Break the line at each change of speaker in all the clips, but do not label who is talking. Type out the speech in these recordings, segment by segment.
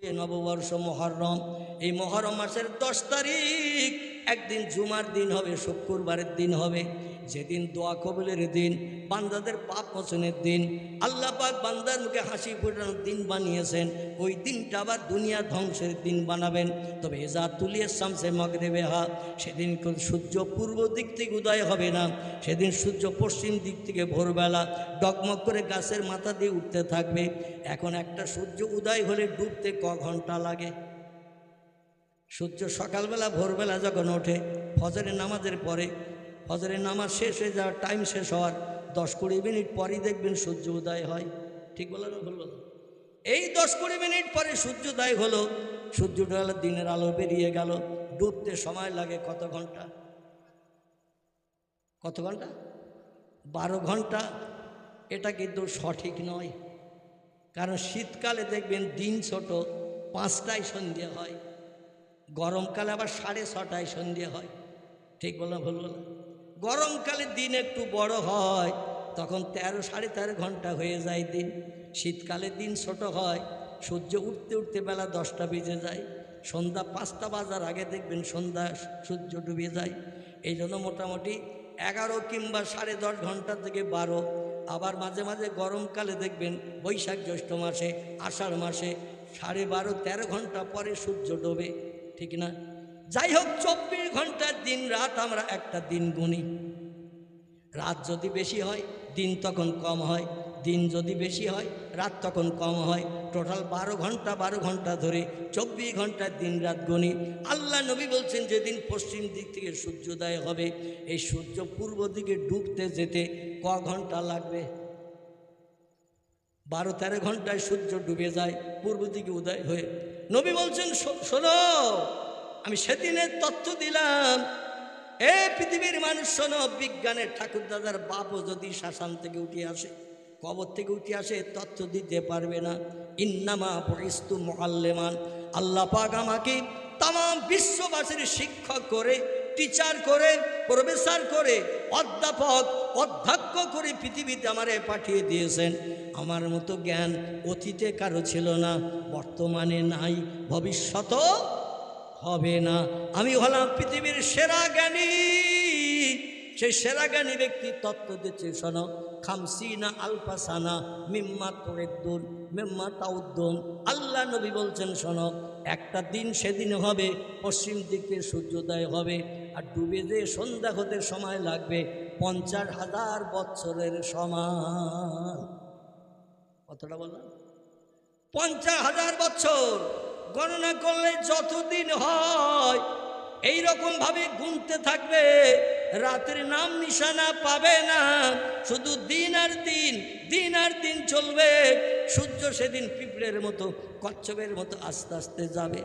নববর্ষ মুহররম। এই মুহররম মাসের 10 তারিখ একদিন জুমার দিন হবে, শুক্রবারের দিন হবে, যেদিন দোয়া কবুলের দিন, বান্দাদের পাপ মোচনের দিন, আল্লাহ পাক বান্দার মুখে হাসি ফোটানোর দিন বানিয়েছেন। ওই দিনটা আবার দুনিয়া ধ্বংসের দিন বানাবেন। তবে এজা তুলিয়ে শামসে মাগরিবে হা, সেদিন সূর্য পূর্ব দিক থেকে উদয় হবে না, সেদিন সূর্য পশ্চিম দিক থেকে ভোরবেলা ডগমগ করে গাছের মাথা দিয়ে উঠতে থাকবে। এখন একটা সূর্য উদয় হলে ডুবতে ঘন্টা লাগে? সূর্য সকালবেলা ভোরবেলা যখন ওঠে, ফজরের নামাজের পরে, ফজরের নামাজ শেষ হয়ে যাওয়ার টাইম শেষ হওয়ার 10-20 মিনিট পরই দেখবেন সূর্য উদয় হয়। ঠিক বললো না? বললো। এই 10-20 মিনিট পরে সূর্যোদয় হলো, সূর্য উঠে দিনের আলো বেরিয়ে গেল, ডুবতে সময় লাগে কত ঘন্টা? কত ঘন্টা? 12 ঘন্টা। এটা কিন্তু সঠিক নয়, কারণ শীতকালে দেখবেন দিন ছোট, 5টায় সন্ধ্যে হয়, গরমকালে আবার 6:30টায় সন্ধ্যে হয়। ঠিক বললাম? ভুল বললাম? গরমকালে দিন একটু বড় হয়, তখন 13-13.5 ঘন্টা হয়ে যায় দিন। শীতকালে দিন ছোট হয়, সূর্য উঠতে উঠতে বেলা 10টা বেজে যায়, সন্ধ্যা 5টা বাজার আগে দেখবেন সন্ধ্যা সূর্য ডুবে যায়। এই জন্য মোটামুটি 11 কিংবা 10.5 ঘন্টা থেকে 12। আবার মাঝে মাঝে গরমকালে দেখবেন বৈশাখ জ্যৈষ্ঠ মাসে, আষাঢ় মাসে 12.5-13 ঘন্টা পরে সূর্য ডোবে। ঠিক না? যাই হোক, 24 ঘন্টার দিন রাত আমরা একটা দিন গুনি। রাত যদি বেশি হয় দিন তখন কম হয়, দিন যদি বেশি হয় রাত তখন কম হয়। টোটাল 12 ঘন্টা ধরে 24 ঘন্টার দিন রাত গুনি। আল্লাহ নবী বলছেন যেদিন পশ্চিম দিক থেকে সূর্যোদয় হবে, এই সূর্য পূর্ব দিকে ডুবতে যেতে ঘন্টা লাগবে? 12-13 ঘন্টায় সূর্য ডুবে যায় পূর্ব দিকে উদয় হয়ে। নবী বলছেন, শোনো, আমি সেদিনের তথ্য দিলাম, এ পৃথিবীর মানুষ শোনো, বিজ্ঞানের ঠাকুর দাদার বাপও যদি শ্মশান থেকে উঠে আসে, কবর থেকে উঠে আসে, তথ্য দিতে পারবে না। ইন্নামা বুইস্তু মুআল্লিমান, আল্লাহ পাক আমাকে তাম বিশ্ববাসীর শিক্ষক করে, টিচার করে, প্রফেসর করে, অধ্যাপক, অধ্যক্ষ করে পৃথিবীতে আমারে পাঠিয়ে দিয়েছেন। আমার মতো জ্ঞান অতীতে কারো ছিল না, বর্তমানে নাই, ভবিষ্যতেও হবে না। আমি হলাম পৃথিবীর সেরা জ্ঞানী। সেই সেরা জ্ঞানী ব্যক্তি তত্ত্ব দিচ্ছে, শোনো, খামসিনা আলফাসানা মিম্মা তুরিদ্দুন মিম্মা তাউদ্দুন। আল্লাহ নবী বলছেন, শোনো, একটা দিন সেদিন হবে, পশ্চিম দিকে সূর্যোদয় হবে, আর ডুবে যে সন্ধ্যা হতে সময় লাগবে 50,000 বৎসরের সমান। কতটা বললাম? 50,000 বছর গণনা করলে যতদিন হয় এইরকম ভাবে গুনতে থাকবে, রাতের নাম নিশানা পাবে না, শুধু দিন আর দিন, দিন আর দিন চলবে। সূর্য সেদিন পিঁপড়ের মতো, কচ্ছপের মতো আস্তে আস্তে যাবে।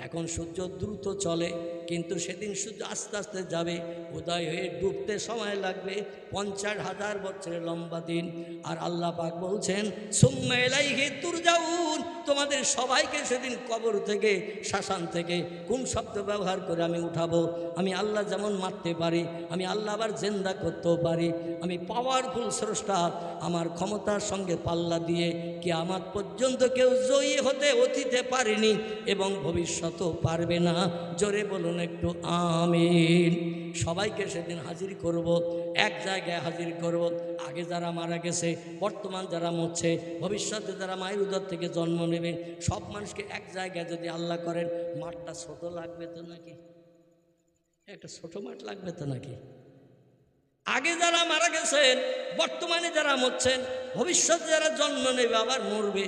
এখন সূর্য দ্রুত চলে, কিন্তু সেদিন সূর্য আস্তে আস্তে যাবে, উদয় হয়ে ডুবতে সময় লাগবে 50,000 বছরের লম্বা দিন। আর আল্লাহ পাক বলছেন, সুম্মা ইলাইহি তুরজাউন, তোমাদের সবাইকে সেদিন কবর থেকে, শ্মশান থেকে কোন শব্দ ব্যবহার করে আমি উঠাবো? আমি আল্লাহ যেমন মারতে পারি, আমি আল্লাহ আবার জিন্দা করতেও পারি। আমি পাওয়ারফুল স্রষ্টা, আমার ক্ষমতার সঙ্গে পাল্লা দিয়ে কিয়ামত পর্যন্ত কেউ জয়ী হতে অতীতে পারেনি এবং ভবিষ্যতেও পারবে না। জোরে বলুন একটু আমিন। সবাইকে সেদিন হাজির করব, এক জায়গায় হাজির করব। আগে যারা মারা গেছে, বর্তমান যারা মরছে, ভবিষ্যতে যারা মায়ের উদর থেকে জন্ম নেবে, সব মানুষকে এক জায়গায় যদি আল্লাহ করেন, মাঠটা ছোট লাগবে তো নাকি? একটা ছোট মাঠ লাগবে তো নাকি? আগে যারা মারা গেছেন, বর্তমানে যারা মরছেন, ভবিষ্যতে যারা জন্ম নেবে আবার মরবে,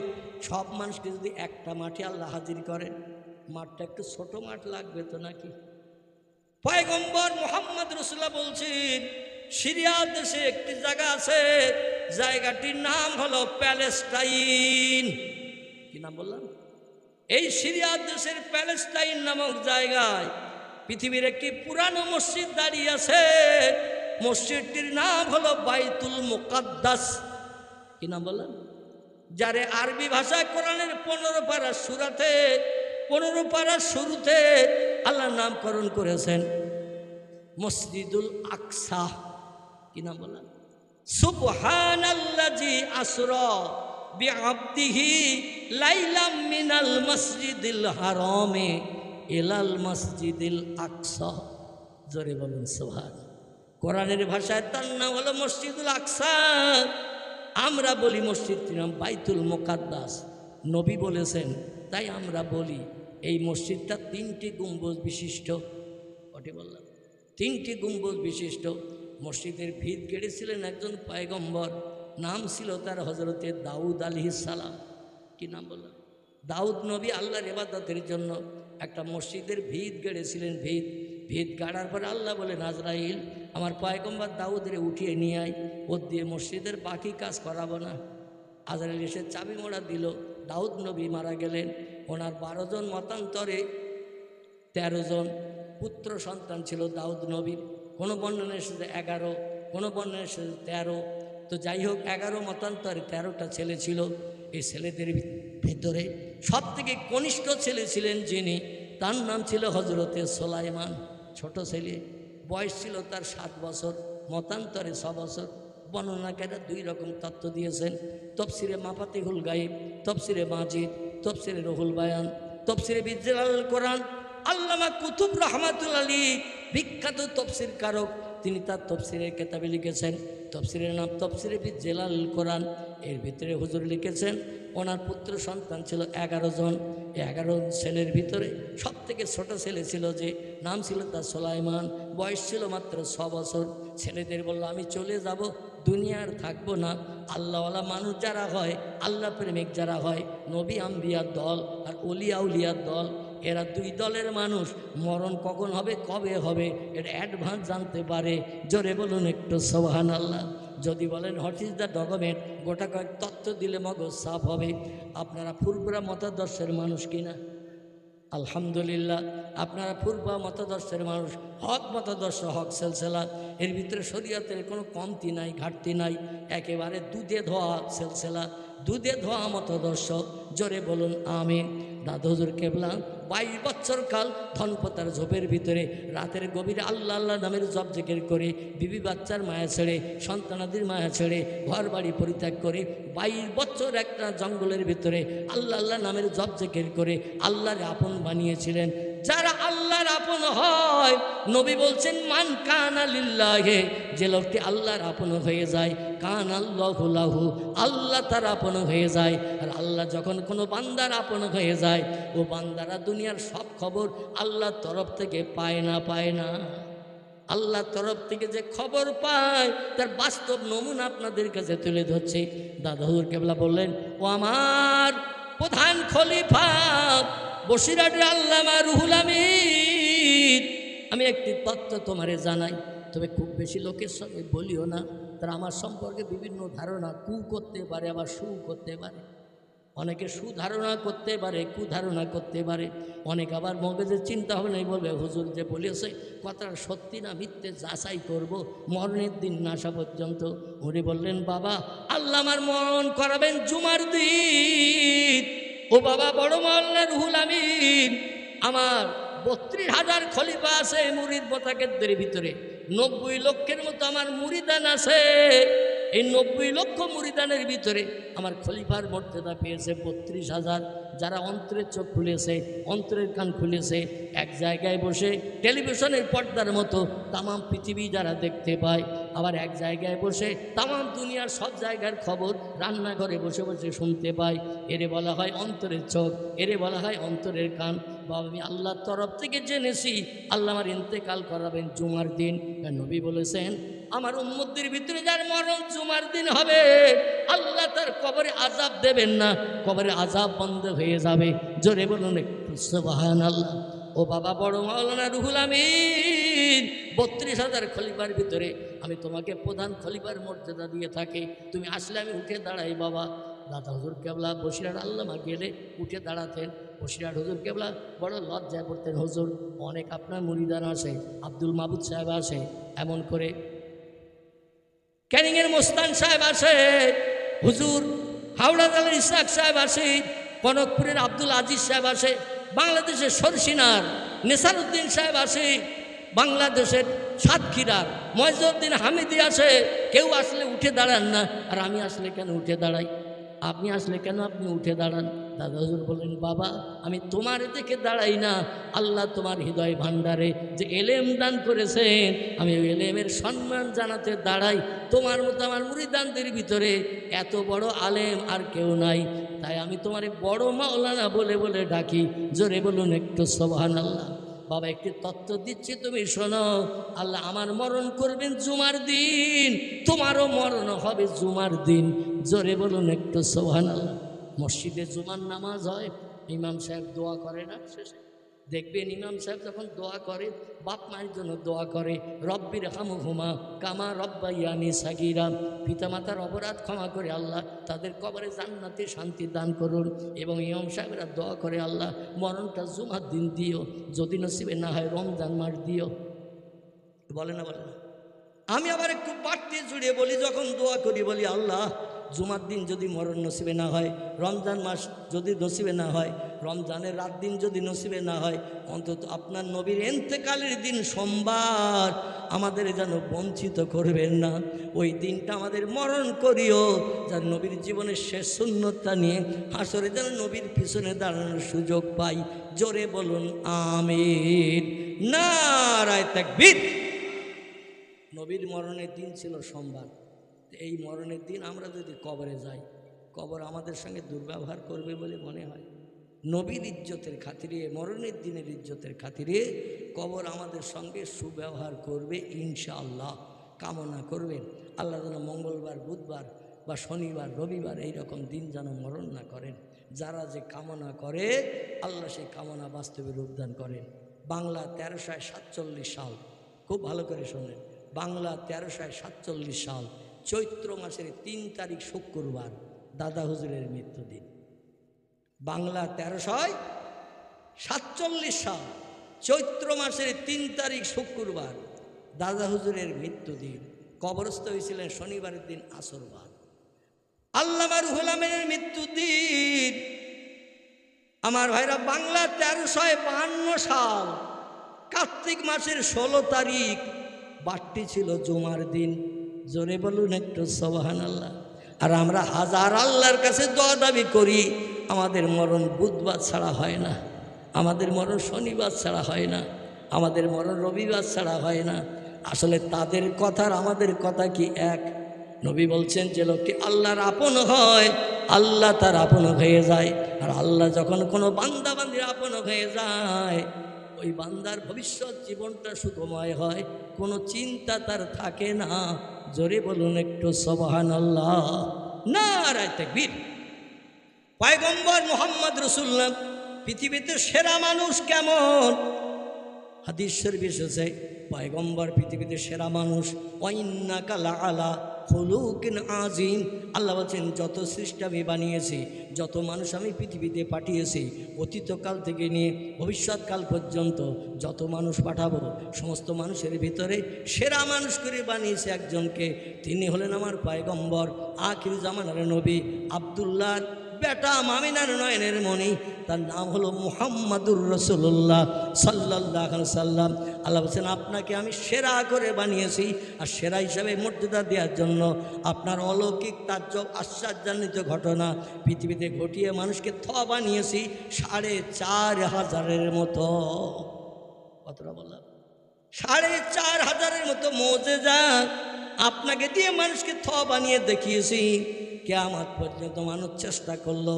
সব মানুষকে যদি একটা মাঠে আল্লাহ হাজির করেন, মাঠটা একটু ছোট মাঠ লাগবে তো নাকি? পয়গম্বর মুহাম্মদ রাসূলুল্লাহ বলছেন, সিরিয়া দেশে একটি জায়গা আছে, জায়গাটির নাম হলো প্যালেস্টাইন। কি নাম বললাম? এই সিরিয়া দেশের প্যালেস্টাইন নামক জায়গায় পৃথিবীর একটি পুরানো মসজিদ দাঁড়িয়ে আছে। মসজিদটির নাম হলো বাইতুল মুকাদ্দাস। কি নাম বললাম? যারে আরবি ভাষায় কোরআনের 15 পারা সূরাতে, 15 পারা শুরুতে আল্লাহ নামকরণ করেছেন মসজিদুল আকসা। কি নাম বললাম? সুবহানাল্লাযী আসরা বিআবদিহি লাইলাম মিনাল মসজিদিল হারামে ইলাল মসজিদিল আকসা। জোরে বলুন সুবহান। কোরআনের ভাষায় তার নাম হলো মসজিদুল আকসা। আমরা বলি মসজিদটির নাম বাইতুল মুকাদ্দাস। নবী বলেছেন, তাই আমরা বলি এই মসজিদটা 3টি গম্বুজ বিশিষ্ট। ওটি বললাম 3টি গম্বুজ বিশিষ্ট। মসজিদের ভিত গেড়েছিলেন একজন পয়গম্বর, নাম ছিল তার হজরতে দাউদ আলাইহিস সালাম। কি নাম বললাম? দাউদ নবী আল্লাহর ইবাদতের জন্য একটা মসজিদের ভিত গেড়েছিলেন। ভিত গাড়ার পরে আল্লাহ বলেন, আজরাইল আমার পয়গম্বর দাউদের উঠিয়ে নিয়ে আয়, ওর দিয়ে মসজিদের বাকি কাজ করাবো না। আজরাইল এসে চাবি মোড়া দিল। দাউদ নবী মারা গেলেন। ওনার 12 জন মতান্তরে 13 জন পুত্র সন্তান ছিল দাউদ নবীর। কোনো বর্ণনায় এসেছে 11, কোনো বর্ণনায় এসেছে 13। তো যাই হোক, 11 মতান্তরে 13টা ছেলে ছিল। এই ছেলেদের ভিতরে সব থেকে কনিষ্ঠ ছেলে ছিলেন যিনি, তার নাম ছিল হজরতে সোলাইমান। ছোট ছেলে, বয়স ছিল তার 7 বছর, মতান্তরে 6 বছর। বর্ণনাকারীরা 2 রকম তত্ত্ব দিয়েছেন। তফসিরে মাফাতিহুল গায়েব, তফসিরে মাজিদ, তফসিরে রুহুল বায়ান, তফসিরে বিজলাল কোরআন। আল্লামা কুতুব রহমাতুল্লাহ আলী বিখ্যাত তফসির কারক, তিনি তার তফসিরের কেতাবে লিখেছেন, তফসিরের নাম তফসিরে বিজলাল কোরআন। এর ভিতরে হুজুর লিখেছেন ওনার পুত্র সন্তান ছিল 11 জন। 11 ছেলের ভিতরে সব থেকে ছোট ছেলে ছিল যে, নাম ছিল তার সোলাইমান, বয়স ছিল মাত্র 6 বছর। ছেলেদের বলল, আমি চলে যাব, দুনিয়ার থাকবো না। আল্লাহওয়ালা মানুষ যারা হয়, আল্লাহ প্রেমিক যারা হয়, নবী আম্বিয়ার দল আর ওলিয়া উলিয়ার দল, এরা 2 দলের মানুষ। মরণ কখন হবে, কবে হবে, এটা অ্যাডভান্স জানতে পারে। জোরে বলুন একটু সুবহানাল্লাহ। যদি বলেন হোয়াট ইজ দ্য ডকুমেন্ট, গোটা কয়েক তথ্য দিলে মগজ সাফ হবে। আপনারা ফুরফুরা মতাদর্শের মানুষ কিনা? আলহামদুলিল্লাহ, আপনারা ফুরফুরা মতাদর্শের মানুষ, হক মতাদর্শ, হক সেলসেলা। এর ভিতরে শরীয়তের কোনো কমতি নাই, ঘাটতি নাই, একেবারে দুধে ধোয়া সেলসেলা, দুধে ধোয়া মতাদর্শ। জোরে বলুন আমিন। দাদা হুজুর কেবলা 22 বছর কাল ধনপতার ঝোপের ভিতরে রাতের গভীরে আল্লাহ আল্লাহ নামের জপ জিকির করে, বিবি বাচ্চার মায়া ছেড়ে, সন্তানাদির মায়া ছেড়ে, ঘর বাড়ি পরিত্যাগ করে 22 বছর একটা জঙ্গলের ভিতরে আল্লাহ আল্লাহ নামের জপ জিকির করে আল্লাহর আপন বানিয়েছিলেন। যারা আল্লাহর আপন হয়, নবী বলছেন মান কানা লিল্লাহি, যে লোকটি আল্লাহর আপন হয়ে যায়, কান আল্লাহু লাহু, আল্লাহ তার আপন হয়ে যায়। আর আল্লাহ যখন কোনো বান্দার আপন হয়ে যায়, ও বান্দারা দুনিয়ার সব খবর আল্লাহর তরফ থেকে পায় না। আল্লাহর তরফ থেকে যে খবর পায়, তার বাস্তব নমুনা আপনাদের কাছে তুলে ধরছে। দাদা হুজুর কেবলা বললেন, ও আমার প্রধান খলিফা বসিরহাটের আল্লামা রুহুল আমিন, আমি একটি তথ্য তোমারে জানাই, তবে খুব বেশি লোকের সঙ্গে বলিও না। তারা আমার সম্পর্কে বিভিন্ন ধারণা কু করতে পারে, আবার সু করতে পারে। অনেকে সুধারণা করতে পারে, কুধারণা করতে পারে। অনেক আবার মগজের চিন্তা হবে নাই, বলবে হুজুর যে বলেছে কথাটা সত্যি না মিথ্যে যাচাই করব, মরণের দিন না আসা পর্যন্ত। উনি বললেন, বাবা আল্লাহ আমার মরণ করাবেন জুমার দিন। ও বাবা বড় মাওলানা রুহুল আমিন, আমার 32,000 খলিফা আছে মুরিদ মোতাকেদের ভিতরে, 90 লক্ষের মতো আমার মুরিদান আছে। এই 90 লক্ষ মুরিদানের ভিতরে আমার খলিফার মর্যাদা পেয়েছে 32,000। যারা অন্তরের চোখ খুলেছে, অন্তরের কান খুলেছে, এক জায়গায় বসে টেলিভিশনের পর্দার মতো তামাম পৃথিবী যারা দেখতে পায়, আবার এক জায়গায় বসে তামাম দুনিয়ার সব জায়গার খবর রান্নাঘরে বসে বসে শুনতে পায়, এরে বলা হয় অন্তরের চোখ, এরে বলা হয় অন্তরের কান। বাবা আমি আল্লাহর তরফ থেকে জেনেছি আল্লাহ আমার ইন্তেকাল করাবেন জুমার দিন। নবী বলেছেন, আমার উম্মতের ভিতরে যার মরণ জুমার দিন হবে, আল্লাহ তার কবরে আযাব দেবেন না, কবরে আযাব বন্ধ হয়ে যাবে। জোরে বলুন একটু সুবহানাল্লাহ। ও বাবা বড় মাওলানা রুহুল আমিন, 32,000 খলিফার ভিতরে আমি তোমাকে প্রধান খলিফার মর্যাদা দিয়ে থাকি, তুমি আসলে আমি উঠে দাঁড়াই। বাবা দাদা হুজুর কেবলা বসিরহাট আল্লামা গেলে উঠে দাঁড়াতেন। বসিরহাট হুজুর কেবলা বড় লজ্জায় পড়তেন, হুজুর অনেক আপনার মুরিদান আসে, আব্দুল মাহবুদ সাহেব আসে, এমন করে ক্যানিংয়ের মোস্তান সাহেব আসে, হুজুর হাওড়া জেলার ইসহাক সাহেব আসে, কনকপুরের আব্দুল আজিজ সাহেব আসে, বাংলাদেশের সরসিনার নেসারউদ্দিন সাহেব আসে, বাংলাদেশের সাতক্ষীরার ময়জউদ্দিন হামিদি আসে। কেউ আসলে উঠে দাঁড়ান না, আর আমি আসলে কেন উঠে দাঁড়াই? আপনি আসলে কেন আপনি উঠে দাঁড়ান? দাদা হুজুর বললেন, বাবা আমি তোমার দেখে দাঁড়াই না, আল্লাহ তোমার হৃদয় ভাণ্ডারে যে এলেম দান করেছেন, আমি ওই এলেমের সম্মান জানাতে দাঁড়াই। তোমার মতো আমার মুরিদানদের ভিতরে এত বড় আলেম আর কেউ নাই, তাই আমি তোমার বড় মাওলানা বলে বলে ডাকি। জোরে বলুন একটু সুবহানাল্লাহ। বাবা একটি তত্ত্ব দিচ্ছি, তুমি শোনো। আল্লাহ আমার মরণ করবেন জুমার দিন, তোমারও মরণ হবে জুমার দিন। জোরে বলুন একটু সুবহানাল্লাহ। মসজিদে জুমার নামাজ হয়, ইমাম সাহেব দোয়া করে না শেষে? দেখবেন ইমাম সাহেব যখন দোয়া করে, বাপ মায়ের জন্য দোয়া করে, রব্বির হামহুমা কামা রব্বাইয়ানি সাগীরা, পিতামাতার অপরাধ ক্ষমা করে আল্লাহ তাদের কবরে জান্নাতে শান্তি দান করুন। এবং ইমাম সাহেবরা দোয়া করে, আল্লাহ মরণটা জুমার দিন দিও, যদি নসিবে না হয় রমজান মাস দিও। বলে না, বলে না? আমি আবার একটু বাড়তি জুড়ে বলি, যখন দোয়া করি বলি, আল্লাহ জুমার দিন যদি মরণ নসিবে না হয়, রমজান মাস যদি নসিবে না হয়, রমজানের রাত দিন যদি নসিবে না হয়, অন্তত আপনার নবীর এন্তেকালের দিন সোমবার আমাদের যেন বঞ্চিত করবেন না। ওই দিনটা আমাদের মরণ করিও, যার নবীর জীবনের শেষ সুন্নতটা নিয়ে হাসরে যেন নবীর পিছনে দাঁড়ানোর সুযোগ পাই। জোরে বলুন আমিন। নারায়ে তাকবীর। নবীর মরণের দিন ছিল সোমবার। এই মরণের দিন আমরা যদি কবরে যাই, কবর আমাদের সঙ্গে দুর্ব্যবহার করবে বলে মনে হয়? নবীর ইজ্জতের খাতিরে, মরণের দিনের ইজ্জতের খাতিরে কবর আমাদের সঙ্গে সুব্যবহার করবে ইনশাআল্লাহ। কামনা করবেন আল্লাহ যেন মঙ্গলবার, বুধবার বা শনিবার, রবিবার এই রকম দিন যেন মরণ না করেন। যারা যে কামনা করে আল্লাহ সেই কামনা বাস্তবে রূপদান করেন। বাংলা 1347 সাল, খুব ভালো করে শোনেন, বাংলা 1347 সাল চৈত্র মাসের 3 তারিখ শুক্রবার দাদা হুজুরের মৃত্যুদিন। বাংলা 1347 সাল চৈত্র মাসের 3 তারিখ শুক্রবার দাদা হুজুরের মৃত্যুদিন। কবরস্থ হয়েছিলেন শনিবারের দিন আসরবার। আল্লামা রুহুল আমিনের মৃত্যুদিন আমার ভাইরা বাংলা 1352 সাল কার্তিক মাসের 16 তারিখ, বারটি ছিল জুমার দিন। জোরে বলুন একটু সুবহানাল্লাহ। আর আমরা হাজার আল্লাহর কাছে দোয়া দাবি করি, আমাদের মরণ বুধবার ছাড়া হয় না, আমাদের মরণ শনিবার ছাড়া হয় না, আমাদের মরণ রবিবার ছাড়া হয় না। আসলে তাদের কথা আর আমাদের কথা কি এক? নবী বলছেন, যে লোকটি আল্লাহর আপন হয় আল্লাহ তার আপন হয়ে যায়। আর আল্লাহ যখন কোনো বান্দা বান্দির আপন হয়ে যায়, ওই বান্দার ভবিষ্যৎ জীবনটা সুখময় হয়, কোনো চিন্তা তার থাকে না। জোরে বলুন একটু সুবহানাল্লাহ। নারায়ে তাকবীর। পয়গম্বর মুহাম্মদ রাসূলুল্লাহ পৃথিবীতে সেরা মানুষ কেমন? হাদিস শরীফে এসেছে পয়গম্বর পৃথিবীতে সেরা মানুষ। ওয়াইন্নাকা লাআলা খুলুকিন আযীম। আল্লাহ বলছেন, যত সৃষ্টি আমি বানিয়েছি, যত মানুষ আমি পৃথিবীতে পাঠিয়েছি, অতীতকাল থেকে নিয়ে ভবিষ্যৎকাল পর্যন্ত যত মানুষ পাঠাবো, সমস্ত মানুষের ভিতরে সেরা মানুষ করে বানিয়েছে একজনকে। তিনি হলেন আমার পয়গম্বর, আখির জামানার নবী, আব্দুল্লাহ বেটা, মামিনার নয়নের মণি, তার নাম হলো মুহাম্মাদুর রাসূলুল্লাহ সাল্লাল্লাহু আলাইহি সাল্লাম। আল্লাহ বলছেন, আপনাকে আমি সেরা করে বানিয়েছি। আর সেরা হিসাবে মর্যাদা দেওয়ার জন্য আপনার অলৌকিক তাজ্জব আশ্চর্যান্বিত ঘটনা পৃথিবীতে ঘটিয়ে মানুষকে বানিয়েছি 4500 মতো। কতটা বললাম? 4500 মতো মুজিজা আপনাকে দিয়ে মানুষকে বানিয়ে দেখিয়েছি। কিয়ামত পর্যন্ত মানুষ চেষ্টা করলো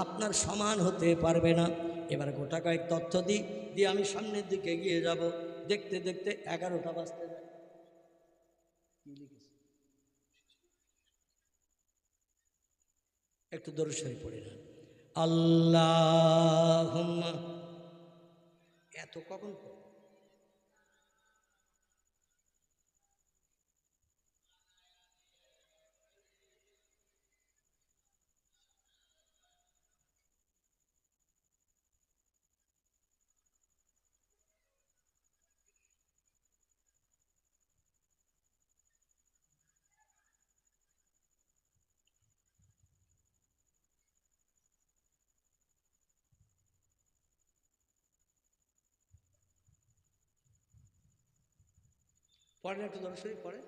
আপনার সমান হতে পারবে না। এবার গোটা কয়েক তথ্য দিয়ে আমি সামনের দিকে এগিয়ে যাব। দেখতে দেখতে 11টা বাজতে যায়। একটু দরুদ শরীফ পড়ে না। আল্লাহুম্মা। এত কখন? পড়েন একটু দরুদ শরীফ পড়ে।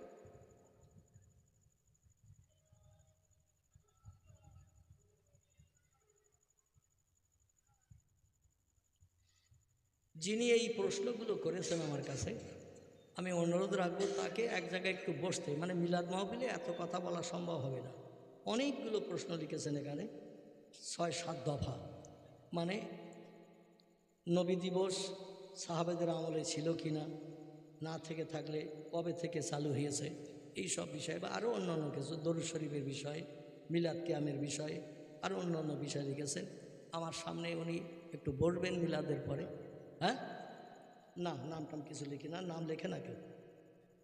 যিনি এই প্রশ্নগুলো করেছেন আমার কাছে, আমি অনুরোধ রাখবো তাকে এক জায়গায় একটু বসতে, মানে মিলাদ মাহফিলে এত কথা বলা সম্ভব হবে না। অনেকগুলো প্রশ্ন লিখেছেন এখানে, ৬-৭ দফা। মানে নবী দিবস সাহাবেদের আমলে ছিল কি না, না থেকে থাকলে কবে থেকে চালু হয়েছে, এই সব বিষয়ে বা আরও অন্যান্য কিছু, দরুদ শরীফের বিষয়ে, মিলাদ কিয়ামের বিষয়ে আরও অন্যান্য বিষয় লিখেছেন। আমার সামনে উনি একটু বসবেন মিলাদের পরে। হ্যাঁ, নাম টাম কিছু লিখি না, নাম লেখে না কেউ,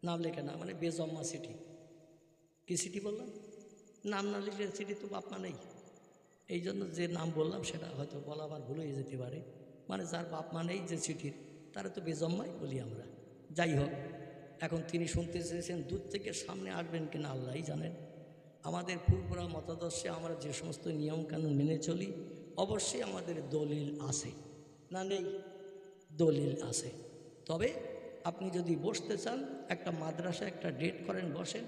নাম লেখে না, মানে বেজম্মা চিঠি। কি চিঠি বললাম? নাম না লিখলে চিঠি তো বাপ মা নেই, এই জন্য যে নাম বললাম সেটা হয়তো বলা আবার ভুল হয়ে যেতে পারে। মানে যার বাপ মা নেই যে চিঠির, তারা তো বেজম্মাই বলি আমরা। যাই হোক, এখন তিনি শুনতে চেয়েছেন দূর থেকে, সামনে আসবেন কিনা আল্লাহই জানেন। আমাদের ফুরফুরা মতাদর্শে আমরা যে সমস্ত নিয়মকানুন মেনে চলি, অবশ্যই আমাদের দলিল আছে, না নেই? দলিল আছে। তবে আপনি যদি বসতে চান, একটা মাদ্রাসা একটা ডেট করেন, বসেন।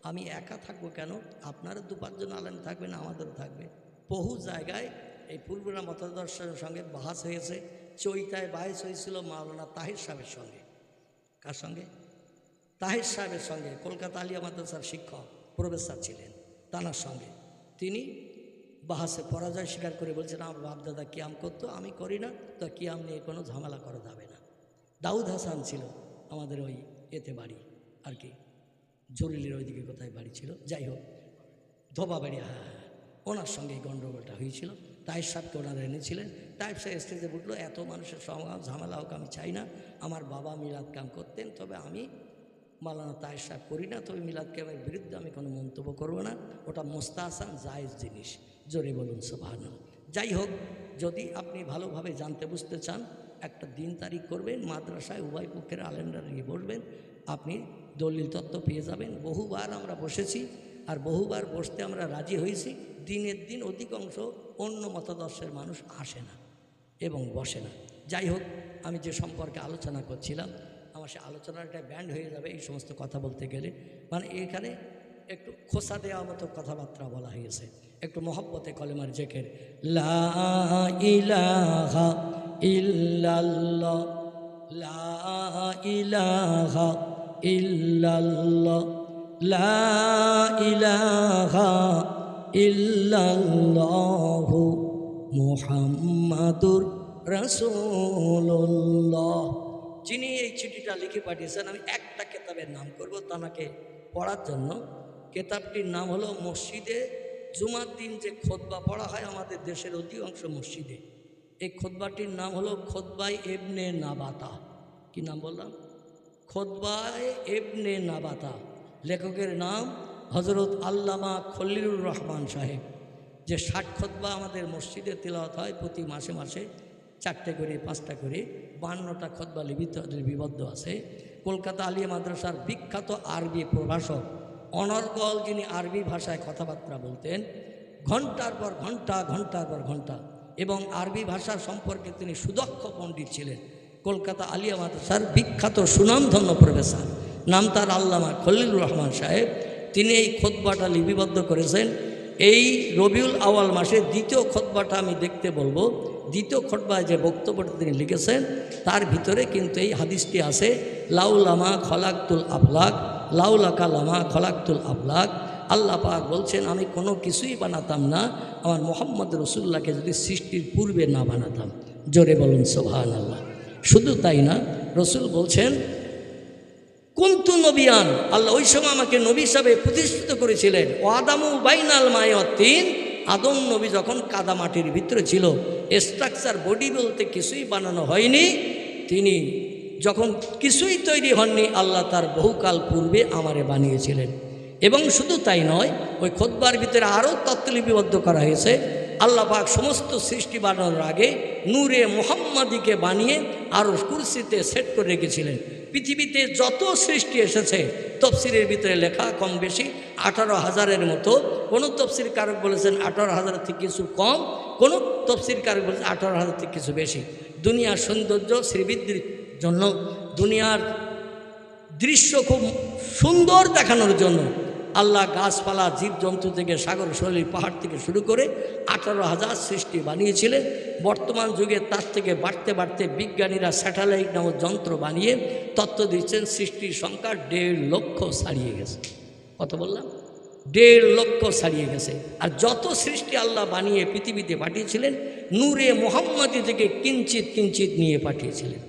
আমি একা থাকবো কেন, আপনারা 2-5 জন আলেম থাকবেন, আমাদেরও থাকবে। বহু জায়গায় এই ফুরফুরা মতাদর্শের সঙ্গে বাহাস হয়েছে। চৈতায় বাহাস হয়েছিল মাওলানা তাহির সাহেবের সঙ্গে। কার সঙ্গে? তাহির সাহেবের সঙ্গে, কলকাতা আলিয়া মাদ্রাসার শিক্ষক প্রফেসর ছিলেন, তানার সঙ্গে। তিনি বাহাসে পরাজয় স্বীকার করে বলছেন আমার বাপদাদা কিয়াম করতো, আমি করি না, তো কিয়াম নিয়ে কোনো ঝামেলা করা যাবে না। দাউদ হাসান ছিল আমাদের ওই এতে বাড়ি আর কি, জরুরির ওইদিকে কোথায় বাড়ি ছিল, যাই হোক ধোবাবাড়ি, হ্যাঁ, ওনার সঙ্গে এই গণ্ডগোলটা হয়েছিল। তাইর সাহেবকে ওনারা এনেছিলেন। তাইর সাহেব স্টেজে উঠলো, এত মানুষের ঝামেলা হোক আমি চাই না, আমার বাবা মিলাদ কাম করতেন, তবে আমি মাওলানা তাহির সাহেব করি না, তবে মিলাদ কামের বিরুদ্ধে আমি কোনো মন্তব্য করব না, ওটা মোস্তাহসান জায়েজ জিনিস। জোরে বলুন সুবহানাল্লাহ। যাই হোক, যদি আপনি ভালোভাবে জানতে বুঝতে চান, একটা দিন তারিখ করবেন, মাদ্রাসায় উভয় পক্ষের আলেমরা নিয়ে বসবেন, আপনি দলিল তত্ত্ব পেয়ে যাবেন। বহুবার আমরা বসেছি, আর বহুবার বসতে আমরা রাজি হয়েছি। দিনের দিন অধিকাংশ অন্য মতাদর্শের মানুষ আসে না এবং বসে না। যাই হোক, আমি যে সম্পর্কে আলোচনা করছিলাম, আমার সে আলোচনাটা ব্যান্ড হয়ে যাবে এই সমস্ত কথা বলতে গেলে। মানে এখানে একটু খোসা দেওয়ার মতো কথাবার্তা বলা হয়েছে, একটু মহব্বতে কলেমার জেকের, লা ইলাহা ইল্লাল্লাহ, লা ইলাহা ইল্লাল্লাহ, লা ইলাহা ইল্লাল্লাহু মুহাম্মাদুর রাসূলুল্লাহ। যিনি এই চিঠিটা লিখে পাঠিয়েছেন, আমি একটা কেতাবের নাম করব তাকে পড়ার জন্য। কেতাবটির নাম হলো মসজিদে জুমার দিন যে খুতবা পড়া হয় আমাদের দেশের অধিকাংশ মসজিদে, এই খুতবাটির নাম হলো খুতবায়ে ইবনে নাবাতা। কি নাম বললাম? খুতবায়ে ইবনে নাবাতা। লেখকের নাম হযরত আল্লামা খলিলুর রহমান সাহেব। যে 60 খুতবা আমাদের মসজিদে তেলাওয়াত হয় প্রতি মাসে মাসে, 4টে করে 5টা করে, 52টা খুতবা লিপিবদ্ধ আছে। কলকাতা আলিয়া মাদ্রাসার বিখ্যাত আরবি প্রভাষক অনর্গল, যিনি আরবি ভাষায় কথাবার্তা বলতেন ঘন্টার পর ঘন্টা, ঘন্টার পর ঘন্টা, এবং আরবি ভাষা সম্পর্কে তিনি সুদক্ষ পণ্ডিত ছিলেন। কলকাতা আলিয়া মাদ্রাসার বিখ্যাত সুনামধন্য প্রফেসর, নাম তার আল্লামা খলিলুর রহমান সাহেব। তিনি এই খুতবাটা লিপিবদ্ধ করেছেন। এই রবিউল আওয়াল মাসে দ্বিতীয় খুতবাটা আমি দেখতে বলবো। দ্বিতীয় খুতবায় যে বক্তব্যটা তিনি লিখেছেন তার ভিতরে কিন্তু এই হাদিসটি আছে, লাউলামা খলাকতুল আফলাক, লাউলাকা লামা খলাকতুল আফলাক। আল্লাহ পাক বলছেন আমি কোনো কিছুই বানাতাম না আমার মুহাম্মদ রাসূলুল্লাহকে যদি সৃষ্টির পূর্বে না বানাতাম। জোরে বলুন সুবহানাল্লাহ। শুধু তাই না, রসুল বলছেন কুনতু নবিয়ান, আল্লাহ ওই সময় আমাকে নবী হিসাবে প্রতিষ্ঠিত করেছিলেন। ও আদামু বাইনাল মায়ে ওয়াত্তিন, আদম নবী যখন কাদা মাটির ভিতরে ছিল, স্ট্রাকচার বডি বলতে কিছুই বানানো হয়নি, তিনি যখন কিছুই তৈরি হননি, আল্লাহ তার বহুকাল পূর্বে আমারে বানিয়েছিলেন। এবং শুধু তাই নয়, ওই খুতবার ভিতরে আরও তত্ত্ব লিপিবদ্ধ করা হয়েছে। আল্লাহ পাক সমস্ত সৃষ্টি বানানোর আগে নূরে মুহাম্মাদিকে বানিয়ে আরও কুরসিতে সেট করে রেখেছিলেন। পৃথিবীতে যত সৃষ্টি এসেছে তফসিরের ভিতরে লেখা কম বেশি 18,000-এর মতো। কোনো তফসির কারক বলেছেন 18,000 থেকে কিছু কম, কোনো তফসির কারক বলেছেন 18,000 থেকে কিছু বেশি। দুনিয়ার সৌন্দর্য শ্রীবৃদ্ধির জন্য, দুনিয়ার দৃশ্য খুব সুন্দর দেখানোর জন্য আল্লাহ গাছপালা জীবজন্তু থেকে সাগর শৈলী পাহাড় থেকে শুরু করে 18,000 সৃষ্টি বানিয়েছিলেন। বর্তমান যুগে তার থেকে বাড়তে বাড়তে বিজ্ঞানীরা স্যাটেলাইট নামক যন্ত্র বানিয়ে তথ্য দিচ্ছেন সৃষ্টির সংখ্যা 1.5 লক্ষ ছাড়িয়ে গেছে। কত বললাম? 1.5 লক্ষ ছাড়িয়ে গেছে। আর যত সৃষ্টি আল্লাহ বানিয়ে পৃথিবীতে পাঠিয়েছিলেন নূরে মোহাম্মদী থেকে কিঞ্চিত কিঞ্চিত নিয়ে পাঠিয়েছিলেন।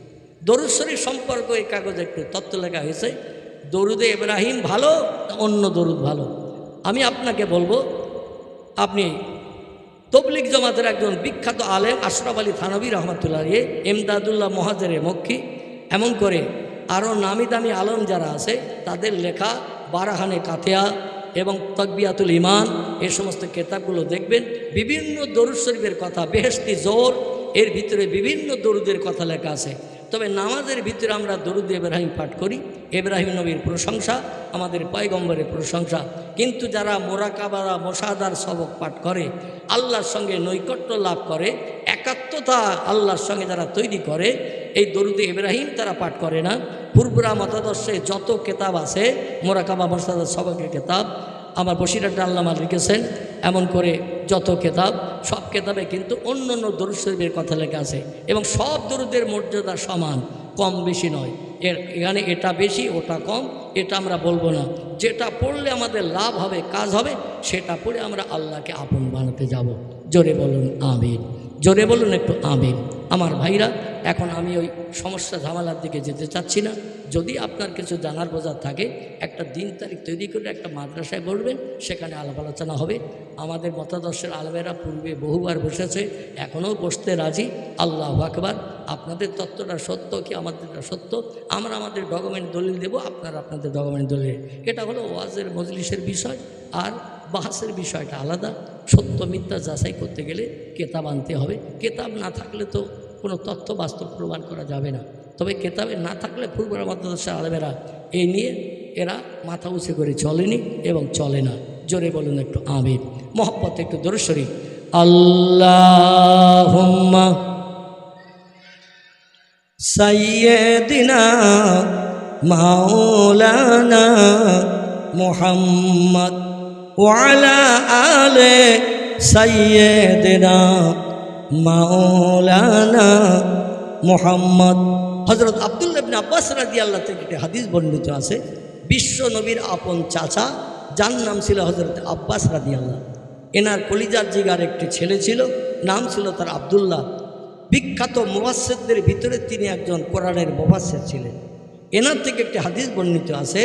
দরুদ শরীফ সম্পর্ক এই কাগজে একটু তথ্য লেখা হয়েছে। দরুদে ইব্রাহিম ভালো, অন্য দরুদ ভালো? আমি আপনাকে বলবো, আপনি তবলিগ জামাতের একজন বিখ্যাত আলেম আশরাফ আলী থানভী রহমতুল্লাহ, এমদাদুল্লাহ মহাজের মক্কি, এমন করে আরও নামি দামি আলম যারা আছে তাদের লেখা বারাহানে কাথিয়া এবং তকবিয়াতুল ইমান এই সমস্ত কেতাবগুলো দেখবেন। বিভিন্ন দরুদ শরীফের কথা, বেহেশতি জোর, এর ভিতরে বিভিন্ন দরুদের কথা লেখা আছে। তবে নামাজের ভিতরে আমরা দরুদ ইব্রাহিম পাঠ করি, ইব্রাহিম নবীর প্রশংসা, আমাদের পয়গম্বরের প্রশংসা। কিন্তু যারা মোরাকাবা মোশাহাদার সবক পাঠ করে, আল্লাহর সঙ্গে নৈকট্য লাভ করে, একাত্মতা আল্লাহর সঙ্গে যারা তৈরি করে, এই দরুদে ইব্রাহিম তারা পাঠ করে না। পূর্বরা মতাদর্শে যত কেতাব আছে, মোরাকাবা মোশাহাদার সবকের কেতাব আমার বসিরহাট আল্লামা লিখেছেন, এমন করে যত কেতাব, সব কেতাবে কিন্তু অন্য অন্য দরুদ শরীফের কথা লেখা আছে এবং সব দরুদের মর্যাদা সমান, কম বেশি নয়। এখানে এটা বেশি ওটা কম এটা আমরা বলবো না। যেটা পড়লে আমাদের লাভ হবে, কাজ হবে, সেটা পড়ে আমরা আল্লাহকে আপন বানাতে যাব। জোরে বলুন আমিন, জোরে বলুন একটু আমিন। আমার ভাইরা, এখন আমি ওই সমস্যা ঝামেলার দিকে যেতে চাচ্ছি না। যদি আপনার কিছু জানার বোঝার থাকে, একটা দিন তারিখ তৈরি করে একটা মাদ্রাসায় বলবেন, সেখানে আলাপ আলোচনা হবে। আমাদের মতাদর্শের আলেমেরা পূর্বে বহুবার বসেছে, এখনও বসতে রাজি। আল্লাহু আকবার। আপনাদের তত্ত্বটা সত্য কি আমাদেরটা সত্য, আমরা আমাদের ডকুমেন্ট দলিল দেব, আপনারা আপনাদের ডকুমেন্ট দলিল। এটা হলো ওয়াজের মজলিসের বিষয়, আর বাহাসের বিষয়টা আলাদা। সত্য মিথ্যা যাচাই করতে গেলে কেতাব আনতে হবে। কেতাব না থাকলে তো কোনো তথ্য বাস্তব প্রমাণ করা যাবে না। তবে কেতাবে না থাকলে পূর্বের মাদ্রাসার আলেমেরা এই নিয়ে এরা মাথা উঁচু করে চলেনি এবং চলে না। জোরে বলুন একটু আমিন। মহব্বত একটু দরুদ শরীফ। আল্লাহুম্মা সাইয়্যিদিনা মাওলানা মুহাম্মদ ওয়া আলা আলি সাইয়্যিদিনা মাওলানা মুহাম্মদ। হযরত আব্দুল্লাহ ইবনে আব্বাস রাদিয়াল্লাহু থেকে একটি হাদিস বর্ণিত আছে, বিশ্ব নবীর আপন চাচা, যার নাম ছিল হযরত আব্বাস রাদিয়াল্লাহ। এনার কলিজার জিগার একটি ছেলে ছিল, নাম ছিল তার আব্দুল্লাহ। বিখ্যাত মুফাসসিরদের ভিতরে তিনি একজন কোরআনের মুফাসসির ছিলেন। এনার থেকে একটি হাদিস বর্ণিত আছে,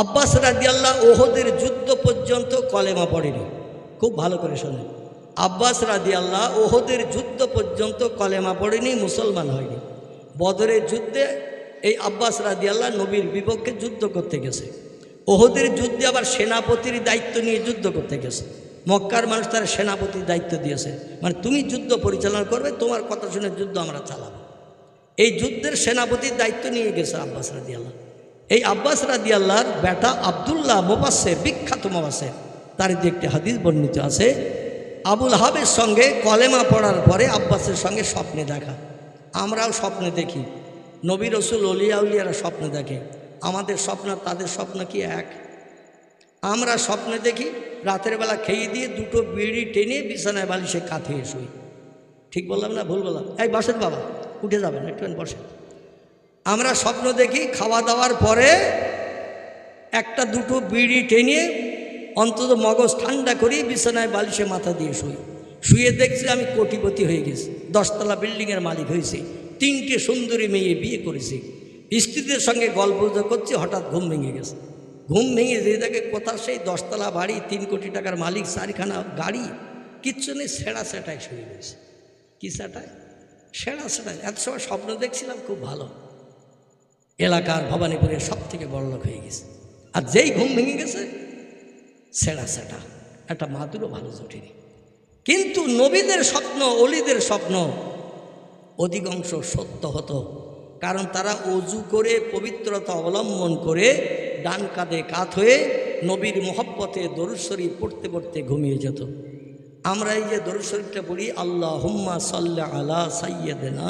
আব্বাস রাদিয়াল্লাহ ওহদের যুদ্ধ পর্যন্ত কলেমা পড়েনি। খুব ভালো করে শোনেন, আব্বাস রাদিয়াল্লাহ ওহদের যুদ্ধ পর্যন্ত কলেমা পড়েনি, মুসলমান হয়নি। বদরের যুদ্ধে এই আব্বাস রাদিয়াল্লাহ নবীর বিপক্ষে যুদ্ধ করতে গেছে। ওহদের যুদ্ধে আবার সেনাপতির দায়িত্ব নিয়ে যুদ্ধ করতে গেছে। মক্কার মানুষ তার সেনাপতির দায়িত্ব দিয়েছে, মানে তুমি যুদ্ধ পরিচালনা করবে, তোমার কথা শুনে যুদ্ধ আমরা চালাবো। এই যুদ্ধের সেনাপতির দায়িত্ব নিয়ে গেছে আব্বাস রাদিয়াল্লাহ। এই আব্বাস রাদিয়াল্লাহর বেটা আব্দুল্লাহ মুফাসসির, বিখ্যাত মুফাসসির, তার একটি হাদিস বর্ণিত আছে, আবুল আহাবের সঙ্গে কলেমা পড়ার পরে আব্বাসের সঙ্গে স্বপ্নে দেখা। আমরাও স্বপ্নে দেখি, নবী রসুল অলিয়া উলিয়ারা স্বপ্নে দেখে। আমাদের স্বপ্ন তাদের স্বপ্ন কি এক? আমরা স্বপ্নে দেখি রাতের বেলা খেয়ে দিয়ে দুটো বিড়ি টেনে বিছানায় বালিশে কাঁথিয়ে শুই। ঠিক বললাম না ভুল বললাম? এই বসেন বাবা, উঠে যাবেন, একটুখানি বসেন। আমরা স্বপ্ন দেখি খাওয়া দাওয়ার পরে একটা দুটো বিড়ি টেনে অন্তত মগজ ঠান্ডা করি বিছানায় বালিশে মাথা দিয়ে শুই। শুয়ে দেখছি আমি কোটিপতি হয়ে গেছি, 10 তলা বিল্ডিংয়ের মালিক হয়েছি, 3টে সুন্দরী মেয়ে বিয়ে করেছি, স্ত্রীদের সঙ্গে গল্প করছি, হঠাৎ ঘুম ভেঙে গেছে। ঘুম ভেঙে যে দেখে কোথাও সেই 10 তলা বাড়ি, 3 কোটি টাকার মালিক, 4খানা গাড়ি, কিচ্ছু নেই, সেরা সেটায় শুয়ে গেছে। কি সেটায়? সেরা সেটায়। এত সময় স্বপ্ন দেখছিলাম খুব ভালো, এলাকার ভবানীপুরের সব থেকে বড় লোক হয়ে গেছে। আর যেই ঘুম ভেঙে গেছে সেরা সেটা, একটা মাদুরও ভালো জোটেনি। কিন্তু নবীদের স্বপ্ন, অলিদের স্বপ্ন অধিকাংশ সত্য হতো, কারণ তারা অজু করে পবিত্রতা অবলম্বন করে ডান কাঁধে কাত হয়ে নবীর মোহব্বতে দরুদ শরীফ পড়তে পড়তে ঘুমিয়ে যেত। আমরা এই যে দরুদ শরীফটা পড়ি, আল্লাহুম্মা সাল্লি আলা সাইয়্যিদিনা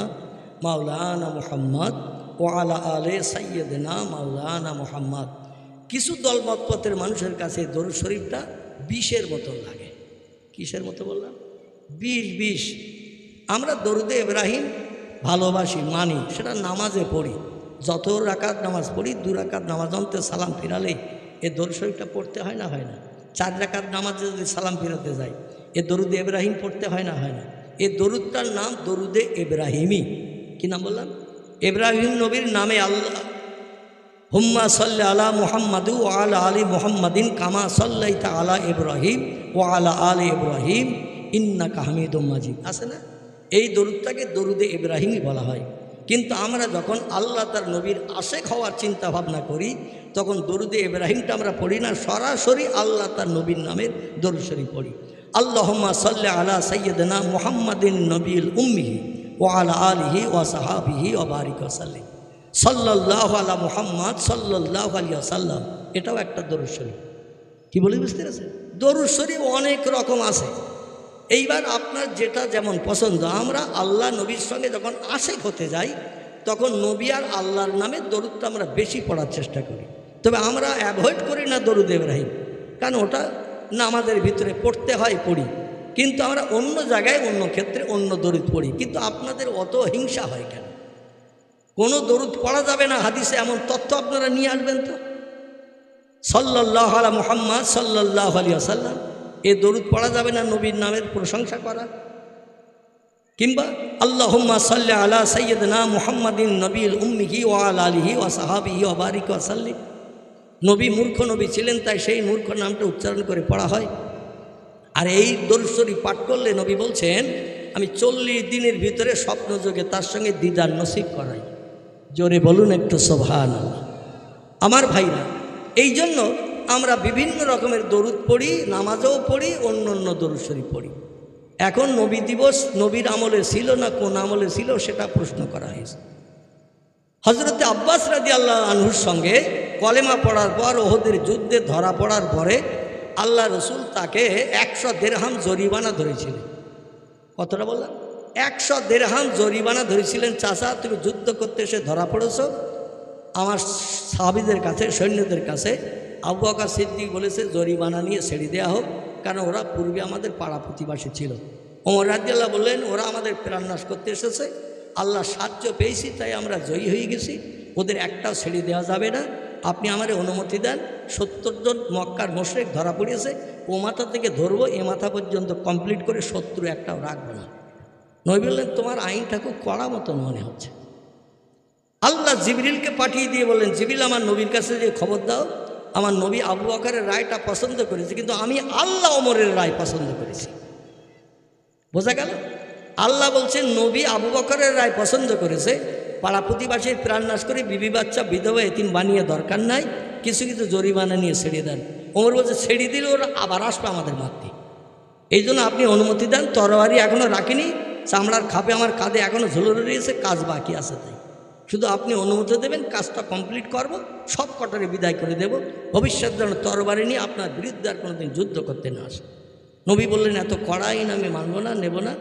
মাওলানা মুহাম্মদ ও আলা আলে সাইয়্যিদিনা মাওলানা মুহাম্মদ, কিছু দলমতপথের মানুষের কাছে দরুদ শরীফটা বিষের মতো লাগে। কিসের মতো বললাম? বিষ। আমরা দরুদে ইব্রাহিম ভালোবাসি, মানি, সেটা নামাজে পড়ি। যত রাকাত নামাজ পড়ি, 2 রাকাত নামাজ অন্তে সালাম ফিরালেই এ দরুদ শরীফটা পড়তে হয় না? হয় না? 4 রাকাত নামাজে যদি সালাম ফিরাতে যাই, এ দরুদে ইব্রাহিম পড়তে হয় না? হয় না? এ দরুদটার নাম দরুদে ইব্রাহিমি। কি নাম বললাম? ইব্রাহিম নবীর নামে আল্লাহ হুম্মা সাল্লি আলা মুহাম্মাদু ওয়া আলা আলি মুহাম্মাদিন কামা সাল্লাইতা আলা ইব্রাহিম ওয়া আলা আলি ইব্রাহিম ইন্নাকা হামিদুম মাজিদ আছে না? এই দরুদটাকে দরুদে ইব্রাহিমই বলা হয়। কিন্তু আমরা যখন আল্লাহ তার নবীর আশেক হওয়ার চিন্তা ভাবনা করি, তখন দরুদে ইব্রাহিমটা আমরা পড়ি না, সরাসরি আল্লাহ তার নবীর নামের দরুদ শরীফ পড়ি। আল্লাহুম্মা সাল্লি আলা সাইয়্যিদিনা মুহাম্মাদিন নবিয়্যিল উম্মিহি ওয়া আলা আলিহি ওয়া সাহাবিহি ওয়া বারিক ওয়া সাল্লিম সাল্লাল্লাহু আলা মুহাম্মদ সাল্লাল্লাহু আলাইহি ওয়াসাল্লাম। এটাও একটা দরুদ শরীফ। কি বলি বুঝতে পেরেছেন? দরুদ শরীফ অনেক রকম আছে। এইবার আপনার যেটা যেমন পছন্দ, আমরা আল্লাহ নবীর সঙ্গে যখন আশেক হতে যাই, তখন নবী আর আল্লাহর নামে দরুদটা আমরা বেশি পড়ার চেষ্টা করি। তবে আমরা অ্যাভয়েড করি না দরুদ ইব্রাহিম, কারণ ওটা নামাজের ভিতরে পড়তে হয়, পড়ি। কিন্তু আমরা অন্য জায়গায় অন্য ক্ষেত্রে অন্য দরুদ পড়ি। কিন্তু আপনাদের অত হিংসা হয় কেন? কোনো দরুদ পড়া যাবে না হাদিসে এমন তথ্য আপনারা নিয়ে আসবেন তো। সাল্লাল্লাহু আলা মুহাম্মদ সাল্লাল্লাহু আলাইহি ওয়াসাল্লাম, এ দরুদ পড়া যাবে না নবীর নামের প্রশংসা করা? কিংবা আল্লাহুম্মা সাল্লি আলা সাইয়্যিদিনা মুহাম্মাদিন নবিয়্যিল উম্মিহি ওয়া আলা আলিহি ওয়া সাহাবিহি ওয়া বারিক ওয়া সাল্লিম। নবী মূর্খ নবী ছিলেন, তাই সেই মূর্খ নামটা উচ্চারণ করে পড়া হয়। আর এই দরুদ শরীফ পাঠ করলে নবী বলছেন, আমি 40 দিনের ভিতরে স্বপ্নযোগে তার সঙ্গে দিদার নসিব করাই। জোরে বলুন একটু সুবহানাল্লাহ। আমার ভাইরা, এই জন্য আমরা বিভিন্ন রকমের দরুদ পড়ি, নামাজেও পড়ি, অন্য অন্য দরুদ শরীফ পড়ি। এখন নবী দিবস নবীর আমলে ছিল না কোন আমলে ছিল সেটা প্রশ্ন করা হয়েছে। হযরতে আব্বাস রাদিয়াল্লাহু আনহুর সঙ্গে কলেমা পড়ার পর ওহদের যুদ্ধে ধরা পড়ার পরে আল্লাহ রসুল তাকে 100 দিরহাম জরিমানা ধরেছিলেন। কতটা বললাম? 100 দিরহাম জরিমানা ধরেছিলেন। চাচা, তুমি যুদ্ধ করতে এসে ধরা পড়েছ, আমার সাহাবীদের কাছে, সৈন্যদের কাছে আবু বকর সিদ্দিক বলেছে জরিমানা নিয়ে ছেড়ে দেওয়া হোক, কারণ ওরা পূর্বে আমাদের পাড়া প্রতিবাসী ছিল। ওমর রাদিয়াল্লাহু বললেন, ওরা আমাদের প্রাণনাশ করতে এসেছে, আল্লাহ সাহায্য পেয়েছি তাই আমরা জয়ী হয়ে গেছি, ওদের একটাও ছেড়ে দেওয়া যাবে না, আপনি আমারে অনুমতি দেন। 70 জন মক্কার মুশরিক ধরা পড়িয়েছে, ও মাথা থেকে ধরবো এ মাথা পর্যন্ত কমপ্লিট করে, শত্রু একটাও রাখবো না। নবী বললেন, তোমার আইনটা খুব কড়া মতন মনে হচ্ছে। আল্লাহ জিবরিলকে পাঠিয়ে দিয়ে বললেন, জিবরিল আমার নবীর কাছে যে খবর দাও, আমার নবী আবু বকরের রায়টা পছন্দ করেছে, কিন্তু আমি আল্লাহ ওমরের রায় পছন্দ করেছি। বোঝা গেল? আল্লাহ বলছেন নবী আবু বকরের রায় পছন্দ করেছে, পাড়া প্রতিবাসীর প্রাণনাশ করে বিবি বাচ্চা বিধবা এতিম বানিয়ে দরকার নাই, কিছু কিছু জরিমানা নিয়ে ছেড়ে দেন। ওমর বলছে, ছেড়ে দিলে ওরা আবার আসবে আমাদের মারতে, এই জন্য আপনি অনুমতি দেন। তরবারি এখনও রাখিনি, চামড়ার খাপে আমার কাঁধে এখনও ঝুলে রয়েছে, কাজ বাকি আছে, তাই শুধু আপনি অনুমতি দেবেন, কাজটা কমপ্লিট করব, সব কটারে বিদায় করে দেব, ভবিষ্যৎ যেন তরবারি নিয়ে আপনার বিরুদ্ধে আর কোনোদিন যুদ্ধ করতে না আসে। নবী বললেন, এত কড়া আইন আমি মানব না, নেব না,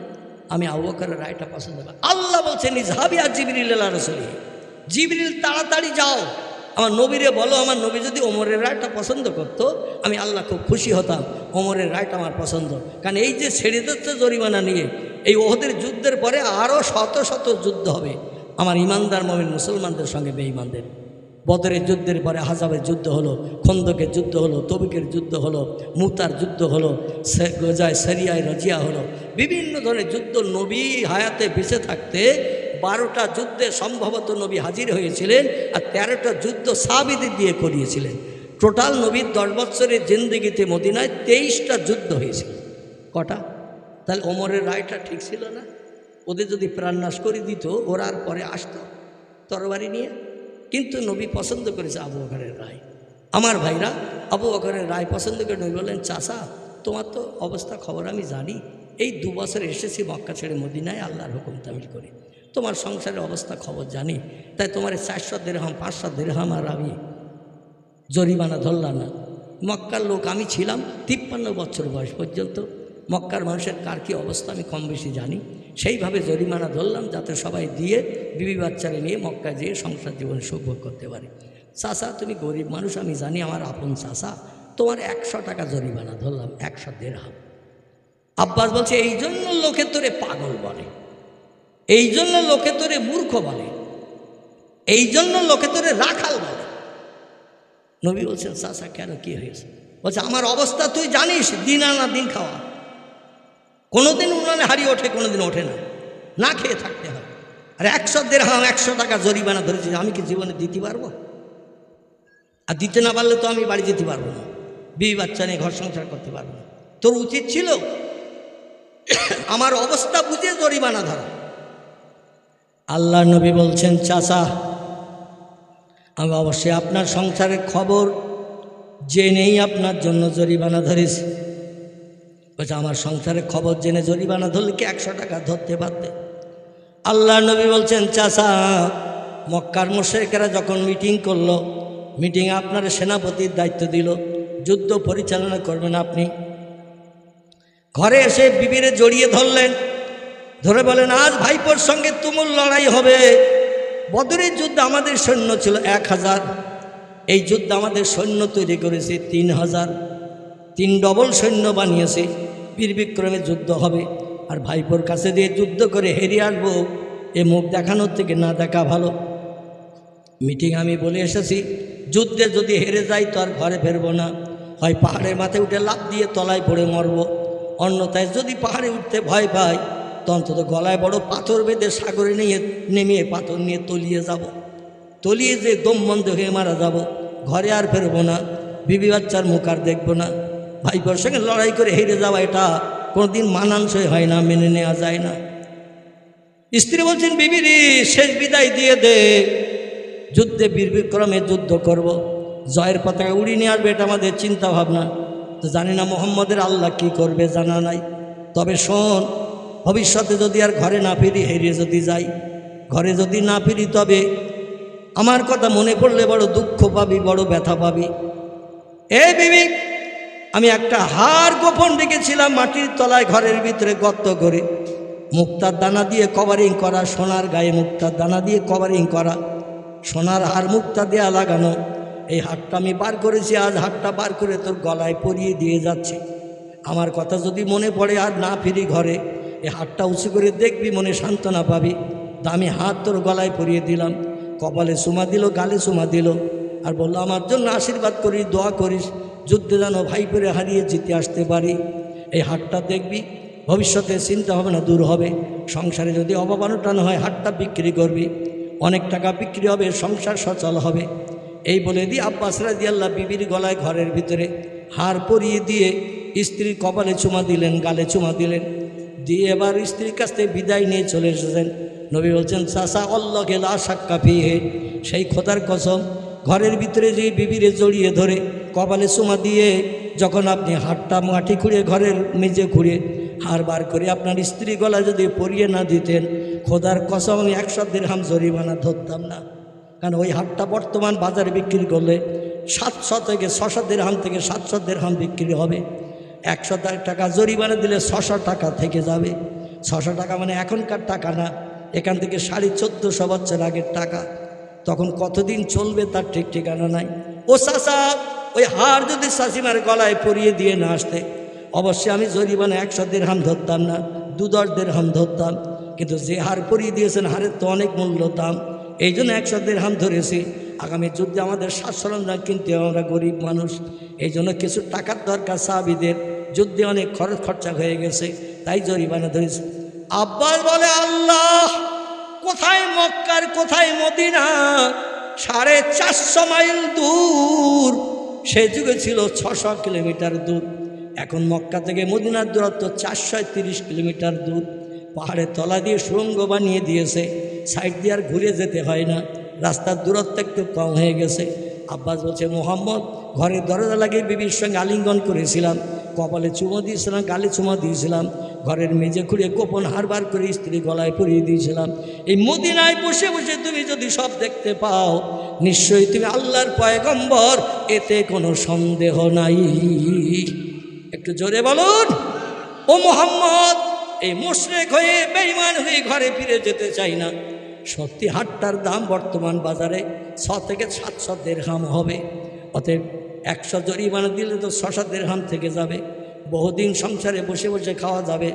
আমি আবু বকরের রায়টা পছন্দ করি। আল্লাহ বলছেন, ইজহাবি আর জিবরিল আলা রাসূলিহি, জিবরিল তাড়াতাড়ি যাও, আমার নবীরে বলো, আমার নবী যদি ওমরের রায়টা পছন্দ করতো, আমি আল্লাহ খুব খুশি হতাম, ওমরের রায়টা আমার পছন্দ। কারণ এই যে ছেড়ে দিচ্ছে জরিমানা নিয়ে, এই ওহদের যুদ্ধের পরে আরও শত শত যুদ্ধ হবে আমার ইমানদার মুমিন মুসলমানদের সঙ্গে বেঈমানদের। বদরের যুদ্ধের পরে আহজাবের যুদ্ধ হলো, খন্দকের যুদ্ধ হলো, তবুকের যুদ্ধ হলো, মুতার যুদ্ধ হলো, গজায় সরিয়ায় রাজিয়া হলো, বিভিন্ন ধরনের যুদ্ধ। নবী হায়াতে বেঁচে থাকতে 12টা যুদ্ধে সম্ভবত নবী হাজির হয়েছিলেন, আর 13টা যুদ্ধ সাহাবীদের দিয়ে করিয়েছিলেন। টোটাল নবীর 10 বছরের জিন্দেগিতে মদিনায় 23টা যুদ্ধ হয়েছিল। কটা? তাহলে ওমরের রায়টা ঠিক ছিল না? ওদের যদি প্রাণনাশ করে দিত, ওরা আর পরে আসতো তরবারি নিয়ে। কিন্তু নবী পছন্দ করেছে আবু বকরের রায়। আমার ভাইরা, আবু বকরের রায় পছন্দ করে নবী বললেন, চাচা তোমার তো অবস্থা খবর আমি জানি, এই 2 বছর এসেছি মক্কা ছেড়ে মদিনায় আল্লাহর হুকুম তামিল করে, তোমার সংসারের অবস্থা খবর জানি, তাই তোমার 400 দিরহাম 500 দিরহাম আর আমি জরিমানা ধরলাম না। মক্কার লোক আমি ছিলাম, 53 বছর বয়স পর্যন্ত মক্কার মানুষের কার কী অবস্থা আমি কম বেশি জানি, সেইভাবে জরিমানা ধরলাম যাতে সবাই দিয়ে বিবি বাচ্চারে নিয়ে মক্কা যেয়ে সংসার জীবনে সুভোগ করতে পারে। চাচা তুমি গরিব মানুষ, আমি জানি, আমার আপন চাচা, তোমার 100 টাকা জরিমানা ধরলাম, 100 দিরহাম। আব্বাস বলছে এই জন্য লোকে তোরে পাগল বলে, এই জন্য লোকে তোরে মূর্খ বলে, এই জন্য লোকে তোরে রাখাল বলে। নবী বলছেন চাচা কেন, কি হয়েছে? বলছে আমার অবস্থা তুই জানিস, দিন আনা দিন খাওয়া, কোনোদিন উনানে হারিয়ে ওঠে, কোনোদিন ওঠে না, না খেয়ে থাকতে হয়। আর 100 দিরহাম 100 টাকা জরিমানা ধরেছি, আমি কি জীবনে দিতে পারবো? আর দিতে না পারলে তো আমি বাড়ি যেতে পারবো না, বিবি বাচ্চা নিয়ে ঘর সংসার করতে পারবো না। তোর উচিত ছিল আমার অবস্থা বুঝে জরিমানা ধরা। আল্লাহ নবী বলছেন চাচা আমি অবশ্যই আপনার সংসারের খবর জেনেই আপনার জন্য জরিমানা ধরেছি। বলছে আমার সংসারের খবর জেনে জরিমানা ধরলে কি 100 টাকা ধরতে পারতে? আল্লাহ নবী বলছেন চাচা মক্কার মুশরিকরা যখন মিটিং করলো, মিটিংয়ে আপনার সেনাপতির দায়িত্ব দিল, যুদ্ধ পরিচালনা করবেন আপনি। ঘরে এসে বিবিরে জড়িয়ে ধরলেন, ধরে বলেন আজ ভাইপোর সঙ্গে তুমুল লড়াই হবে। বদরের যুদ্ধে আমাদের সৈন্য ছিল 1000, এই যুদ্ধ আমাদের সৈন্য তৈরি করেছে 3000, 3 ডবল সৈন্য বানিয়েছে। বীর বিক্রমে যুদ্ধ হবে, আর ভাইপোর কাছে দিয়ে যুদ্ধ করে হেরিয়ে আসবো, এ মুখ দেখানোর থেকে না দেখা ভালো। মিটিং আমি বলে এসেছি যুদ্ধে যদি হেরে যাই তো আর ঘরে ফেরবো না, হয় পাহাড়ের মাথায় উঠে লাফ দিয়ে তলায় পড়ে মরব, অন্যথায় যদি পাহাড়ে উঠতে ভয় পাই তো অন্তত গলায় বড় পাথর বেঁধে সাগরে নিয়ে নেমে পাথর নিয়ে তলিয়ে যাব, তলিয়ে যে দম বন্ধ হয়ে মারা যাব, ঘরে আর ফেরবো না, বিবি বাচ্চার মুখ আর দেখবো না। ভাইপোর সঙ্গে লড়াই করে হেরে যাওয়া এটা কোনোদিন মানানসই হয় না, মেনে নেওয়া যায় না। স্ত্রী বলছেন বিবিরি শেষ বিদায় দিয়ে দে, যুদ্ধে বীর বিক্রমে যুদ্ধ করব, জয়ের পতাকা উড়িয়ে নিয়ে আসবে, এটা আমাদের চিন্তা ভাবনা। তো জানি না মোহাম্মদের আল্লাহ কি করবে জানা নাই। তবে শোন, ভবিষ্যতে যদি আর ঘরে না ফিরি, হেরিয়ে যদি যাই, ঘরে যদি না ফিরি, তবে আমার কথা মনে পড়লে বড় দুঃখ পাবি, বড় ব্যথা পাবি। এ বিবি আমি একটা হার গোপন রেখেছিলাম মাটির তলায়, ঘরের ভিতরে গর্ত করে, মুক্তার দানা দিয়ে কভারিং করা, সোনার গায়ে মুক্তার দানা দিয়ে কভারিং করা, সোনার হার মুক্তা দেয়া লাগানো। এই হারটা আমি বার করেছি, আজ হারটা বার করে তোর গলায় পরিয়ে দিয়ে যাচ্ছি। আমার কথা যদি মনে পড়ে আর না ফিরি ঘরে, এই হারটা উঁচু করে দেখবি, মনে সান্ত্বনা পাবি। দামি হাত তোর গলায় পরিয়ে দিলাম, কপালে চুমা দিল, গালে চুমা দিল, আর বললো আমার জন্য আশীর্বাদ করিস, দোয়া করিস, যুদ্ধে যেন ভাই করে হারিয়ে জিতে আসতে পারি। এই হাটটা দেখবি, ভবিষ্যতে চিন্তা হবে না, দূর হবে। সংসারে যদি অভাব অনটন হয়, হাটটা বিক্রি করবি, অনেক টাকা বিক্রি হবে, সংসার সচল হবে। এই বলে দিয়ে আব্বাস রাদিয়াল্লাহু বিবির গলায় ঘরের ভিতরে হার পরিয়ে দিয়ে স্ত্রীর কপালে চুমা দিলেন, গালে চুমা দিলেন, দিয়ে এবার স্ত্রীর কাছ থেকে বিদায় নিয়ে চলে এসেছেন। নবী বলছেন চাচা আল্লাহকে লা শাক্কা ফিহি, সেই খোদার কসম, ঘরের ভিতরে যে বিবিরে জড়িয়ে ধরে কপালে চুমা দিয়ে যখন আপনি হাটটা মাটি খুঁড়ে ঘরের মেঝে খুঁড়ে হার বার করে আপনার স্ত্রী গলা যদি পরিয়ে না দিতেন, খোদার কসম আমি 100 দিরহাম জরিমানা ধরতাম না। কারণ ওই হাটটা বর্তমান বাজারে বিক্রি করলে 700 থেকে 600 দিরহাম থেকে 700 দিরহাম বিক্রি হবে। 100 টাকা জরিমানা দিলে 600 টাকা থেকে যাবে। 600 টাকা মানে এখনকার টাকা না, এখান থেকে 1450 বছর আগের টাকা। তখন কতদিন চলবে তার ঠিক ঠিকানা নাই। ও চাচা, ওই হার যদি চাচিমার গলায় পরিয়ে দিয়ে না আসতে, অবশ্যই আমি জরিমানা 100 দিরহাম ধরতাম না, 2-10 দিরহাম ধরতাম। কিন্তু যে হার পরিয়ে দিয়েছেন, হারের তো অনেক মূল্য দাম, এই জন্য 100 দিরহাম ধরেছি। আগামী যুদ্ধে আমাদের সাজ সরঞ্জাম কিনতে, আমরা গরিব মানুষ, এই জন্য কিছু টাকার দরকার সাহাবীদের, যুদ্ধে অনেক খরচ খরচা হয়ে গেছে, তাই জরিমানা ধরেছি। আব্বাস বলে আল্লাহ, কোথায় মক্কার কোথায় মদিনা, 450 মাইল দূর। সে যুগে ছিল 600 কিলোমিটার দূর। এখন মক্কা থেকে মদিনার দূরত্ব 430 কিলোমিটার দূর। পাহাড়ের তলা দিয়ে সুড়ঙ্গ বানিয়ে দিয়েছে, সাইড দিয়ে আর ঘুরে যেতে হয় না, রাস্তার দূরত্ব একটু কম হয়ে গেছে। আব্বাস বলছে মোহাম্মদ, ঘরের দরজা লাগিয়ে বিবির সঙ্গে আলিঙ্গন করেছিলাম, কপালে চুমো দিয়েছিলাম, গালে চুমো দিয়েছিলাম, ঘরের মেঝে খুঁড়ে গোপন হার বার করে স্ত্রী গলায় পরিয়ে দিয়েছিলাম। এই মদিনায় বসে বসে তুমি যদি সব দেখতে পাও, নিশ্চয়ই তুমি আল্লাহর পয়গম্বর, এতে কোনো সন্দেহ নাই। একটু জোরে বলুন। ও মোহাম্মদ, এই মুশরিক হয়ে বেঈমান হয়ে ঘরে ফিরে যেতে চাই না, সত্যি হাটটার দাম বর্তমান বাজারে 6 থেকে 700 দিরহাম হবে। অতএব 100 জরিমানা দিলে তো 600 দিরহাম থেকে যাবে। বহুদিন সংসারে বসে বসে খাওয়া যাবে।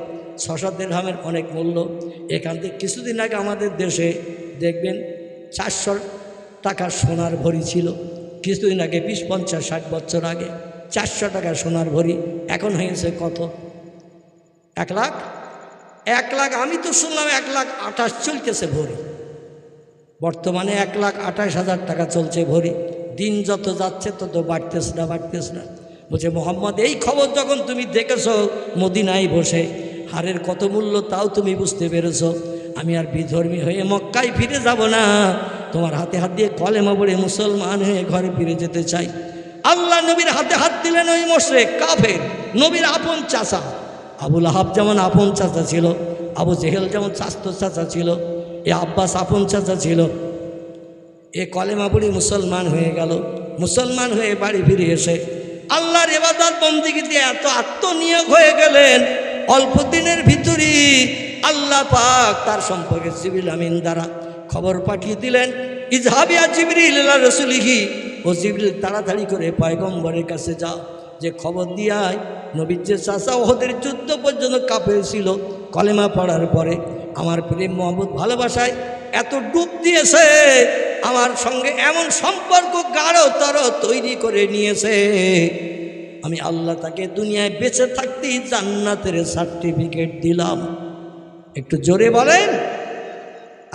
600 দিরহামের অনেক মূল্য। এখান থেকে কিছুদিন আগে আমাদের দেশে দেখবেন 400 টাকা সোনার ভরি ছিল। কিছুদিন আগে 20, 50, 60 বছর আগে 400 টাকা সোনার ভরি। এখন হয়েছে কত? 1 লাখ। 1 লাখ আমি তো শুনলাম 1,28,000 চলতেছে ভরি। বর্তমানে 1,28,000 টাকা চলছে ভরি। দিন যত যাচ্ছে তত বাড়তেছ না। বলছে মোহাম্মদ, এই খবর যখন তুমি দেখেছ মদিনায় বসে, হারের কত মূল্য তাও তুমি বুঝতে পেরেছ। আমি আর বিধর্মী হয়ে মক্কায় ফিরে যাব না, তোমার হাতে হাত দিয়ে কলেমা পড়ে মুসলমান হয়ে ঘরে ফিরে যেতে চাই। আল্লাহ নবীর হাতে হাত দিলেন ওই মুশরিক কাফের, নবীর আপন চাচা। আবু লাহাব যেমন আপন চাচা ছিল, আবু জেহেল যেমন চাস্তো চাচা ছিল, এ আব্বাস আপন চাচা ছিল। এ কলেমা পড়ে মুসলমান হয়ে গেল। মুসলমান হয়ে বাড়ি ফিরে এসে আল্লাহর ইবাদত বন্দেগীতে এত আত্মনিয়োগ হয়ে গেলেন, অল্প দিনের ভিতরই আল্লাহ পাক তার সম্পর্কে জিবরিল আমিন দ্বারা খবর পাঠিয়ে দিলেন, ইজহাবিয়া জিবরিল ইলা রাসূলিহি, ও জিবরিল তাড়াতাড়ি করে পয়গম্বরের কাছে যাও, যে খবর দিয়ায় নবীর যে চাচা ওহদের যুদ্ধ পর্যন্ত কাফের ছিল, কলেমা পড়ার পরে আমার প্রেম মহব্বত ভালোবাসায় এত ডুব দিয়েছে, আমার সঙ্গে এমন সম্পর্ক গাঢ়তর তৈরি করে নিয়েছে, আমি আল্লাহ তাকে দুনিয়ায় বেঁচে থাকতেই জান্নাতের সার্টিফিকেট দিলাম। একটু জোরে বলেন।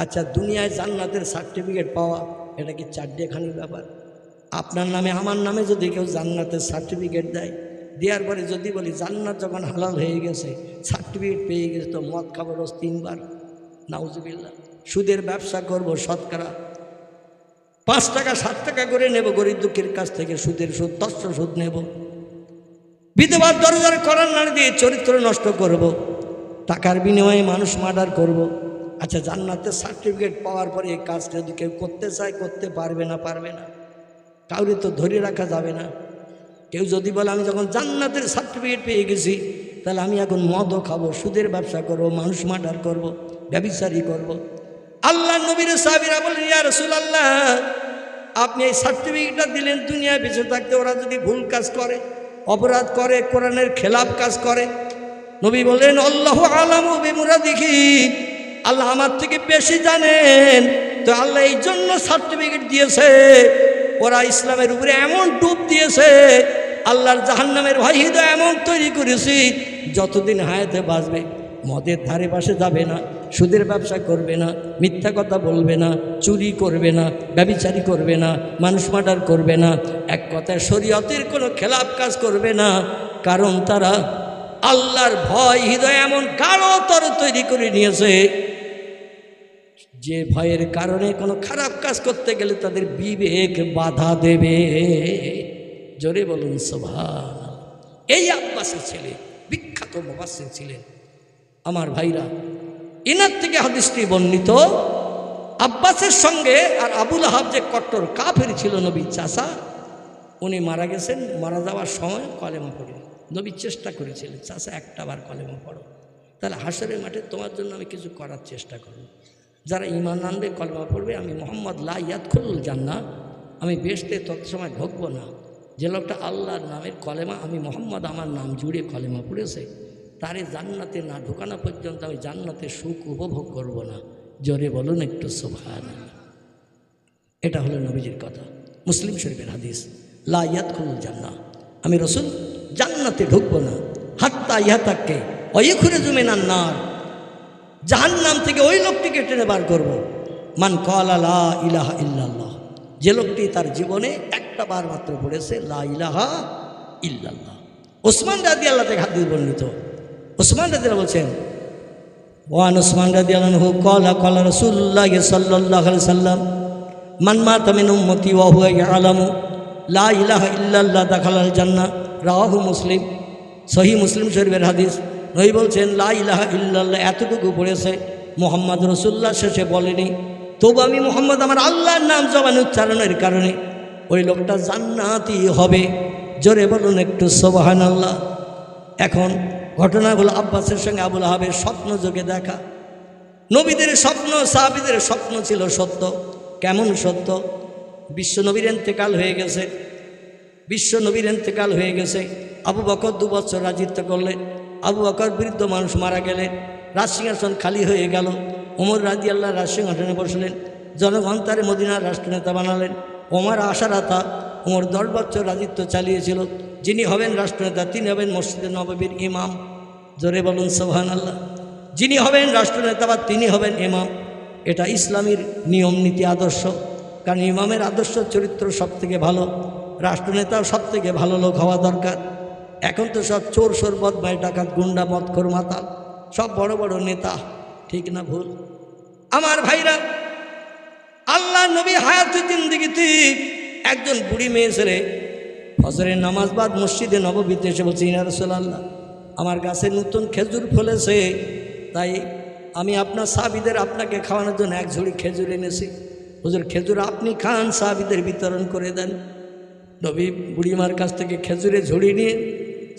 আচ্ছা, দুনিয়ায় জান্নাতের সার্টিফিকেট পাওয়া এটা কি চারটেখানি ব্যাপার? আপনার নামে আমার নামে যদি কেউ জান্নাতের সার্টিফিকেট দেয়, দেওয়ার পরে যদি বলি জান্নাত যখন হালাল হয়ে গেছে, সার্টিফিকেট পেয়ে গেছে, তো মদ খাবো রোজ 3 বার, নাউজুবিল্লাহ। সুদের ব্যবসা করব, শতকরা 5 টাকা 7 টাকা করে নেব গরিব দুঃখের কাছ থেকে, সুদের সুদ 10 সুদ নেব, বিধবার দরজার করার নাড়ি দিয়ে চরিত্র নষ্ট করব, টাকার বিনিময়ে মানুষ মার্ডার করব। আচ্ছা, জান্নাতের সার্টিফিকেট পাওয়ার পরে এই কাজটা যদি কেউ করতে চায় করতে পারবে না? কাউরে তো ধরে রাখা যাবে না। কেউ যদি বলে আমি যখন জান্নাতের সার্টিফিকেট পেয়ে গেছি, তাহলে আমি এখন মদও খাবো, সুদের ব্যবসা করব, মানুষ মার্ডার করব, ব্যভিচারী করব। আল্লাহ নবীর সাহাবীরা বলেন, ইয়া রাসূলুল্লাহ, আপনি এই সার্টিফিকেটটা দিলেন দুনিয়ায় বেঁচে থাকতে, ওরা যদি ভুল কাজ করে, অপরাধ করে, কোরআনের খেলাফ কাজ করে, নবী বলেন আল্লাহু আলামু বিমুরাদিহি, আল্লাহ আমার থেকে বেশি জানেন। তো আল্লাহ এই জন্য সার্টিফিকেট দিয়েছে, ওরা ইসলামের উপরে এমন ডুব দিয়েছে, আল্লাহর জাহান্নামের ভয় হৃদয় এমন তৈরি করেছি, যতদিন হায়াতে বাঁচবে মদের ধারে পাশে যাবে না, সুদের ব্যবসা করবে না, মিথ্যা কথা বলবে না, চুরি করবে না, ব্যভিচারী করবে না, মানুষ মার্ডার করবে না, এক কথায় শরীয়তের কোনো খেলাফ কাজ করবে না। কারণ তারা আল্লাহর ভয় হৃদয় এমন গাঢ়তর তৈরি করে নিয়েছে, যে ভয়ের কারণে কোনো খারাপ কাজ করতে গেলে তাদের বিবেক বাধা দেবে। জোরে বলুন সুবহানাল্লাহ। এই আব্বাসের ছেলে বিখ্যাত মুফাসসির ছিলেন আমার ভাইরা। ইনার থেকে হাদিসটি বর্ণিত, আব্বাসের সঙ্গে আর আবু লাহাব যে কট্টর কাফের ছিল নবীর চাচা, উনি মারা গেছেন। মারা যাওয়ার সময় কলেমা পড়ে নবী চেষ্টা করেছিলেন, চাচা একটা বার কলেমা পড়ো, তাহলে হাসরের মাঠে তোমার জন্য আমি কিছু করার চেষ্টা করব। যারা ঈমান আনবে, কলেমা পড়বে, আমি মুহাম্মদ লা ইয়াদখুলুল জান্নাহ, আমি বেহেশতে তত সময় ঢুকবো না। যে লোকটা আল্লাহর নামের কলেমা, আমি মুহাম্মদ আমার নাম জুড়ে কলেমা পড়েছে, তারে জান্নাতে না ঢোকানো পর্যন্ত আমি জান্নাতের সুখ উপভোগ করব না। জোরে বলুন একটু সুবহানাল্লাহ। এটা হলো নবীজির কথা, মুসলিম শরীফের হাদিস। লা ইয়াদখুলুল জান্নাহ, আমি রাসূল জান্নাতে ঢুকবো না, হাত্তা ইয়াতাক্কে ওয়ায়ুখরিজু মিনান নার, জাহান্নাম থেকে ওই লোকটিকে টেনে বার করব। মান ক্বালা লা ইলাহা ইল্লাল্লাহ, যে লোকটি তার জীবনে একটা বার মাত্র পড়েছে লা ইলাহা ইল্লাল্লাহ। ওসমান রাদিয়াল্লাহু থেকে হাদিস বর্ণিত, ওসমান রাদিয়াল্লাহু বলছেন, ওয়ান ওসমান রাদিয়াল্লাহু আনহু ক্বালা ক্বালা রাসূলুল্লাহ সাল্লাল্লাহু আলাইহি সাল্লাম, মান মাতা মিন উম্মতি ওয়া হুয়া ইয়ালামু লা ইলাহা ইল্লাল্লাহ দাখালাল জান্নাহ, রাওয়াহু মুসলিম। সহিহ মুসলিম শরীফের হাদিস। নবী বলছেন লা ইলাহা ইল্লাল্লাহ এতটুকু পড়েছে, মুহাম্মদ রাসূলুল্লাহ শেষে বলেনি, তবু আমি মুহাম্মদ আমার আল্লাহর নাম জবানে উচ্চারণের কারণে ওই লোকটা জান্নাতি হবে। জোরে বলুন একটু নবীদের স্বপ্ন, সাহাবীদের স্বপ্ন ছিল সত্য। কেমন সত্য? বিশ্বনবীর ইন্তেকাল হয়ে গেছে, বিশ্বনবীর ইন্তেকাল হয়ে গেছে। আবু বকর 2 বছর রাজত্ব করলেন। আবু বকর বৃদ্ধ মানুষ মারা গেলেন, রাজসিংহাসন খালি হয়ে গেল। ওমর রাদিয়াল্লাহু রাজসিংহাসনে বসলেন, জনগণ তারে মদিনার রাষ্ট্রনেতা বানালেন। ওমর আশারাতা, ওমর 10 বছর রাজত্ব চালিয়েছিল। যিনি হবেন রাষ্ট্রনেতা তিনি হবেন মসজিদে নববীর ইমাম। জোরে বলুন সুবহানাল্লাহ। যিনি হবেন রাষ্ট্রনেতা বা তিনি হবেন ইমাম। এটা ইসলামের নিয়ম নীতি আদর্শ। কারণ ইমামের আদর্শ চরিত্র সব থেকে ভালো, রাষ্ট্রনেতাও সব থেকে ভালো লোক হওয়া দরকার। এখন তো সব চোর সোর বদমাই ডাকাত গুন্ডা মদখোর মাতাল, সব বড় বড় নেতা। ঠিক না ভুল? আমার ভাইরা, আল্লাহ নবী হায়াতে জিন্দেগিতে একজন বুড়ি মেয়ে ছেলে ফজরের নামাজ বাদ মসজিদে নববীতে এসে বলছে, ইয়া রাসূলুল্লাহ, আমার গাছে নতুন খেজুর ফলেছে, তাই আমি আপনার সাহাবীদের আপনাকে খাওয়ানোর জন্য 1 ঝুড়ি খেজুর এনেছি। হুজুর খেজুর আপনি খান, সাহাবীদের বিতরণ করে দেন। নবী বুড়িমার কাছ থেকে খেজুরে ঝুড়ি নিয়ে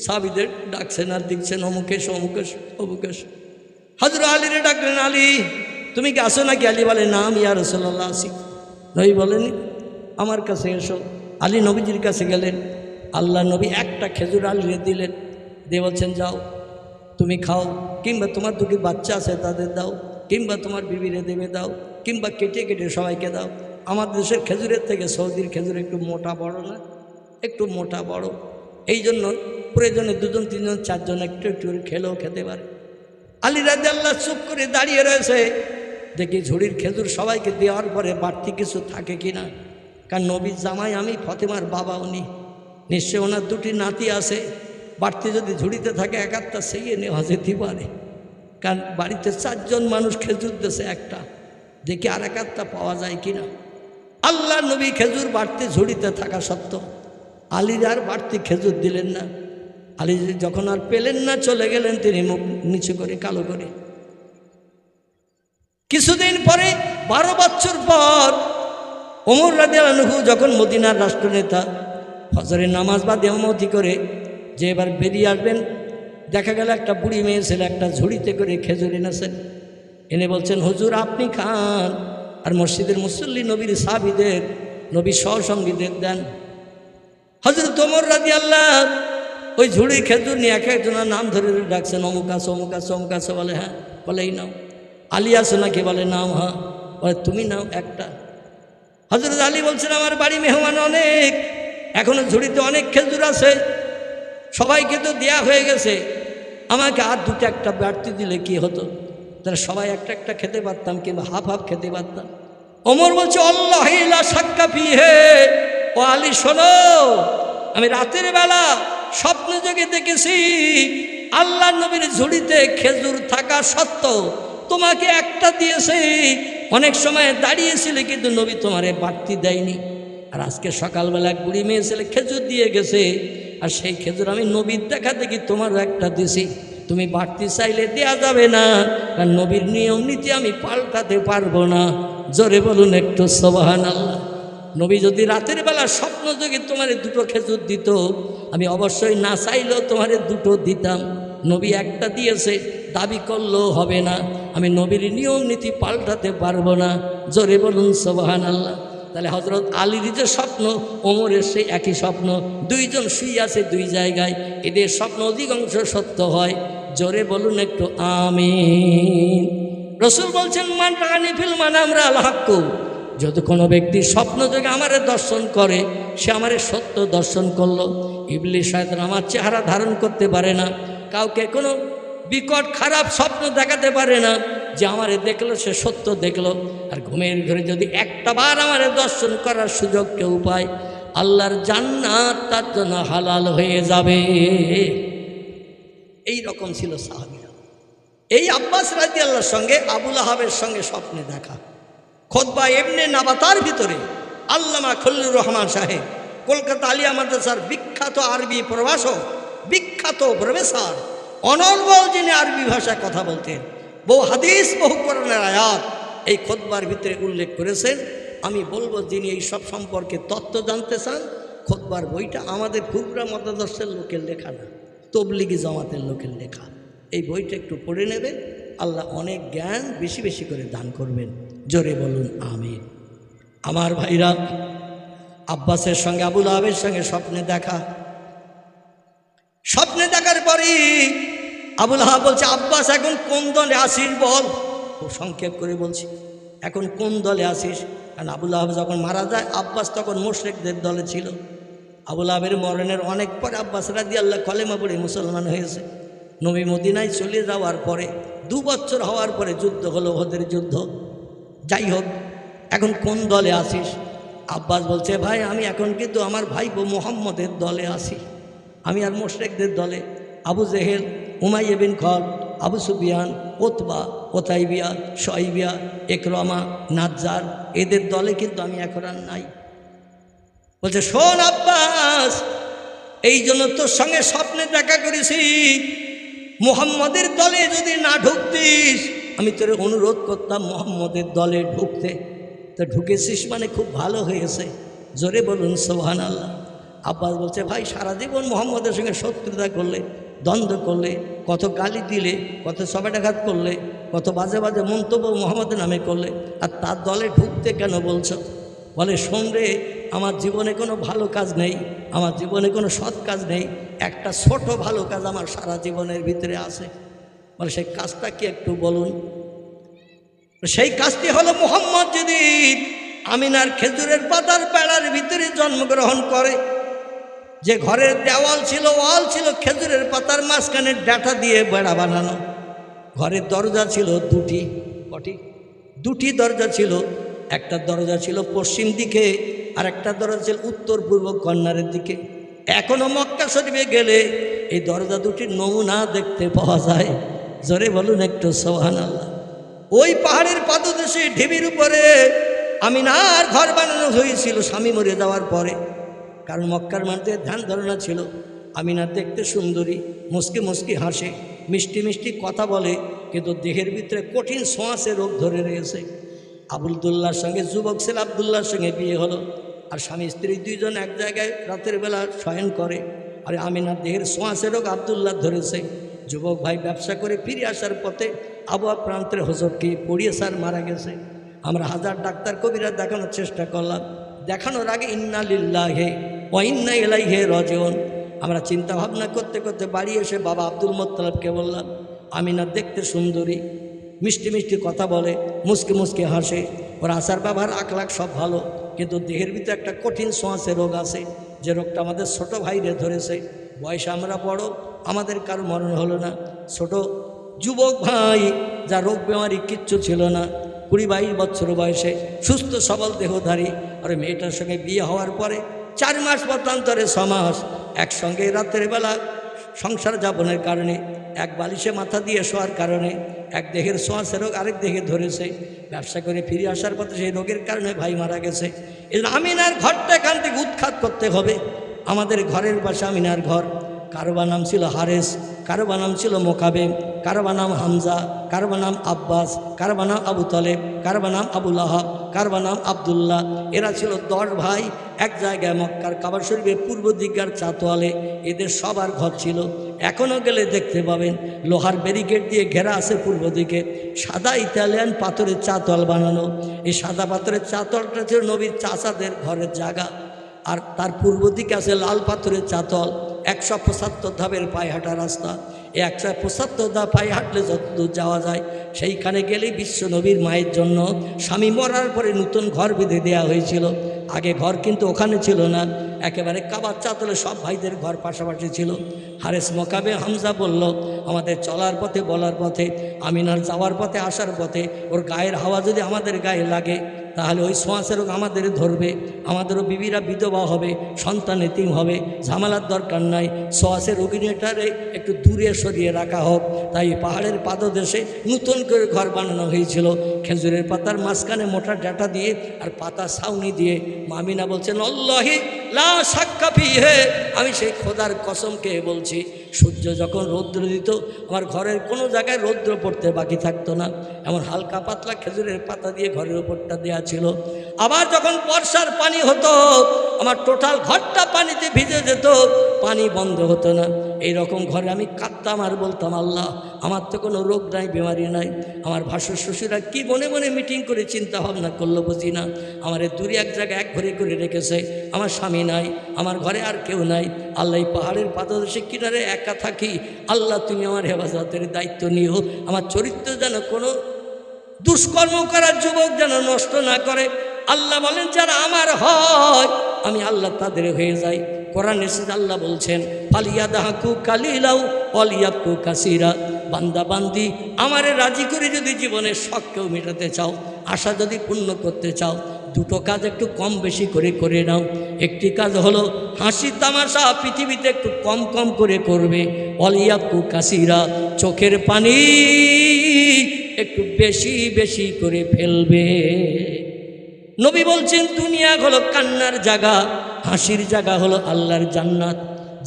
সাহাবীদের ডাকছেন আর দিচ্ছেন, অমুকেশ অমুকেশ অমুকেশ। হযরত আলীরে ডাকলেন, আলী তুমি কি আসো নাকি? আলী বলে, নাম ইয়া রাসূলুল্লাহ আসি। নবী বলেন, আমার কাছে এসো। আলী নবীজির কাছে গেলেন। আল্লাহ নবী একটা খেজুর আলীরে দিলেন, দিয়ে বলছেন, যাও তুমি খাও, কিংবা তোমার 2টি বাচ্চা আছে তাদের দাও, কিংবা তোমার বিবিরে দেবে দাও, কিংবা কেটে কেটে সবাইকে দাও। আমাদের দেশের খেজুরের থেকে সৌদির খেজুর একটু মোটা বড় না? একটু মোটা বড়। এই জন্য প্রয়োজনে 2 জন 3 জন 4 জন একটু একটু খেলেও খেতে পারে। আলী রাদিয়াল্লাহু চুপ করে দাঁড়িয়ে রয়েছে। দেখি ঝুড়ির খেজুর সবাইকে দেওয়ার পরে বাড়তি কিছু থাকে কিনা। কারণ নবীর জামাই আমি, ফতেমার বাবা উনি, নিশ্চয় ওনার 2টি নাতি আছে। বাড়তি যদি ঝুড়িতে থাকে 1-1টা সেই নেওয়া যেতে পারে। কারণ বাড়িতে 4 জন মানুষ খেজুর দেশে একটা, দেখি আর 1-1টা পাওয়া যায় কিনা। আল্লাহ নবী খেজুর বাড়তি ঝুড়িতে থাকা সত্ত্বেও আলীর আর বাড়তি খেজুর দিলেন না। আলী যখন আর পেলেন না চলে গেলেন, তিনি মুখ নিচু করে কালো করে। কিছুদিন পরে 12 বছর পর ওমর রাদিয়াল্লাহু আনহু যখন মদিনার রাষ্ট্রনেতা ফজরের নামাজ বাদ ইমামতি করে যে এবার বেরিয়ে আসবেন, দেখা গেল একটা বুড়ি মেয়ে ছেলে একটা ঝুড়িতে করে খেজুর এনেছেন। এনে বলছেন, হুজুর আপনি খান, আর মসজিদের মুসল্লি নবীর সাহাবীদের নবী সহসঙ্গীদের দেন। হযরত ওমর রাদিয়াল্লাহু ওই ঝুড়ি খেজুর নিয়ে এক একজনের নাম ধরে ডাকছেন, অমুক আছে অমুক আছে অমুক আছে। বলে হ্যাঁ, বলে এই নাও। আলী আসো নাকি? বলে নাও। হ্যাঁ। বলে তুমি নাও একটা। হযরত আলী বলছেন, আমার বাড়ি মেহমান অনেক, এখনো ঝুড়িতে অনেক খেজুর আছে, সবাইকে তো দেয়া হয়ে গেছে, আমাকে আর 2টা একটা বাড়তি দিলে কি হতো? তাহলে সবাই একটা একটা খেতে পারতাম, কিংবা হাফ হাফ খেতে পারতাম। ওমর বলছে, আল্লাহি লা শাক্কা ফিহে। ও আলী শোনো, আমি রাতের বেলা স্বপ্ন যোগে দেখেছি আল্লাহ নবীর ঝুড়িতে খেজুর থাকা সত্ত্বেও তোমাকে একটা দিয়েছে। অনেক সময় দাঁড়িয়েছিলে কিন্তু নবী তোমারে বাড়তি দেয়নি। আর আজকে সকালবেলা এক বুড়ি মেয়ে ছেলে খেজুর দিয়ে গেছে, আর সেই খেজুর আমি নবীর দেখা দেখি তোমারও একটা দিছি। তুমি বাড়তি চাইলে দেয়া যাবে না, কারণ নবীর নিয়ম নীতি আমি পাল্টাতে পারবো না। জোরে বলুন একটু সুবহানাল্লাহ। নবী যদি রাতের বেলা স্বপ্ন যোগে তোমারে 2টো খেজুর দিত, আমি অবশ্যই না চাইলেও তোমারে 2টো দিতাম। নবী একটা দিয়েছে, দাবি করলেও হবে না, আমি নবীর নিয়ম নীতি পাল্টাতে পারবো না। জোরে বলুন সুবহানাল্লাহ। তাহলে হযরত আলীর যে স্বপ্ন, ওমরের সেই একই স্বপ্ন। 2 জন শুয়ে আছে 2 জায়গায়, এদের স্বপ্ন অধিকাংশ সত্য হয়। জোরে বলুন একটু আমিন। রাসূল বলছেন, মান রাআনি ফিল মানাম রাআল হাক্কু। যদি কোনো ব্যক্তি স্বপ্ন যোগে আমারে দর্শন করে, সে আমারে সত্য দর্শন করলো। ইবলিস শয়তান আমার চেহারা ধারণ করতে পারে না, কাউকে কোনো বিকট খারাপ স্বপ্ন দেখাতে পারে না যে আমারে দেখলো সে সত্য দেখলো। আর ঘুমের ঘরে যদি একটা বার আমারে দর্শন করার সুযোগ কেউ পায়, আল্লাহর জান্নাত তার জন্য হালাল হয়ে যাবে। এই রকম ছিল সাহাবীরা। এই আব্বাস রাদিয়াল্লাহুর সঙ্গে আবু লাহাবের সঙ্গে স্বপ্নে দেখা। খুতবা ইবনে নাবাতার ভিতরে আল্লামা খলিলুর রহমান সাহেব, কলকাতা আলিয়া মাদ্রাসার বিখ্যাত আরবি প্রভাষক, বিখ্যাত প্রফেসর, অনর্গল যিনি আরবি ভাষায় কথা বলতেন, বহু হাদিস বহু কোরআনের আয়াত এই খুতবার ভিতরে উল্লেখ করেছেন। আমি বলবো, যিনি এই সব সম্পর্কে তত্ত্ব জানতে চান, খুতবার বইটা আমাদের ফুরফুরা মতাদর্শের লোকের লেখা না, তবলিগি জামাতের লোকের লেখা। এই বইটা একটু পড়ে নেবেন, আল্লাহ অনেক জ্ঞান বেশি বেশি করে দান করবেন। জোরে বলুন আমিন। আমার ভাইরা, আব্বাসের সঙ্গে আবুল আহাবের সঙ্গে স্বপ্নে দেখা। স্বপ্নে দেখার পরই আবুল আহাব বলছে, আব্বাস এখন কোন দলে আসিস বল। খুব সংক্ষেপ করে বলছি, এখন কোন দলে আসিস? কারণ আবুল আহাব যখন মারা যায়, আব্বাস তখন মুশরিকদের দলে ছিল। আবুল আহাবের মরণের অনেক পরে আব্বাস রাদিয়াল্লাহু কলেমা পড়ে মুসলমান হয়েছে। নবী মদিনায় চলে যাওয়ার পরে 2 বছর হওয়ার পরে যুদ্ধ হলো, ওদের যুদ্ধ। যাই হোক, এখন কোন দলে আসিস? আব্বাস বলছে, ভাই আমি এখন কিন্তু আমার ভাইপো মুহাম্মদের দলে আসি, আমি আর মুশরিকদের দলে। আবু জেহেল, উমাইয়া বিন খালদ, আবু সুফিয়ান, উতবা, ওতাইবিয়া, শয়বিয়া, ইকরামা, নাজ্জার, এদের দলে কিন্তু আমি এখন আর নাই। বলছে, শোন আব্বাস, এই জন্য তোর সঙ্গে স্বপ্নে দেখা করেছি, মুহাম্মদের দলে যদি না ঢুকতিস, আমি তোর অনুরোধ করতাম মুহাম্মদের দলে ঢুকতে। তো ঢুকেছিস মানে খুব ভালো হয়েছে। জোরে বলুন সুবহানাল্লাহ। আব্বাস বলছে, ভাই সারা জীবন মুহাম্মদের সঙ্গে শত্রুতা করলে, দ্বন্দ্ব করলে, কত গালি দিলে, কত সবেটাঘাত করলে, কত বাজে বাজে মন্তব্য মুহাম্মদের নামে করলে, আর তার দলে ঢুকতে কেন বলছো? বলে, শোন রে, আমার জীবনে কোনো ভালো কাজ নেই, আমার জীবনে কোনো সৎ কাজ নেই, একটা ছোট ভালো কাজ আমার সারা জীবনের ভিতরে আছে। বলে, সেই কাজটা কি একটু বলুন। সেই কাজটি হলো, মুহাম্মদ যদি আমিনার খেজুরের পাতার বেড়ার ভিতরে জন্মগ্রহণ করে, যে ঘরের দেওয়াল ছিল, ওয়াল ছিল খেজুরের পাতার মাঝখানে ডাঁটা দিয়ে বেড়া বানানো, ঘরের দরজা ছিল 2টি। কটি? 2টি দরজা ছিল। একটা দরজা ছিল পশ্চিম দিকে, আর একটা দরজা ছিল উত্তর পূর্ব কর্নারের দিকে। এখনো মক্কা শরীফে গেলে এই দরজা 2টির নমুনা দেখতে পাওয়া যায়। জোরে বলুন একটু সুবহানাল্লাহ। ওই পাহাড়ের পাদদেশে ঢিবির উপরে আমিনার ঘর বানানো হয়েছিল স্বামী মরে যাওয়ার পরে। কারণ মক্কার মানুষের ধ্যান ধারণা ছিল আমিনা দেখতে সুন্দরী, মুস্কি মুস্কি হাসে, মিষ্টি মিষ্টি কথা বলে, কিন্তু দেহের ভিতরে কঠিন ছোঁয়াচে রোগ ধরে রয়েছে। আবদুল্লাহর সঙ্গে, যুবক ছেলে আবদুল্লাহর সঙ্গে বিয়ে হলো, আর স্বামী স্ত্রী 2 জন এক জায়গায় রাতের বেলা শয়ন করে। আর আমিনার দেহের ছোঁয়াচে রোগ আবদুল্লাহ ধরেছে। যুবক ভাই ব্যবসা করে ফিরে আসার পথে আবহাওয়া প্রান্তের হোঁচটকে পড়িয়ে স্যার মারা গেছে। আমরা হাজার ডাক্তার কবিরা দেখানোর চেষ্টা করলাম, দেখানোর আগে ইন্না লিল্লাহি ওয়া ইন্না ইলাইহি রাজিউন। আমরা চিন্তা ভাবনা করতে করতে বাড়ি এসে বাবা আব্দুল মোত্তালেবকে বললাম, আমিনা দেখতে সুন্দরী, মিষ্টি মিষ্টি কথা বলে, মুস্কি মুস্কি হাসে, ওর আচার ব্যবহার আখলাখ সব ভালো, কিন্তু দেহের ভিতরে একটা কঠিন ছোঁয়াচে রোগ আছে, যে রোগটা আমাদের ছোট ভাইরে ধরেছে। বয়সে আমরা বড়, আমাদের কারো মরণ হলো না। ছোট যুবক ভাই, যা রোগ বেমারি কিচ্ছু ছিল না, 20-22 বছর বয়সে সুস্থ সবল দেহধারী। আর মেয়েটার সঙ্গে বিয়ে হওয়ার পরে 4 মাস পর্যন্তরে 6 মাস একসঙ্গে রাতের বেলা সংসার যাপনের কারণে, এক বালিশে মাথা দিয়ে শোয়ার কারণে এক দেহের ছোঁয়াচে রোগ আরেক দেহে ধরেছে। ব্যবসা করে ফিরে আসার পথে সেই রোগের কারণে ভাই মারা গেছে। এই আমিনার ঘরটা এখান থেকে উৎখাত করতে হবে। আমাদের ঘরের পাশে আমিনার ঘর। কারোবা নাম ছিল হারেস, কারোবা নাম ছিল মোকাবেম, কারোবা নাম হামজা, কারোবা নাম আব্বাস, কারোবা নাম আবু তালেব, কারোবা নাম আবুল আহাব, কারোবা নাম আবদুল্লাহ। এরা ছিল 10 ভাই। এক জায়গায় মক্কার কাবা শরীফের পূর্ব দিককার চাতোয়ালে এদের সবার ঘর ছিল। এখনও গেলে দেখতে পাবেন লোহার ব্যারিকেড দিয়ে ঘেরা আছে পূর্ব দিকে, সাদা ইতালিয়ান পাথরের চাতোয়াল বানানো। এই সাদা পাথরের চাতোয়ালটা ছিল নবীর চাচাদের ঘরের জায়গা। আর তার পূর্ব দিকে আছে লাল পাথরের চাতল, 175 ধাপের পায়ে হাঁটা রাস্তা। এই 175 ধাপ পায়ে হাঁটলে যতদূর যাওয়া যায়, সেইখানে গেলে বিশ্ব নবীর মায়ের জন্য স্বামী মরার পরে নতুন ঘর বেঁধে দেওয়া হয়েছিল। আগে ঘর কিন্তু ওখানে ছিল না, একেবারে কাবার চাতলে সব ভাইদের ঘর পাশাপাশি ছিল। হারেস মোকাবে হামজা বলল, আমাদের চলার পথে, বলার পথে, আমিনার যাওয়ার পথে, আসার পথে ওর গায়ের হাওয়া যদি আমাদের গায়ে লাগে, তাহলে ওই ছোঁয়াচে রোগ আমাদের ধরবে, আমাদেরও বিবিরা বিধবা হবে, সন্তান এতিম হবে। ঝামেলার দরকার নাই, ছোঁয়াচে রোগীটারে একটু দূরে সরিয়ে রাখা হোক। তাই পাহাড়ের পাদদেশে নতুন করে ঘর বানানো হয়েছিল, খেজুরের পাতার মাঝখানে মোটা ডাঁটা দিয়ে আর পাতা ছাউনি দিয়ে। আমিনা বলছেন, আল্লাহি লা শাক্কা ফিহি, আমি সেই খোদার কসমকে বলছি, সূর্য যখন রৌদ্র দিত আমার ঘরের কোনো জায়গায় রৌদ্র পড়তে বাকি থাকতো না, এমন হালকা পাতলা খেজুরের পাতা দিয়ে ঘরের উপরটা দেওয়া ছিল। আবার যখন বর্ষার পানি হতো আমার টোটাল ঘরটা পানিতে ভিজে যেত, পানি বন্ধ হতো না। এই রকম ঘরে আমি কাঁদতাম আর বলতাম, আল্লাহ আমার তো কোনো রোগ নাই, বেমারি নাই। আমার ভাসুর শ্বশুরা কি মনে মনে মিটিং করে চিন্তা ভাবনা করলো বুঝি না, আমার দূরে এক জায়গায় এক ঘরে করে রেখেছে। আমার স্বামী নাই, আমার ঘরে আর কেউ নাই। আল্লাহ এই পাহাড়ের পাদদেশে কিনারে একা থাকি। আল্লাহ তুমি আমার হেফাজতের দায়িত্ব নিও। আমার চরিত্র যেন কোনো দুষ্কর্ম করার যুবক যেন নষ্ট না করে। আল্লাহ বলেন যারা আমার হয় আমি আল্লাহ তাদের হয়ে যাই। কোরআনে আল্লাহ বলছেন ফালিয়াদাহু কালিলাউ ওয়ালিয়াবকু কাসীরা। বান্দা বান্দি আমারে রাজি করে যদি জীবনের শখকেও মেটাতে চাও, আশা যদি পূর্ণ করতে চাও, দুটো কাজ একটু কম বেশি করে নাও। একটি কাজ হলো হাসি তামাশা পৃথিবীতে একটু কম কম করে করবে। ওয়ালিয়াবকু কাসীরা, চোখের পানি একটু বেশি বেশি করে ফেলবে। নবী বলছেন দুনিয়া হলো কান্নার জায়গা, হাসির জায়গা হলো আল্লাহর জান্নাত।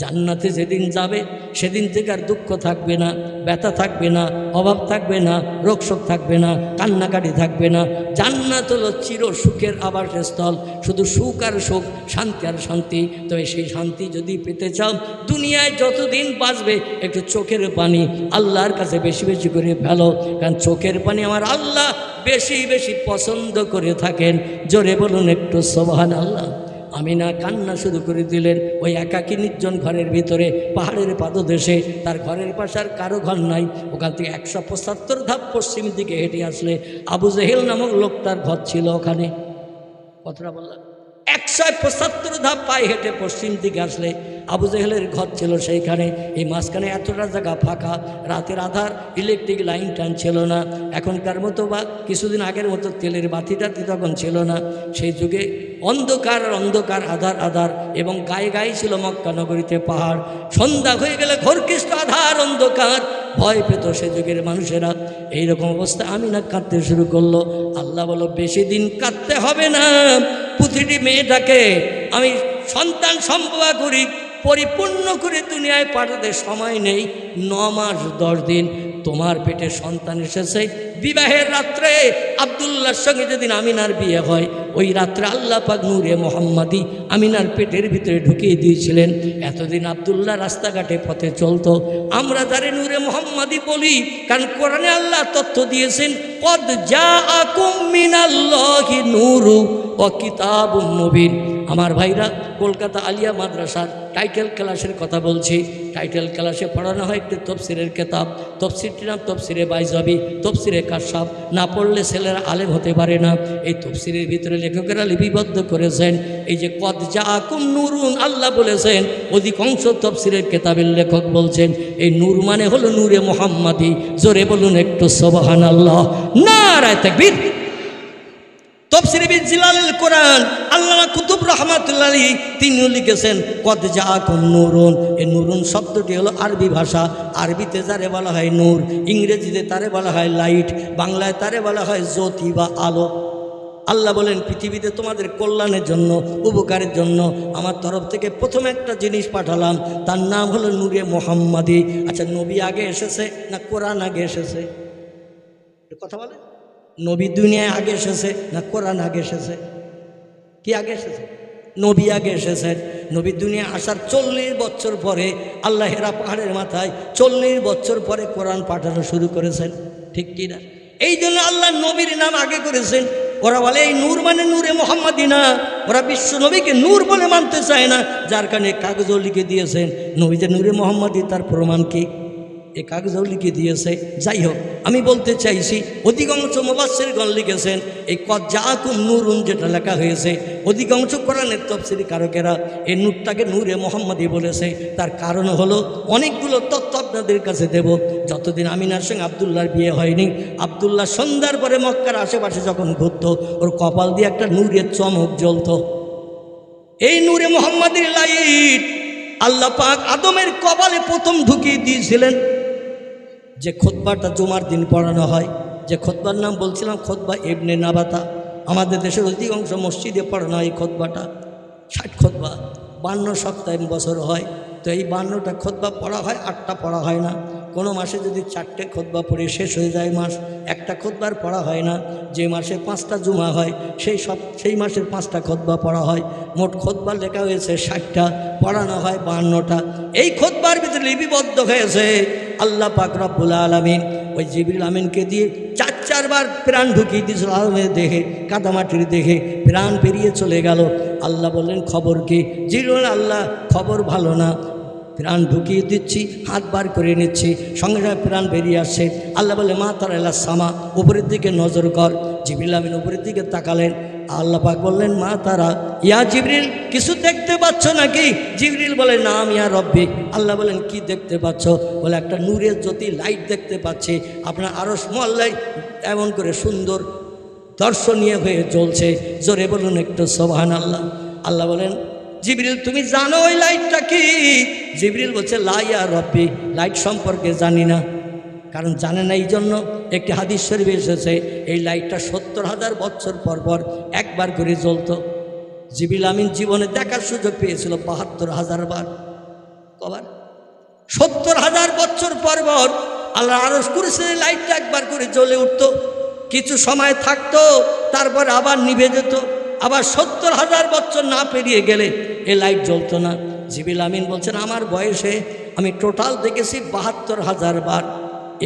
জান্নাতে যেদিন যাবে সেদিন থেকে আর দুঃখ থাকবে না, ব্যথা থাকবে না, অভাব থাকবে না, রোগশোক থাকবে না, কান্নাকাটি থাকবে না। জান্নাত হলো চির সুখের আবাসস্থল, শুধু সুখ আর সুখ, শান্তি আর শান্তি। তবে সেই শান্তি যদি পেতে চাও দুনিয়ায় যতদিন বাঁচবে একটু চোখের পানি আল্লাহর কাছে বেশি বেশি করে ফেলো, কারণ চোখের পানি আমার আল্লাহ বেশি বেশি পছন্দ করে থাকেন। জোরে বলুন একটু সুবহানাল্লাহ। আমিনা কান্না শুরু করে দিলেন ওই একাকী নির্জন ঘরের ভিতরে, পাহাড়ের পাদদেশে। তার ঘরের পাশে আর কারো ঘর নাই। ওখান থেকে 175 ধাপ পশ্চিম দিকে হেঁটে আসলে আবু জেহেল নামক লোকটার ঘর ছিল ওখানে। কথাটা বললাম, 175 ধাপ পায়ে হেঁটে পশ্চিম দিকে আসলে আবু জেহেলের ঘর ছিল সেইখানে। এই মাঝখানে এতটা জায়গা ফাঁকা, রাতের আধার, ইলেকট্রিক লাইন টাইন ছিল না। এখনকার মতো বা কিছুদিন আগের মতো তেলের বাতি টাতি তখন ছিল না। সেই যুগে অন্ধকার আর অন্ধকার, আধার আধার, এবং গায়ে গায়ে ছিল মক্কা নগরীতে পাহাড়। সন্ধ্যা হয়ে গেলে ঘোরকৃষ্ট আধার অন্ধকার, ভয় পেত সে যুগের মানুষেরা। এইরকম অবস্থা আমিনা কাঁদতে শুরু করলো। আল্লাহ বলো বেশি দিন কাঁদতে হবে না, প্রতিটি মেয়েটাকে আমি সন্তান সম্ভবা করি, পরিপূর্ণ করে দুনিয়ায় পাঠাতে সময় নেই। 9 মাস 10 দিন তোমার পেটে সন্তান এসেছে। বিবাহের রাত্রে আব্দুল্লাহর সঙ্গে যেদিন আমিনার বিয়ে হয়, ওই রাত্রে আল্লাহ পাক নূরে মোহাম্মদী আমিনার পেটের ভিতরে ঢুকিয়ে দিয়েছিলেন। এতদিন আব্দুল্লাহ রাস্তাঘাটে পথে চলতো। আমরা যারে নূরে মোহাম্মদী বলি, কারণ কোরআনে আল্লাহ তথ্য দিয়েছেন কদ জাআকুম মিনাল্লাহি নূরু ওয়া কিতাবুম মুবিন। আমার ভাইরা, কলকাতা আলিয়া মাদ্রাসার টাইটেল ক্লাসের কথা বলছি। টাইটেল ক্লাসে পড়ানো হয় একটি তফসিরের কেতাব। তফসিরটির নাম তফসিরে বাইজাবি, তফসিরে কাশাফ। না পড়লে ছেলেরা আলেম হতে পারে না। এই তফসিরের ভিতরে লেখকেরা লিপিবদ্ধ করেছেন এই যে কদ জাআকুম নূরুন, আল্লাহ বলেছেন। অধিকাংশ তফসিরের কেতাবের লেখক বলছেন এই নূর মানে হলো নূরে মোহাম্মদী। জোরে বলুন একটু সুবহানাল্লাহ, নারায়ে তাকবীর। তফসিরে বিজিলাল কোরআন আল্লামা কুতুব রাহমাতুল্লাহ আলাইহি তিনিও লিখেছেন কদ জাআকুম নূরুন। এই নূরুন শব্দটি হলো আরবি ভাষা। আরবিতে যারে বলা হয় নূর, ইংরেজিতে তারে বলা হয় লাইট, বাংলায় তারে বলা হয় জ্যোতি বা আলো। আল্লাহ বলেন পৃথিবীতে তোমাদের কল্যাণের জন্য, উপকারের জন্য আমার তরফ থেকে প্রথম একটা জিনিস পাঠালাম, তার নাম হলো নূরে মোহাম্মদী। আচ্ছা, নবী আগে এসেছে না কোরআন আগে এসেছে? কথা বলে, নবী দুনিয়ায় আগে এসেছে না কোরআন আগে এসেছে? কি আগে এসেছে? নবী আগে এসেছেন। নবী দুনিয়া আসার 40 বছর পরে আল্লাহ হেরা পাহাড়ের মাথায় 40 বছর পরে কোরআন পাঠানো শুরু করেছেন, ঠিক কি না? এই জন্য আল্লাহ নবীর নাম আগে করেছেন। ওরা বলে এই নূর মানে নূরে মোহাম্মদী না, ওরা বিশ্ব নবীকে নূর বলে মানতে চায় না, যার কারণে কাগজও লিখে দিয়েছেন নবী যে নূরে মোহাম্মদী, তার প্রমাণ কি? এই কাগজও লিখে দিয়েছে। যাই হোক, আমি বলতে চাইছি অধিকাংশ মুফাসসিরগণ লিখেছেন এই কদ জাআকুম নূরুন যেটা লেখা হয়েছে, অধিকাংশ কোরআনের তাফসীরি কারকেরা এই নূরটাকে নূরে মোহাম্মদী বলেছে। তার কারণ হলো অনেকগুলো তথ্য আপনাদের কাছে দেব। যতদিন আমিনার সঙ্গে আব্দুল্লাহর বিয়ে হয়নি, আব্দুল্লাহ সন্ধ্যার পরে মক্কার আশেপাশে যখন ঘুরতো, ওর কপাল দিয়ে একটা নূরের চমক জ্বলতো। এই নূরে মোহাম্মদীর লাইট আল্লাহ পাক আদমের কপালে প্রথম ঢুকিয়ে দিয়েছিলেন। যে খুতবাটা জুমার দিন পড়ানো হয়, যে খুতবার নাম বলছিলাম খুতবা ইবনে নাবাতা, আমাদের দেশের অধিকাংশ মসজিদে পড়ানো হয় এই খুতবাটা। 60 খুতবা, 52 সপ্তাহে বছর হয়। তো এই 52টা খুতবা পড়া হয়, 8টা পড়া হয় না। কোনো মাসে যদি 4টে খুতবা পড়ে শেষ হয়ে যায় মাস, একটা খুতবার পড়া হয় না। যে মাসে 5টা জুমা হয় সেই মাসের 5টা খুতবা পড়া হয়। মোট খুতবা লেখা হয়েছে 60টা, পড়ানো হয় 52টা। এই খুতবার ভিতরে লিপিবদ্ধ হয়েছে আল্লাহ পাক রব্বুল আলামিন ওই জিবরিল আমিনকে দিয়ে চারবার প্রাণ ঢুকিয়ে দিয়েছিল আদমের দেহে, কাদামাটির দেহে প্রাণ বেরিয়ে চলে গেল। আল্লাহ বললেন খবর কি? জিবরিল আল্লাহ খবর ভালো না, প্রাণ ঢুকিয়ে দিচ্ছি, হাত বার করে নিচ্ছি, সঙ্গে সঙ্গে প্রাণ বেরিয়ে আসছে। আল্লাহ বলে মা তারা এলা সামা, উপরের দিকে নজর কর। জিবরিল আমিন উপরের দিকে তাকালেন। আল্লাহ পাক বললেন মা তারা, ইয়া জিবরিল কিছু দেখতে পাচ্ছ নাকি? জিবরিল বলে না ইয়া রব্বি। আল্লাহ বলেন কি দেখতে পাচ্ছ? বলে একটা নূরের জ্যোতি লাইট দেখতে পাচ্ছি, আপনার আরশ মহল্লায় এমন করে সুন্দর দর্শনীয় হয়ে জ্বলছে। জোরে বলুন একটু সুবহানাল্লাহ। আল্লাহ বলেন জিবরিল তুমি জানো ওই লাইটটা কি? জিবরিল বলছে লা ইয়া রব্বি, লাইট সম্পর্কে জানি না। কারণ জানে না, এই জন্য একটি হাদিস শরীফে এসেছে এই লাইটটা 70,000 বছর পর পর একবার করে জ্বলতো। জিবরিল আমিন জীবনে দেখার সুযোগ পেয়েছিল 72,000 বার। কবার? 70,000 বছর পর পর আল্লাহ আরশ কুরসির লাইটটা একবার করে জ্বলে উঠত, কিছু সময় থাকতো, তারপর আবার নিভে যেত। আবার 70,000 বছর না পেরিয়ে গেলে এই লাইট জ্বলতো না। জিবরিল আমিন বলছেন আমার বয়সে আমি টোটাল দেখেছি 72,000 বার।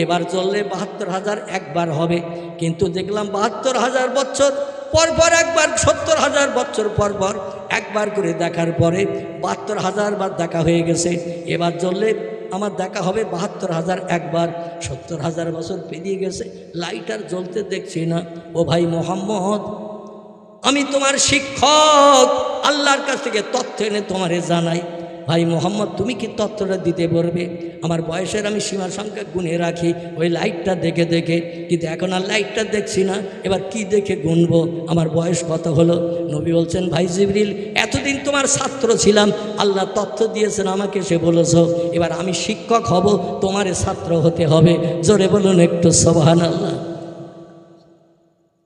এবার জ্বললে 72,000 একবার হবে, কিন্তু দেখলাম 72,000 বছর পর পর একবার, 70,000 বছর পর পর একবার করে দেখার পরে 72,000 বার দেখা হয়ে গেছে। এবার জ্বললে আমার দেখা হবে 72,000 একবার। 70,000 বছর পেরিয়ে গেছে, লাইট আর জ্বলতে দেখছি না। ও ভাই মোহাম্মদ, আমি তোমার শিক্ষক, আল্লাহর কাছ থেকে তথ্য এনে তোমারে জানাই। ভাই মোহাম্মদ তুমি কি তথ্যটা দিতে পারবে? আমার বয়সের আমি সীমা সংখ্যা গুনে রাখি ওই লাইটটা দেখে দেখে, কিন্তু এখন আর লাইটটা দেখছি না, এবার কি দেখে গুনবো আমার বয়স কত হলো? নবী বলছেন ভাই জিবরিল এতদিন তোমার ছাত্র ছিলাম, আল্লাহ তথ্য দিয়েছেন আমাকে, সে বলেছ এবার আমি শিক্ষক হব, তোমারে ছাত্র হতে হবে। জোরে বলুন একটু সুবহানাল্লাহ।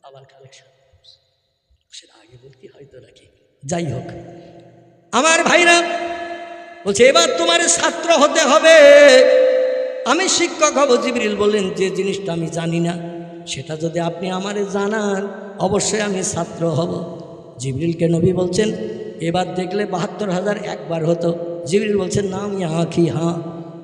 আবার কালেকশন সেটা আগে বলতে হয়তো নাকি, যাই হোক আমার ভাইরা বলছে এবার তোমার ছাত্র হতে হবে, আমি শিক্ষক হব। জিবরিল বললেন যে জিনিসটা আমি জানি না সেটা যদি আপনি আমারে জানান অবশ্যই আমি ছাত্র হব। জিবরিলকে নবী বলছেন এবার দেখলে 72,000 একবার হতো। জিবরিল বলছেন নাম ইয়া কি হ্যাঁ,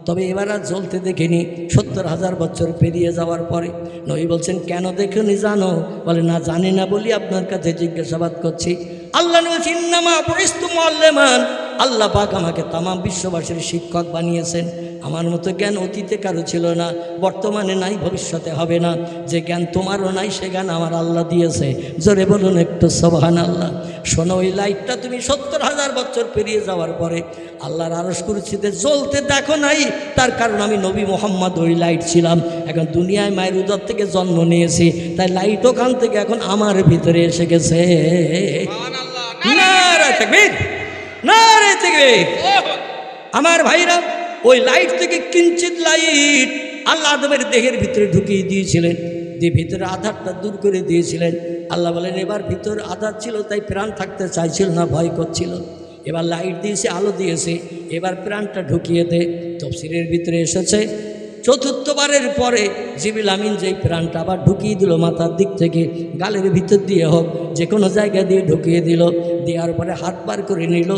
তবে এবার আর জ্বলতে দেখিনি 70,000 বছর পেরিয়ে যাওয়ার পরে। নবী বলছেন কেন দেখুনি জানো? বলে না জানি না বলি আপনার কাছে জিজ্ঞাসাবাদ করছি। আল্লাহ বলছেন ইন্নামা বুইস্তু মুআল্লিমান, আল্লাহ পাক আমাকে তামাম বিশ্ববাসীর শিক্ষক বানিয়েছেন। আমার মতো জ্ঞান অতীতে কারো ছিল না, বর্তমানে নাই, ভবিষ্যতে হবে না। যে জ্ঞান তোমারও নাই সে জ্ঞান আমার আল্লাহ দিয়েছে। জোরে বলুন একটু সুবহানাল্লাহ। শোনো ওই লাইটটা তুমি 70,000 বছর পেরিয়ে যাওয়ার পরে আল্লাহর আরশ কুরসিতে জ্বলতে দেখো নাই, তার কারণ আমি নবী মোহাম্মদ ওই লাইট ছিলাম। এখন দুনিয়ায় মায়ের উদর থেকে জন্ম নিয়েছি, তাই লাইট ওখান থেকে এখন আমার ভিতরে এসে গেছে। নারে তাকবীর, নারে তাকবীর। আমার ভাইরা ওই লাইট থেকে কিঞ্চিত লাইট আল্লাহ আদমের দেহের ভিতরে ঢুকিয়ে দিয়েছিলেন, দিয়ে ভিতরে আধারটা দূর করে দিয়েছিলেন। আল্লাহ বলেন এবার ভিতর আধার ছিল তাই প্রাণ থাকতে চাইছিল না, ভয় করছিল। এবার লাইট দিয়েছে, আলো দিয়েছে, এবার প্রাণটা ঢুকিয়ে দে। তাফসীরের ভিতরে এসেছে চতুর্থবারের পরে জিবরিল আমিন যেই প্রাণটা আবার ঢুকিয়ে দিল, মাথার দিক থেকে গালের ভিতর দিয়ে হোক যে কোনো জায়গা দিয়ে ঢুকিয়ে দিল, দেওয়ার পরে হাত বার করে নিল,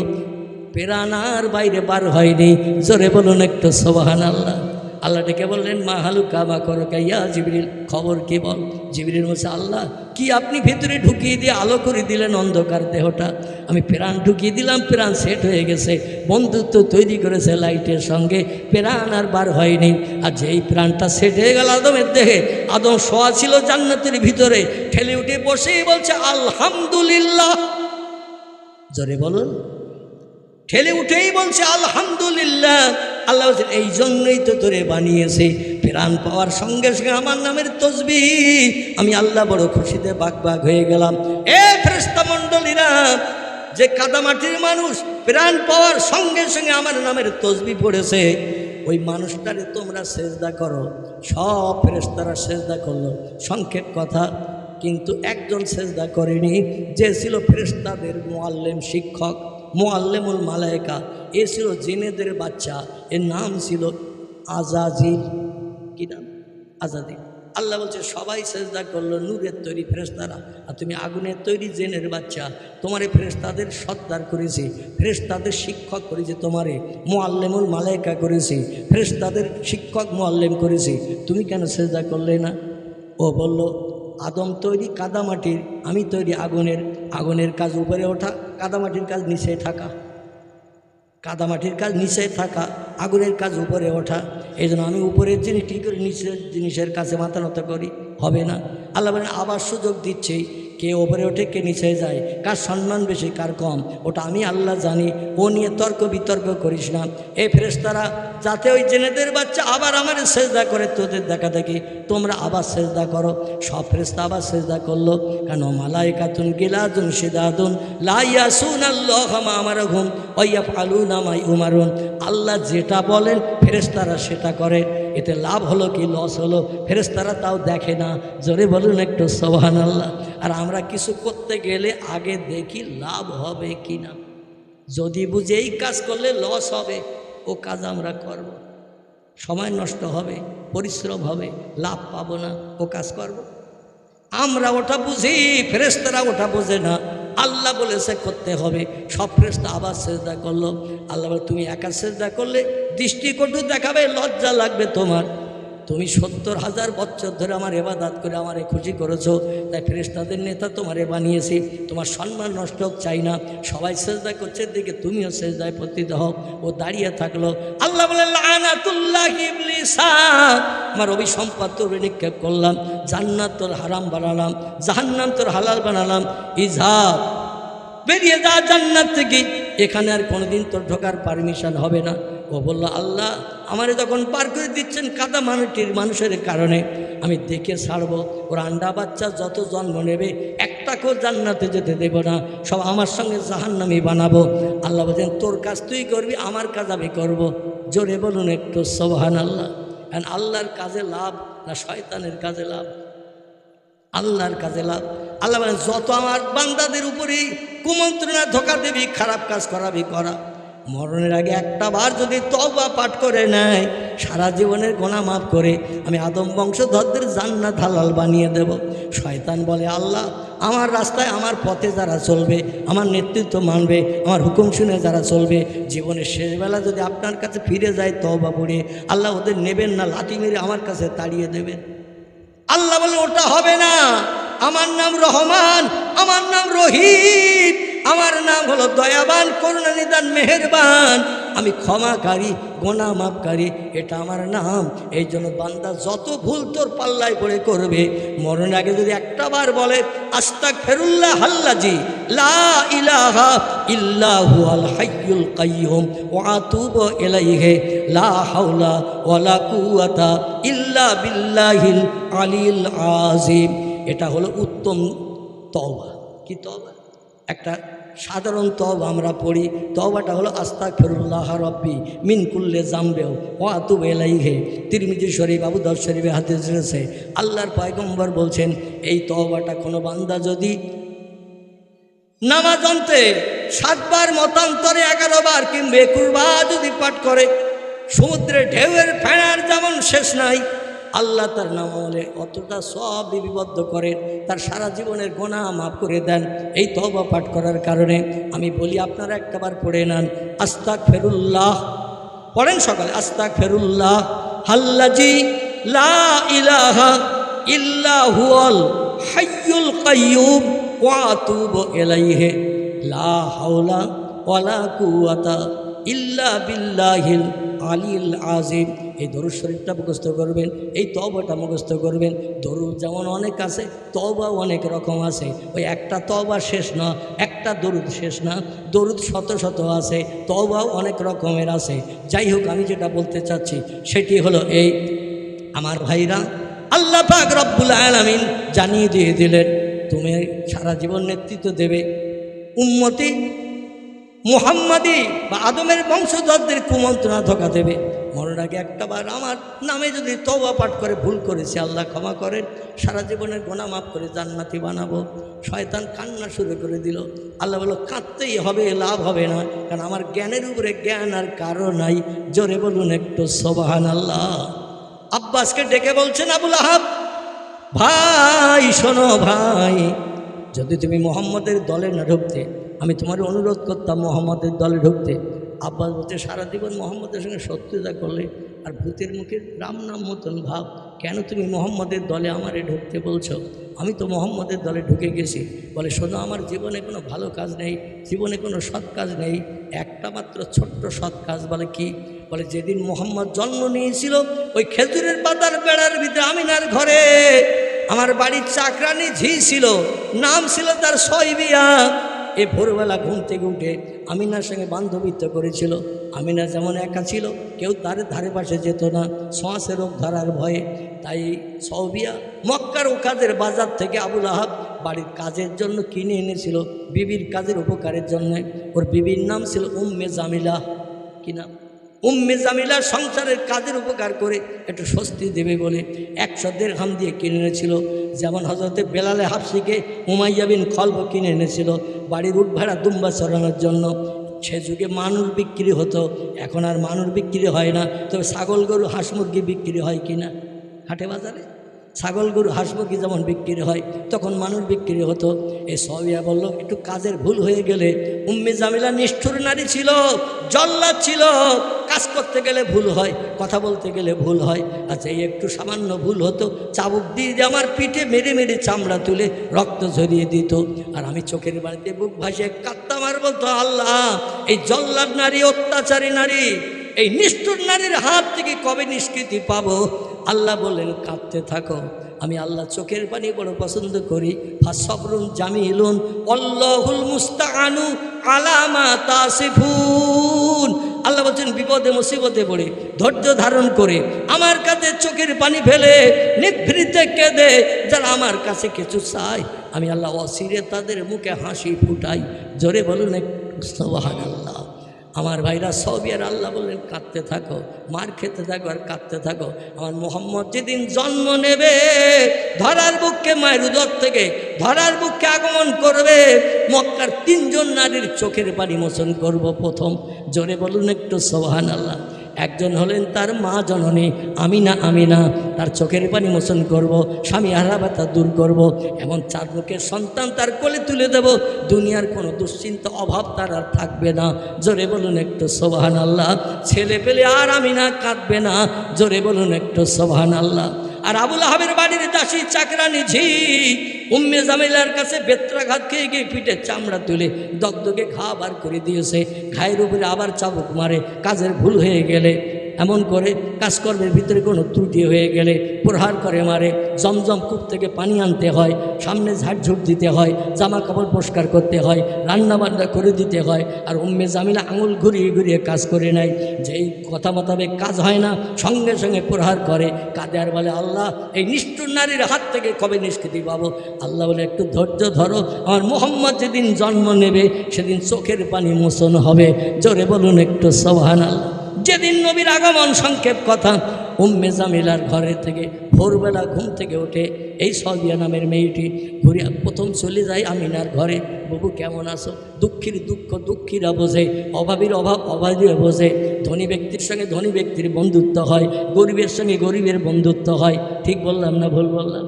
প্রাণ আর বাইরে বার হয়নি। জোরে বলুন একটু সুবহানাল্লাহ। আল্লাহ ডেকে বললেন মা হালুকা মা করো কাইয়া জিবরিল, খবর কি বল? জিবরিল বলছে আল্লাহ কি আপনি ভেতরে ঢুকিয়ে দিয়ে আলো করে দিলেন অন্ধকার দেহটা, আমি প্রাণ ঢুকিয়ে দিলাম, প্রাণ সেট হয়ে গেছে, বন্ধুত্ব তৈরি করেছে লাইটের সঙ্গে, প্রাণ আর বার হয়নি। আর যেই প্রাণটা সেট হয়ে গেল আদমের দেহে, আদম শোয়া ছিল জান্নাতের ভিতরে, ঠেলে উঠে বসেই বলছে আলহামদুলিল্লাহ। জোরে বলুন, ঠেলে উঠেই বলছে আলহামদুলিল্লাহ। আল্লাহ বলছেন এই জন্যই তো তোরে বানিয়েছে, প্রাণ পাওয়ার সঙ্গে সঙ্গে আমার নামের তসবিহ আমি আল্লাহ বড় খুশিতে বাগ বাগ হয়ে গেলাম। এ ফেরেশতা মণ্ডলীরা, যে কাদামাটির মানুষ প্রাণ পাওয়ার সঙ্গে সঙ্গে আমার নামের তসবিহ পড়েছে, ওই মানুষটারে তোমরা সেজদা করো। সব ফেরেশতারা সেজদা করলো, সংক্ষেপ কথা, কিন্তু একজন সেজদা করেনি, যে ছিল ফেরেশতাদের মুআল্লিম, শিক্ষক, মুআল্লিমুল মালায়েকা। এ ছিল জিনেদের বাচ্চা, এর নাম ছিল আজাজিল। কি নাম? আজাজিল। আল্লাহ বলছে সবাই সেজদা করলো নূরের তৈরি ফেরেশতারা, আর তুমি আগুনের তৈরি জেনের বাচ্চা। তোমারে ফেরেশতাদের সর্দার করেছি, ফেরেশতাদের শিক্ষক করেছি, তোমারে মুআল্লিমুল মালায়েকা করেছি, ফেরেশতাদের শিক্ষক মুআল্লিম করেছি, তুমি কেন সেজদা করলে না? ও বলল আদম তৈরি কাদামাটির, আমি তৈরি আগুনের। আগুনের কাজ উপরে ওঠা, কাদামাটির কাজ নিচে থাকা। কাদামাটির কাজ নিচে থাকা, আগুনের কাজ উপরে ওঠা। এই জন্য আমি উপরের জিনিস কী করে নিচের জিনিসের কাছে মাথা নত করি? হবে না। আল্লাহ বলেন আবার সুযোগ দিচ্ছে, কে ওপরে ওঠে কে নিচে যায়, কার সম্মান বেশি কার কম, ওটা আমি আল্লাহ জানি। ও নিয়ে তর্ক বিতর্ক করিস না। এই ফেরেশতারা যাতে ওই জেনেদের বাচ্চা আবার আমার সেজদা করে তোদের দেখা দেখি, তোমরা আবার সেজদা করো। সব ফেরেশতা আবার সেজদা করলো। কেন? মালাইকাতুন গিলাদুন শিদাদুন লা ইয়াসুনাল্লাহ মা আমারহুম ওয়া ইয়াফআলুনা মা ইউমারুন। আল্লাহ যেটা বলেন ফেরেশতারা সেটা করে। এতে লাভ হলো কি লস হলো ফেরেশতারা তাও দেখে না। জোরে বলুন একটু সুবহানাল্লাহ। আর আমরা কিছু করতে গেলে আগে দেখি লাভ হবে কি না। যদি বুঝে এই কাজ করলে লস হবে, ও কাজ আমরা করব। সময় নষ্ট হবে, পরিশ্রম হবে, লাভ পাবো না, ও কাজ করব। আমরা ওটা বুঝি, ফেরেশতারা ওটা বোঝে না। আল্লাহ বলেছে করতে হবে। সব ফেরেশতা আবার সেজদা করলো। আল্লাহ বলে তুমি একা সেজদা করলে দৃষ্টিকটু দেখাবে, লজ্জা লাগবে তোমার। তুমি 70,000 বছর ধরে আমার ইবাদত করে আমারে খুশি করেছো, তাই ফেরেশতাদের নেতা তোমারে বানিয়েছি। তোমার সম্মান নষ্ট হোক চাই না। সবাই সেজদা করছে দিকে তুমিও সেজদায় পতিত হও। ও দাঁড়িয়ে থাকলো। আল্লাহ বলে লানাতুল্লাহি ইবলিসা, আমার অভিসম্পাদ তোর নিক্ষেপ করলাম, জান্নাত তোর হারাম বানালাম, জাহান্নাম তোর হালাল বানালাম। ইজহাব, বেরিয়ে যা জান্নাত থেকে, এখানে আর কোনোদিন তোর ঢোকার পারমিশন হবে না। ও বলল আল্লাহ আমারে যখন পার করে দিচ্ছেন কাদা মানুষের কারণে, আমি দেখে ছাড়বো। ওর আন্ডা বাচ্চা যত জন্ম নেবে একটাকেও জান্নাতে যেতে দেব না, সব আমার সঙ্গে জাহান্নামী বানাবো। আল্লাহ বলছেন তোর কাজ তুই করবি, আমার কাজ আমি করবো। জোরে বলুন একটু সুবহানাল্লাহ। কারণ আল্লাহর কাজে লাভ না শয়তানের কাজে লাভ? আল্লাহর কাজে লাভ। আল্লাহ বলেন যত আমার বান্দাদের উপরেই কুমন্ত্রণা ধোঁকা দেবি, খারাপ কাজ করাবি করা, মরণের আগে একটা বার যদি তওবা পাঠ করে নেয়, সারা জীবনের গুনাহ মাফ করে আমি আদম বংশধরদের জান্নাত হালাল বানিয়ে দেব। শয়তান বলে আল্লাহ আমার রাস্তায় আমার পথে যারা চলবে, আমার নেতৃত্ব মানবে, আমার হুকুম শুনে যারা চলবে, জীবনের শেষবেলা যদি আপনার কাছে ফিরে যায় তওবা পড়ে, আল্লাহ ওদের নেবেন না, লাঠি মেরে আমার কাছে তাড়িয়ে দেবেন। আল্লাহ বলে ওটা হবে না। আমার নাম রহমান, আমার নাম রহিম, আমার নাম হলো দয়াবান, করুণানিধান, মেহেরবান, আমি ক্ষমাকারী, গুনাহ মাফকারী, এটা আমার নাম। এই জন্য বান্দা যত ভুল তোর পাল্লায় পড়ে করবে, মরণের আগে যদি একটা বার বলে আস্তাগফিরুল্লাহ আল্লাযী লা ইলাহা ইল্লা হুয়াল হাইয়ুল কাইয়ুম ওয়া আতুবু ইলাইহি লা হাওলা ওয়ালা কুওয়াতা ইল্লা বিল্লাহিল আলিয়্যিল আযীম, এটা হলো উত্তম তওবা। কি তওবা? একটা সাধারণ তওবা আমরা পড়ি, তওবাটা হলো আস্তাগফিরুল্লাহ রাব্বি মিন কুল্লি যামবিন ওয়া আতুবু ইলাইহি। তিরমিজি শরীফ, আবু দাউদ শরীফে হাদিস রয়েছে। আল্লাহর পয়গম্বর বলছেন এই তওবাটা কোনো বান্দা যদি নামাজ অন্তে 7 বার, মতান্তরে 11 বার কিংবা 21 বার যদি পাঠ করে, সমুদ্রের ঢেউয়ের ফেনার যেমন শেষ নাই, আল্লাহ তার নাম বলে অতটা সব লিপিবদ্ধ করেন, তার সারা জীবনের গুনাহ মাফ করে দেন এই তওবা পাঠ করার কারণে। আমি বলি আপনারা একটাবার পড়ে নেন আস্তাগফিরুল্লাহ, পড়েন সকালে আস্তাগফিরুল্লাহ আল্লাযী লা ইলাহা ইল্লা হুয়াল হাইয়ুল কাইয়ুম ওয়া আতুবু ইলাইহি লা হাওলা ওয়ালা কুওয়াতা ইল্লা বিল্লাহিল আলিয়্যিল আযীম। এই দরুদ শরীফটা মুখস্থ করবেন, এই তওবাটা মুখস্থ করবেন। দরুদ যেমন অনেক আছে, তওবা অনেক রকম আছে। ওই একটা তওবা শেষ না, একটা দরুদ শেষ না, দরুদ শত শত আছে, তওবাও অনেক রকমের আছে। যাই হোক, আমি যেটা বলতে চাচ্ছি সেটি হলো এই, আমার ভাইরা, আল্লাহ পাক রব্বুল আলামিন জানিয়ে দিয়ে দিলেন তুমি সারা জীবন নেতৃত্ব দেবে, উম্মতি মুহাম্মাদি বা আদমের বংশধরদের কুমন্ত্রণা ধোঁকা দেবে। মরার আগে একটাবার আমার নামে যদি তওবা পাঠ করে ভুল করেছে আল্লাহ ক্ষমা করেন, সারা জীবনের গুনাহ মাফ করে জান্নাতি বানাবো। শয়তান কান্না শুরু করে দিল। আল্লাহ বলল কাঁদতেই হবে, লাভ হবে না, কারণ আমার জ্ঞানের উপরে জ্ঞান আর কারো নাই। জোরে বলুন একটু সুবহানাল্লাহ। আব্বাসকে ডেকে বলছেন আবুল আহাব ভাই শোনো ভাই, যদি তুমি মোহাম্মদের দলে না ঢুকতে, আমি তোমার অনুরোধ করতাম মোহাম্মদের দলে ঢুকতে। আব্বাস বলতে সারা জীবন মোহাম্মদের সঙ্গে শত্রুতা করলে, আর ভূতের মুখে রাম নাম মতন ভাব, কেন তুমি মোহাম্মদের দলে আমারে ঢুকতে বলছো? আমি তো মোহাম্মদের দলে ঢুকে গেছি। বলে শোনো, আমার জীবনে কোনো ভালো কাজ নেই, জীবনে কোনো সৎ কাজ নেই, একটা মাত্র ছোট্ট সৎ কাজ। বলে কি? বলে যেদিন মোহাম্মদ জন্ম নিয়েছিল ওই খেজুরের পাতার বেড়ার ভিতরে আমিনার ঘরে আমার বাড়ির চাকরানি ঝি ছিল, নাম ছিল তার সয়বিয়া। এ ভোরবেলা ঘুম থেকে উঠে আমিনার সঙ্গে বান্ধবীত্ব করেছিল। আমিনা যেমন একা ছিল, কেউ তার ধারে পাশে যেত না, শ্বাসের রোগ ধরার ভয়ে। তাই সৌবিয়া মক্কার ও কাজের বাজার থেকে আবুল আহাব বাড়ির কাজের জন্য কিনে এনেছিল, বিবির কাজের উপকারের জন্য। ওর বিবির নাম ছিল উম্মে জামিলা। কি নাম? উম্মে জামিলা। সংসারের কাজের উপকার করে একটু স্বস্তি দেবে বলে 100 দিরহাম দিয়ে কিনে এনেছিল। যেমন হজরতে বেলালে হাফসিকে উমাইয়া বিন খলব কিনে এনেছিল বাড়ির উট ভাড়া দুম্বা চড়ানোর জন্য। সে যুগে মানুষ বিক্রি হতো, এখন আর মানুষ বিক্রি হয় না, তবে ছাগল গরু হাঁস মুরগি বিক্রি হয় কিনা হাটে বাজারে? ছাগল গরু হাঁস মুরগি যেমন বিক্রি হয়, তখন মানুষ বিক্রি হতো। এই সবিয়া বলল, একটু কাজের ভুল হয়ে গেলে। উম্মে জামিলা নিষ্ঠুর নারী ছিল, জল্লাদ ছিল, কাজ করতে গেলে ভুল হয়, কথা বলতে গেলে ভুল হয়। আচ্ছা, এই একটু সামান্য ভুল হতো, চাবুক দিয়ে আমার পিঠে মেরে মেরে চামড়া তুলে রক্ত ঝরিয়ে দিত। আর আমি চোখের বাড়িতে বুক ভাসিয়ে কাঁদতাম আর বলতো, আল্লাহ, এই জল্লাদ নারী, অত্যাচারী নারী, এই নিষ্ঠুর নারীর হাত থেকে কবে নিষ্কৃতি পাবো? আল্লাহ বললেন, কাঁদতে থাকো, আমি আল্লাহ চোখের পানি বড় পছন্দ করি। ফাসবরুন জামিলুন আল্লাহুল মুস্তাআনু আলা মা তাসিফুন। আল্লাহ বলছেন, বিপদে মুসিবতে পড়ে ধৈর্য ধারণ করে আমার কাছে চোখের পানি ফেলে নিভৃতে কেঁদে যারা আমার কাছে কিছু চায়, আমি আল্লাহ অসিরে তাদের মুখে হাসি ফুটাই। জোরে বলুন সুবহানাল্লাহ। আমার ভাইরা সবিয়ার আল্লাহ বললেন, কাঁদতে থাকো, মার খেতে থাকো আর কাঁদতে থাকো। আমার মোহাম্মদ যেদিন জন্ম নেবে, ধরার বুককে, মায়ের উদর থেকে ধরার বুককে আগমন করবে, মক্কার 3 জন নারীর চোখের পানি মোচন করব প্রথম। জোরে বলুন একটু সুবহানাল্লাহ। একজন হলেন তার মা জননী আমিনা, তার চোখের পানি মোচন করব, স্বামী হারা ব্যথা দূর করব, এমন 4 মুখের সন্তান তার কোলে তুলে দেব, দুনিয়ার কোনো দুশ্চিন্তা অভাব তার আর থাকবে না। জোরে বলুন একটু সুবহানাল্লাহ। ছেলে পেলে আর আমিনা কাঁদবে না। জোরে বলুন একটু সুবহানাল্লাহ। আর আবুল আহাবের বাড়ির দাসী চাকরানি ঝি উম্মে জামিলার কাছে বেত্রাঘাত খেয়ে গিয়ে পিঠে চামড়া তুলে দগদগে ঘা বার করে দিয়েছে। ঘায়ের উপরে আবার চাবুক মারে, কাজের ভুল হয়ে গেলে, এমন করে কাজকর্মের ভিতরে কোনো ত্রুটি হয়ে গেলে প্রহার করে মারে। জমজম কূপ থেকে পানি আনতে হয়, সামনে ঝাড়ঝুট দিতে হয়, জামা কাপড় পরিষ্কার করতে হয়, রান্নাবান্না করে দিতে হয়। আর উম্মে জামিলা আঙুল ঘুরিয়ে ঘুরিয়ে কাজ করে নেয়। যেই কথা মোতাবেক কাজ হয় না, সঙ্গে সঙ্গে প্রহার করে, কাঁদে আর বলে, আল্লাহ, এই নিষ্ঠুর নারীর হাত থেকে কবে নিষ্কৃতি পাবো? আল্লাহ বলে, একটু ধৈর্য ধরো, আমার মোহাম্মদ যেদিন জন্ম নেবে সেদিন চোখের পানি মোচন হবে। জোরে বলুন একটু সুবহানাল্লাহ। যেদিন নবীর আগমন, সংক্ষেপ কথা, উম্মে জামিলার ঘরে থেকে ভোরবেলা ঘুম থেকে ওঠে এই সবিয়া নামের মেয়েটি ঘুরে প্রথম চলে যায় আমিনার ঘরে। বাবু কেমন আছো? দুঃখীর দুঃখ দুঃখীরা বোঝে, অভাবীর অভাব অভাবীরা বোঝে। ধনী ব্যক্তির সঙ্গে ধনী ব্যক্তির বন্ধুত্ব হয়, গরিবের সঙ্গে গরিবের বন্ধুত্ব হয়। ঠিক বললাম না ভুল বললাম?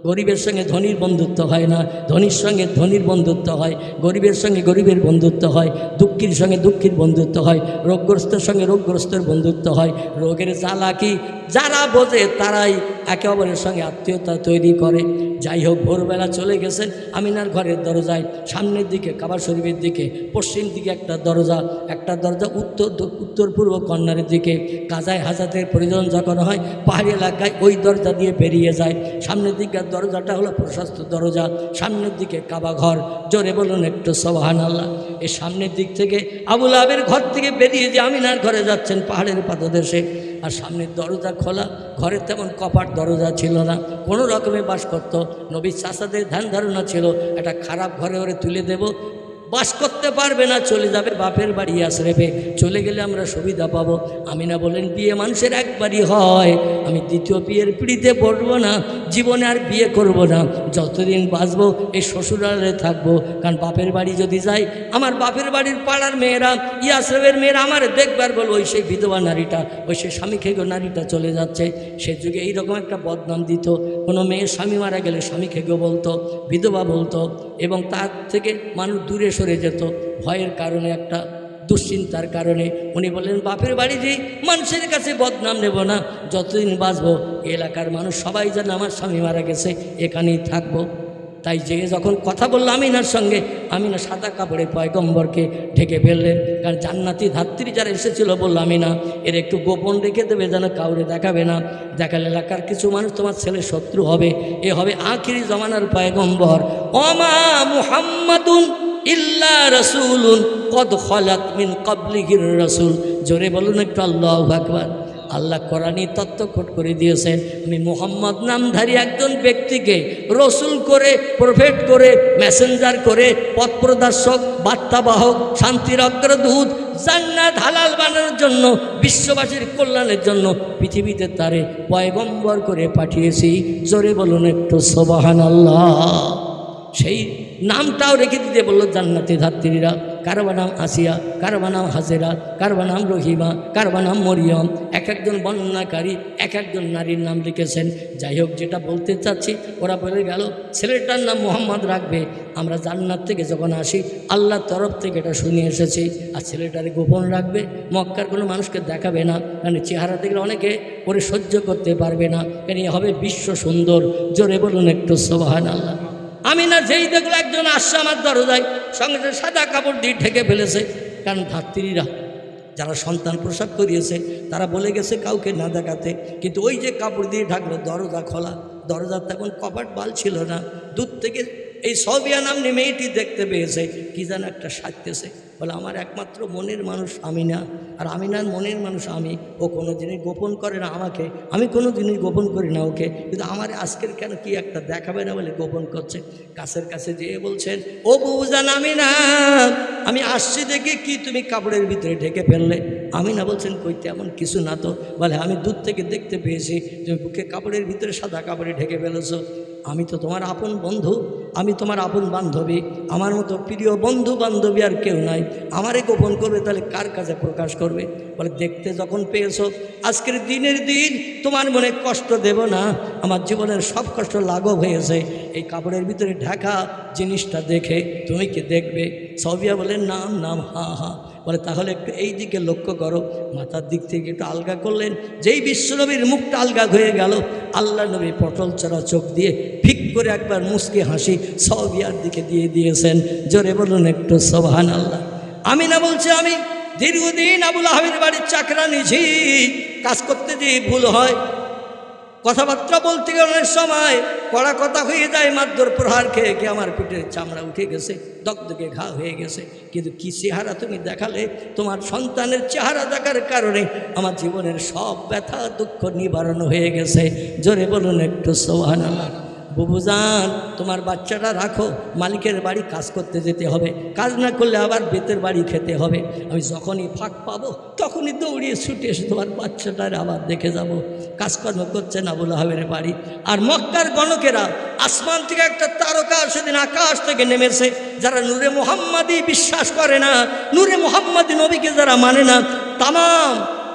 গরিবের সঙ্গে ধনীর বন্ধুত্ব হয় না, ধনীর সঙ্গে ধনীর বন্ধুত্ব হয়, গরিবের সঙ্গে গরিবের বন্ধুত্ব হয়, দুঃখীর সঙ্গে দুঃখীর বন্ধুত্ব হয়, রোগগ্রস্তের সঙ্গে রোগগ্রস্তের বন্ধুত্ব হয়। রোগের জ্বালাকি যারা বোঝে তারাই একে অপরের সঙ্গে আত্মীয়তা তৈরি করে। যাই হোক, ভোরবেলা চলে গেছেন আমিনার ঘরের দরজায়, সামনের দিকে কাবা শরীফের দিকে, পশ্চিম দিকে একটা দরজা উত্তর পূর্ব কর্নারের দিকে। কাজায় হাজাতের প্রয়োজন যখন হয় পাহাড়ি এলাকায় ওই দরজা দিয়ে বেরিয়ে যায়। সামনের দিকে দরজাটা হলো প্রশস্ত দরজা, সামনের দিকে কাবা ঘর। জোরে বলুন একটু সুবহানাল্লাহ। এই সামনের দিক থেকে আবুল আহাবের ঘর থেকে বেরিয়ে যে আমিনার ঘরে যাচ্ছেন পাহাড়ের পাদদেশে, আর সামনের দরজা খোলা, ঘরে তেমন কপাট দরজা ছিল না, কোনো রকমে বাস করত। নবীর চাচাদের ধ্যান ধারণা ছিল একটা খারাপ ঘরে ওরে তুলে দেব, বাস করতে পারবে না, চলে যাবে বাপের বাড়ি আশ্রমে। চলে গেলে আমরা সুবিধা পাবো। আমিনা বলেন, বিয়ে মানুষের একবারই হয়, আমি দ্বিতীয় বিয়ের পিড়িতে পড়বো না, জীবনে আর বিয়ে করব না, যতদিন বাঁচবো এই শ্বশুরালয়ে থাকবো। কারণ বাপের বাড়ি যদি যাই, আমার বাপের বাড়ির পাড়ার মেয়েরা, আশ্রমের মেয়েরা আমার দেখবার বলবো, ওই সেই বিধবা নারীটা, ওই সেই স্বামী খেগো নারীটা চলে যাচ্ছে। সে যুগে এইরকম একটা বদনাম দিত, কোনো মেয়ে স্বামী মারা গেলে স্বামী খেগো বলতো, বিধবা বলতো, এবং তার থেকে মানুষ দূরে সরে যেত ভয়ের কারণে, একটা দুশ্চিন্তার কারণে। উনি বললেন, বাপের বাড়ি যেই মানুষের কাছে বদনাম নেব না, যতদিন বাঁচবো এলাকার মানুষ সবাই জানে আমার স্বামী মারা গেছে, এখানেই থাকবো। তাই যে যখন কথা বললো আমিনার সঙ্গে, আমিনা সাদা কাপড়ে পয়গম্বরকে ঢেকে ফেললেন। কারণ জান্নাতি ধাত্রী যারা এসেছিল বললো, আমিনা এর একটু গোপন রেখে দেবে, যেন কাউরে দেখাবে না, দেখালে এলাকার কিছু মানুষ তোমার ছেলে শত্রু হবে, এ হবে আখিরি জমানার পয়গম্বর। ওমা মুহাম্মাদুন ইল্লা রাসূলুন কদ খালাত মিন ক্বাবলিহির রাসূল। জোরে বলুন একটু আল্লাহু আকবার। আল্লাহ কোরআনী তত্ত্বখোট করে দিয়েছেন, আমি মুহাম্মদ নামধারী একজন ব্যক্তিকে রসুল করে, প্রফেট করে, মেসেঞ্জার করে, পথ প্রদর্শক, বার্তাবাহক, শান্তির অগ্রদূত, জান্নাত হালাল বানানোর জন্য, বিশ্ববাসীর কল্যাণের জন্য পৃথিবীতে তারে পয়গম্বর করে পাঠিয়েছি। জোরে বলুন একটু সুবহানাল্লাহ। সেই নামটাও রেখে দিতে বললো জান্নাতি ধাত্রীরা। কারবা নাম আসিয়া, কারবা নাম হাজেরা, কারবা নাম রহিমা, কারবা নাম মরিয়ম। এক একজন বর্ণনাকারী এক একজন নারীর নাম লিখেছেন। যাই হোক, যেটা বলতে চাচ্ছি, ওরা বলে গেল ছেলেটার নাম মোহাম্মদ রাখবে। আমরা জান্নাত থেকে যখন আসি আল্লাহর তরফ থেকে এটা শুনে এসেছি। আর ছেলেটারে গোপন রাখবে, মক্কার কোনো মানুষকে দেখাবে না, কারণ চেহারা দেখলে অনেকে ওরে সহ্য করতে পারবে না, কারণ এ হবে বিশ্ব সুন্দর। জোরে বলুন একটু সুবহানাল্লাহ। আমিনা যেই দেখলো একজন আসছে আমার দরজায়, সঙ্গে সঙ্গে সাদা কাপড় দিয়ে ঢেকে ফেলেছে। কারণ ধাত্রীরা যারা সন্তান প্রসব করিয়েছে তারা বলে গেছে কাউকে না দেখাতে, কিন্তু ওই যে কাপড় দিয়ে ঢাকলো, দরজা খোলা, দরজার তখন কপাট বাল ছিল না। দূর থেকে এই সবিয়া নামনি মেয়েটি দেখতে পেয়েছে, কি যেন একটা সাজতেছে। বলে আমার একমাত্র মনের মানুষ আমিনা, আর আমিনার মনের মানুষ আমি। ও কোনো জিনিস গোপন করে না আমাকে, আমি কোনো জিনিস গোপন করি না ওকে, কিন্তু আমার আজকের কেন কি একটা দেখাবে না বলে গোপন করছে। কাছের কাছে যেয়ে বলছেন, ও বুবুজান আমিনা, আমি আসছি দেখে কি তুমি কাপড়ের ভিতরে ঢেকে ফেললে? আমিনা বলছেন, কই তেমন কিছু না তো। বলে আমি দূর থেকে দেখতে পেয়েছি তুমি বুকে কাপড়ের ভিতরে সাদা কাপড়ে ঢেকে ফেলেছো। আমি তো তোমার আপন বন্ধু, আমি তোমার আপন বান্ধবী, আমার মতো প্রিয় বন্ধু বান্ধবী আর কেউ নাই। আমারে গোপন করবে তাহলে কার কাছে প্রকাশ করবে? বলে দেখতে যখন পেয়েছো, আজকের দিনের দিন তোমার মনে কষ্ট দেব না, আমার জীবনের সব কষ্ট লাঘব হয়েছে এই কাপড়ের ভিতরে ঢাকা জিনিসটা দেখে। তুমি কি দেখবে? সবিয়া বলেন নাম নাম, হা হা। বলে তাহলে একটু এই দিকে লক্ষ্য করো। মাথার দিক থেকে একটু আলগা করলেন, যেই বিশ্বনবীর মুখটা আলগা হয়ে গেল, আল্লাহ নবী পটল চড়া চোখ দিয়ে ফিক করে একবার মুচকি হাসি সবিয়ার দিকে দিয়ে দিয়েছেন। জোরে বলুন একটু সুবহানাল্লাহ। আমিনা বলছে, আমি দীর্ঘদিন আবুল আহাবের বাড়ির চাকরা নিয়েছি, কাজ করতে যেয়ে ভুল হয়, কথাবার্তা বলতে গেলে অনেক সময় কড়া কথা হয়ে যায়, মারধর প্রহার খেয়ে খেয়ে আমার পিঠের চামড়া উঠে গেছে, দগদগে ঘা হয়ে গেছে। কিন্তু কি চেহারা তুমি দেখালে, তোমার সন্তানের চেহারা দেখার কারণে আমার জীবনের সব ব্যথা দুঃখ নিবারণ হয়ে গেছে। জোরে বলুন একটু সুবহানাল্লাহ। বুবুজান, তোমার বাচ্চাটা রাখো, মালিকের বাড়ি কাজ করতে যেতে হবে, কাজ না করলে আবার বেতের বাড়ি খেতে হবে। আমি যখনই ফাঁক পাবো তখনই দৌড়িয়ে ছুটে এসে তোমার বাচ্চাটার আবার দেখে যাব। কাজকর্ম করছে না আবুল আহাবের বাড়ি। আর মক্কার গণকেরা, আসমান থেকে একটা তারকা সেদিন আকাশ থেকে নেমেছে, যারা নূরে মুহাম্মাদি বিশ্বাস করে না, নূরে মুহাম্মাদি নবীকে যারা মানে না, তামাম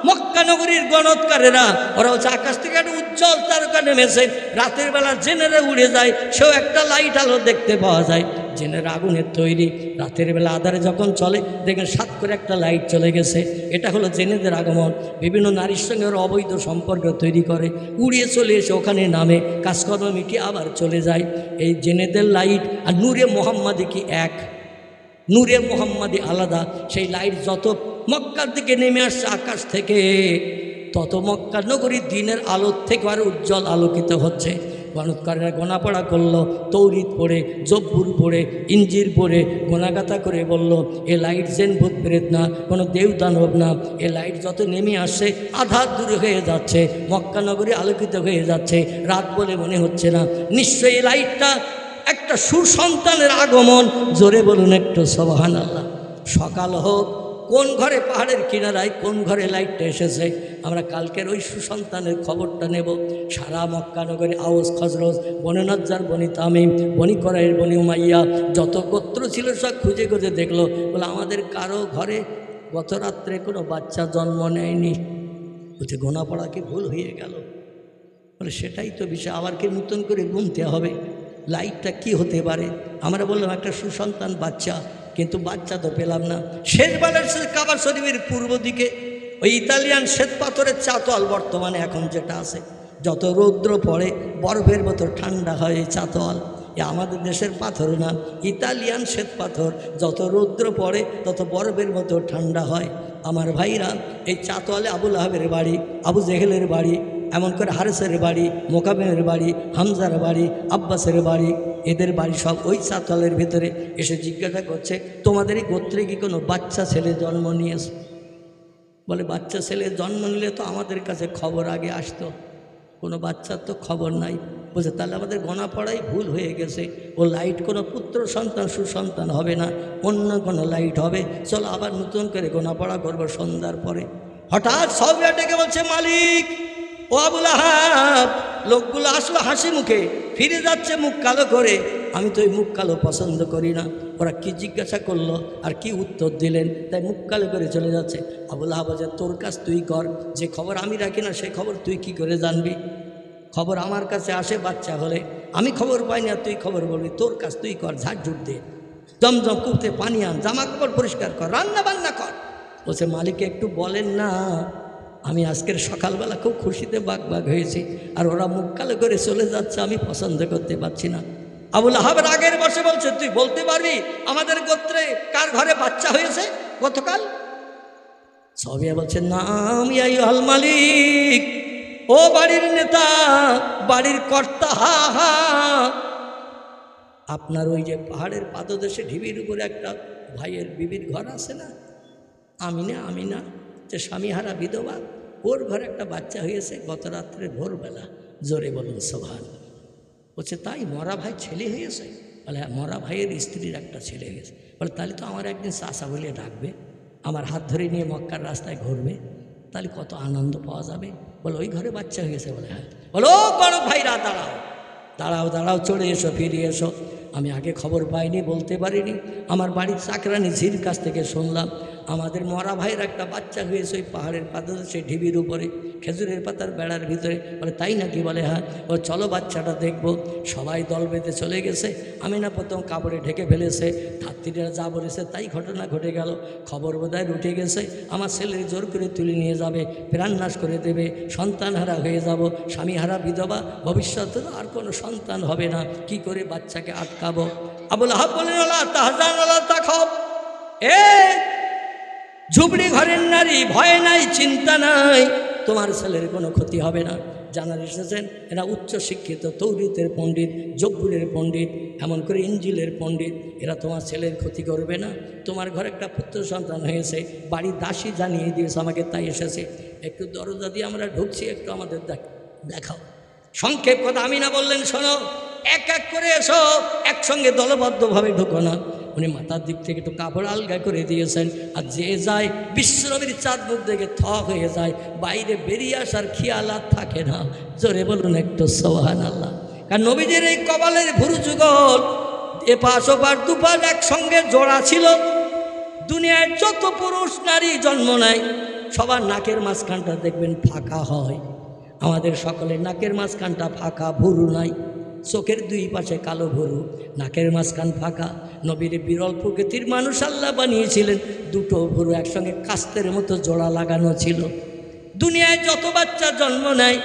মক্কা নগরীর গণৎকারেরা, ওরা হচ্ছে আকাশ থেকে একটা উজ্জ্বল তারকা নেমেছে, রাতের বেলা জেনেরা উড়ে যায়, সেও একটা লাইট আলো দেখতে পাওয়া যায়। জেনের আগুনের তৈরি, রাতের বেলা আধারে যখন চলে দেখেন সাত করে একটা লাইট চলে গেছে। এটা হলো জেনেদের আগমন। বিভিন্ন নারীর সঙ্গে ওরা অবৈধ সম্পর্ক তৈরি করে, উড়িয়ে চলে এসে ওখানে নামে, কাজকর্ম মিটিয়ে আবার চলে যায়। এই জেনেদের লাইট আর নূরে মুহাম্মাদি কি এক? নূরে মুহাম্মাদি আলাদা। সেই লাইট যত মক্কার দিকে নেমে আসছে আকাশ থেকে, তত মক্কা নগরীর দিনের আলোর থেকে আরও উজ্জ্বল আলোকিত হচ্ছে। গণৎকারেরা গোনাপড়া করলো, তৌরিত পড়ে, জব্বুর পড়ে, ইঞ্জির পড়ে গোনাগাতা করে বলল, এ লাইট জেন ভূত প্রেত না, কোনো দেব দানব না। এ লাইট যত নেমে আসছে আধার দূরে হয়ে যাচ্ছে, মক্কা নগরী আলোকিত হয়ে যাচ্ছে, রাত বলে মনে হচ্ছে না। নিশ্চয়ই এই লাইটটা একটা সুসন্তানের আগমন, জোরে বলুন একটু সুবহানাল্লাহ। সকাল হোক, কোন ঘরে পাহাড়ের কিনারায় কোন ঘরে লাইটটা এসেছে, আমরা কালকের ওই সুসন্তানের খবরটা নেব। সারা মক্কা নগরে আওস, খজরজ, বনি নজ্জার, বনি তামিম, বনি করাইয়ের, বনি উমাইয়া, যত গোত্র ছিল সব খুঁজে খুঁজে দেখলো, বলে আমাদের কারো ঘরে গত রাত্রে কোনো বাচ্চা জন্ম নেয়নি। বলছে গোনা পড়া কি ভুল হয়ে গেল? বলে সেটাই তো বিষয়, আবার কি নতুন করে গুনতে হবে লাইটটা কি হতে পারে। আমরা বললাম একটা সুসন্তান বাচ্চা, কিন্তু বাচ্চা তো পেলাম না। শেষবেলার কাবা শরীফের পূর্ব দিকে ওই ইতালিয়ান শ্বেত পাথরের চাতোয়াল বর্তমানে এখন যেটা আছে, যত রৌদ্র পড়ে বরফের মতো ঠান্ডা হয় এই চাতোয়াল। এ আমাদের দেশের পাথর না, ইতালিয়ান শ্বেত পাথর, যত রৌদ্র পড়ে তত বরফের মতো ঠান্ডা হয়। আমার ভাইরা, এই চাতোয়ালে আবুল আহাবের বাড়ি, আবু জেহেলের বাড়ি, এমন করে হারেসের বাড়ি, মোকাবেনের বাড়ি, হামজার বাড়ি, আব্বাসের বাড়ি, এদের বাড়ি সব ওই চাতলের ভিতরে। এসে জিজ্ঞাসা করছে, তোমাদের এই গোত্রে কি কোনো বাচ্চা ছেলে জন্ম নিয়েছে? বলে বাচ্চা ছেলে জন্ম নিলে তো আমাদের কাছে খবর আগে আসতো, কোনো বাচ্চার তো খবর নাই। বলছে তাহলে আমাদের গোনা পড়াই ভুল হয়ে গেছে, ও লাইট কোনো পুত্র সন্তান সুসন্তান হবে না, অন্য কোনো লাইট হবে, চলো আবার নতুন করে গোনা পড়া করবো সন্ধ্যার পরে। হঠাৎ সবিয়া ডেকে বলছে, মালিক ও আবুল আহাব, লোকগুলো আসলো হাসি মুখে, ফিরে যাচ্ছে মুখ কালো করে। আমি তো ওই মুখ কালো পছন্দ করি না। ওরা কি জিজ্ঞাসা করলো আর কি উত্তর দিলেন, তাই মুখ কালো করে চলে যাচ্ছে। আবুল আহাব বলছে, তোর কাজ তুই কর, যে খবর আমি রাখি না সেই খবর তুই কি করে জানবি? খবর আমার কাছে আসে বাচ্চা হলে, আমি খবর পাই না, তুই খবর বলবি, তোর কাজ তুই কর, ঝাড়ঝুট দে, জমজম কুপতে পানি আন, জামা কাপড় পরিষ্কার কর, রান্না বান্না কর। বলছে মালিককে একটু বলেন না, আমি আজকের সকালবেলা খুব খুশিতে বাগ হয়েছি, আর ওরা মুখ কালো করে চলে যাচ্ছে, আমি পছন্দ করতে পারছি না। আবুল আহাবের আগের বসে বলছে, তুই বলতে পারবি আমাদের গোত্রে কার ঘরে বাচ্চা হয়েছে গতকাল? সবিয়া বলছে, নাম ইয়া আল মালিক, ও বাড়ির নেতা, বাড়ির কর্তা, হা হা, আপনার ওই যে পাহাড়ের পাদদেশে ঢিবির উপরে একটা ভাইয়ের বিবির ঘর আছে না, আমিনা, যে স্বামীহারা বিধবা, ওর ঘরে একটা বাচ্চা হয়েছে গত রাত্রে ভোরবেলা। জোরে বলুন সুবহানাল্লাহ। বলছে তাই, মরা ভাই ছেলে হয়েছে? বলে হ্যাঁ, মরা ভাইয়ের স্ত্রীর একটা ছেলে হয়েছে। বলে তাহলে তো আমার একদিন চাচা বলে ডাকবে, আমার হাত ধরে নিয়ে মক্কার রাস্তায় ঘুরবে, তাহলে কত আনন্দ পাওয়া যাবে। বলে ওই ঘরে বাচ্চা হয়েছে? বলে হ্যাঁ। বলো বড় ভাইরা দাঁড়াও, চলে এসো, ফিরে এসো। আমি আগে খবর পাইনি, বলতে পারিনি, আমার বাড়ির চাকরানি ঝির কাছ থেকে শুনলাম আমাদের মরা ভাইয়ের একটা বাচ্চা হয়েছে ওই পাহাড়ের পাদদেশে ঢিবির উপরে, খেজুরের পাতার বেড়ার ভিতরে। বলে তাই নাকি? বলে হ্যাঁ। ও চলো বাচ্চাটা দেখবো। সবাই দল বেঁধে চলে গেছে। আমিনা প্রথম কাপড়ে ঢেকে ফেলেছে, ধাত্রীরা যা বলেছে তাই ঘটনা ঘটে গেল। খবর বোধহয় উঠে গেছে, আমার ছেলের জোর করে তুলে নিয়ে যাবে, প্রাণনাশ করে দেবে, সন্তানহারা হয়ে যাব, স্বামীহারা বিধবা, ভবিষ্যতে আর কোনো সন্তান হবে না, কি করে বাচ্চাকে আটকাবো? আবুল আহাব বলেন, ওলা তাহজান ওলা তাখাফ, এ ঝুপড়ি ঘরের নারী, ভয় নাই, চিন্তা নাই, তোমার ছেলের কোনো ক্ষতি হবে না। জানার এসেছেন এরা উচ্চ শিক্ষিত, তৌরিতের পণ্ডিত, জব্বুরের পণ্ডিত, এমন করে ইঞ্জিলের পণ্ডিত, এরা তোমার ছেলের ক্ষতি করবে না। তোমার ঘরে একটা পুত্র সন্তান হয়েছে, বাড়ির দাসী জানিয়ে দিয়েছে আমাকে, তাই এসেছে। একটু দরজা দিয়ে আমরা ঢুকছি, একটু আমাদের দেখাও। সংক্ষেপ কথা আমিনা বললেন, শোনো, এক এক করে এসো, একসঙ্গে দলবদ্ধভাবে ঢুকো না। উনি মাথার দিক থেকে একটু কাপড় আলগা করে দিয়েছেন, আর যে যায় বিশ্বনবীর চাঁদ মুখ দেখে থ হয়ে যায়, বাইরে বেরিয়ে আসার খেয়াল আর থাকে না। জোরে বলুন একটু সুবহানাল্লাহ। কারণ নবীদের এই কপালের ভুরু যুগল এপাশ ওপাশ দুপাশ একসঙ্গে জোড়া ছিল। দুনিয়ায় যত পুরুষ নারী জন্ম নেয় সবার নাকের মাঝখানটা দেখবেন ফাঁকা হয়, আমাদের সকলের নাকের মাঝখানটা ফাঁকা, ভুরু নাই। চোখের দুই পাশে কালো ভুরু, নাকের মাঝখান ফাঁকা। নবীর বিরল প্রকৃতির মানুষ আল্লাহ বানিয়েছিলেন, দুটো ভুরু একসঙ্গে কাস্তের মতো জোড়া লাগানো ছিল। দুনিয়ায় যত বাচ্চা জন্ম নেয়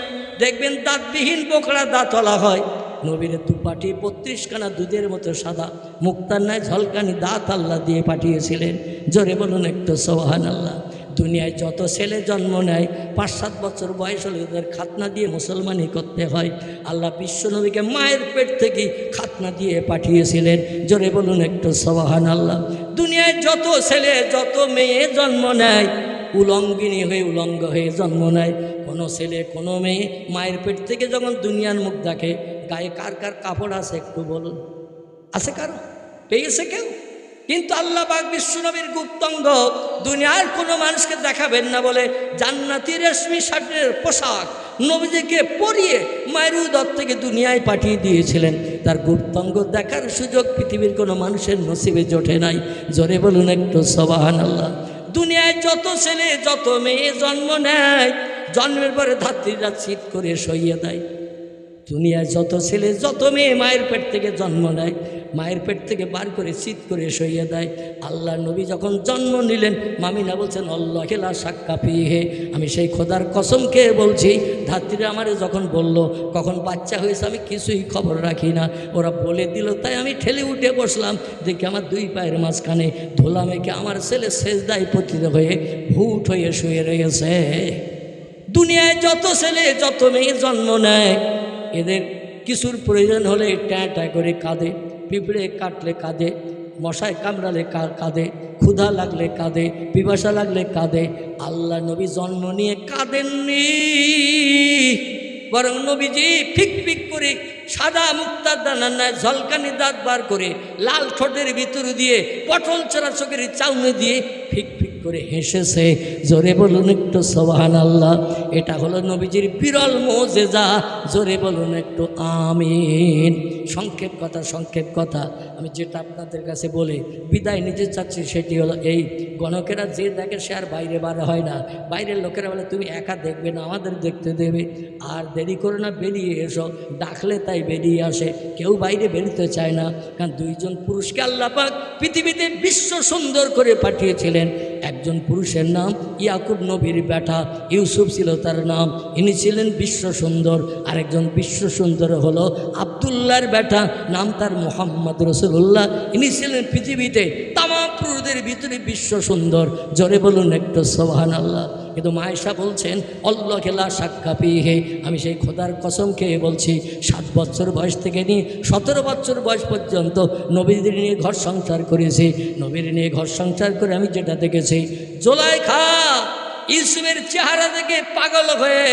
দেখবেন দাঁতবিহীন বোকরা দাঁতওয়ালা হয়। নবীর দুপাটি 32খানা দুধের মতো সাদা, মুক্তার ন্যায় ঝলকানি দাঁত আল্লাহ দিয়ে পাঠিয়েছিলেন। জোরে বলুন একটু সুবহানাল্লাহ। দুনিয়ায় যত ছেলে জন্ম নেয় 5-7 বছর বয়স হলে ওদের খাতনা দিয়ে মুসলমানি করতে হয়। আল্লাহ বিশ্বনবীকে মায়ের পেট থেকে খাতনা দিয়ে পাঠিয়েছিলেন। জোরে বলুন একটু সুবহানাল্লাহ। দুনিয়ায় যত ছেলে যত মেয়ে জন্ম নেয় উলঙ্গিনী হয়ে উলঙ্গ হয়ে জন্ম নেয়। কোনো ছেলে কোনো মেয়ে মায়ের পেট থেকে যখন দুনিয়ার মুখ দেখে গায়ে কার কার কাপড় আছে একটু বলুন। আছে কারো? পেয়েছে কেউ? কিন্তু আল্লাহ পাক বিশ্বনবীর গুপ্তাঙ্গ দুনিয়ার কোনো মানুষকে দেখাবেন না বলে জান্নাতি রেশমি শার্টের পোশাক নবীজিকে পরিয়ে মায়ের উদর থেকে দুনিয়ায় পাঠিয়ে দিয়েছিলেন। তার গুপ্তাঙ্গ দেখার সুযোগ পৃথিবীর কোনো মানুষের নসিবে জোটে নাই। জোরে বলুন একটু সুবহানাল্লাহ। দুনিয়ায় যত ছেলে যত মেয়ে জন্ম নেয়, জন্মের পরে ধাত্রীরা চিৎ করে সইয়ে দেয়। দুনিয়ায় যত ছেলে যত মেয়ে মায়ের পেট থেকে জন্ম নেয়, মায়ের পেট থেকে বার করে চিৎ করে সইয়ে দেয়। আল্লাহ নবী যখন জন্ম নিলেন, মামিনা বলছেন আল্লাহ লা শাক্কা ফিহে, আমি সেই খোদার কসম খেয়ে বলছি, ধাত্রীরা আমারে যখন বলল কখন বাচ্চা হয়েছে আমি কিছুই খবর রাখি না, ওরা বলে দিল তাই আমি ঠেলে উঠে বসলাম। দেখি আমার দুই পায়ের মাঝখানে ধুলা মেখে আমার ছেলে সেজদায় পতিত হয়ে ভূত হয়ে শুয়ে রয়েছে। দুনিয়ায় যত ছেলে যত মেয়ে জন্ম নেয়, এদের কিছুর প্রয়োজন হলে ট্যাঁ করে কাঁদে, পিঁপড়ে কাটলে কাঁদে, মশায় কামড়ালে কাঁদে, ক্ষুধা লাগলে কাঁদে, পিপাসা লাগলে কাঁদে। আল্লাহ নবী জন্ম নিয়ে কাঁদেননি, বরং নবীজি ফিক ফিক করে সাদা মুক্তার দানার ন্যায় ঝলকানি দাঁত বার করে লাল ঠোঁটের ভিতর দিয়ে পটল চড়া চোখের চাউনি দিয়ে ফিক ফিক করে হেসেছে। জোরে বলুন একটু সুবহানাল্লাহ। এটা হলো নবীজির বিরল মুজিজা। জোরে বলুন একটু আমিন। সংক্ষেপ কথা আমি যেটা আপনাদের কাছে বলে বিদায় নিতে চাচ্ছি সেটি হলো এই, গণকেরা যে দেখে সে আর বাইরে বার হয় না। বাইরের লোকেরা বলে তুমি একা দেখবে না, আমাদের দেখতে দেবে, আর দেরি করে না বেরিয়ে এসো, ডাকলে তাই বেরিয়ে আসে। কেউ বাইরে বেরোতে চায় না, কারণ দুইজন পুরুষকে আল্লাহ পাক পৃথিবীতে বিশ্ব সুন্দর করে পাঠিয়েছিলেন। একজন পুরুষের নাম ইয়াকুব নবীর বেটা ইউসুফ ছিল তার নাম, ইনি ছিলেন বিশ্ব সুন্দর। আরেকজন বিশ্ব সুন্দর হলো আব্দুল্লাহর বেটা, নাম তার মুহাম্মদ রাসূলুল্লাহ, ইনি ছিলেন পৃথিবীতে তামাম পুরুষদের ভিতরে বিশ্ব সুন্দর। জোরে বলুন একটু সুবহানাল্লাহ। কিন্তু মায়েশা বলছেন আল্লাহ লা শাক্কা ফিহে, আমি সেই খোদার কসম খেয়ে বলছি 7 বছর বয়স থেকে নিয়ে 17 বছর বয়স পর্যন্ত নবীদের নিয়ে ঘর সংসার করেছি। নবীর নিয়ে ঘর সংসার করে আমি যেটা দেখেছি, জুলাইখা ইউসুফের চেহারা দেখে পাগল হয়ে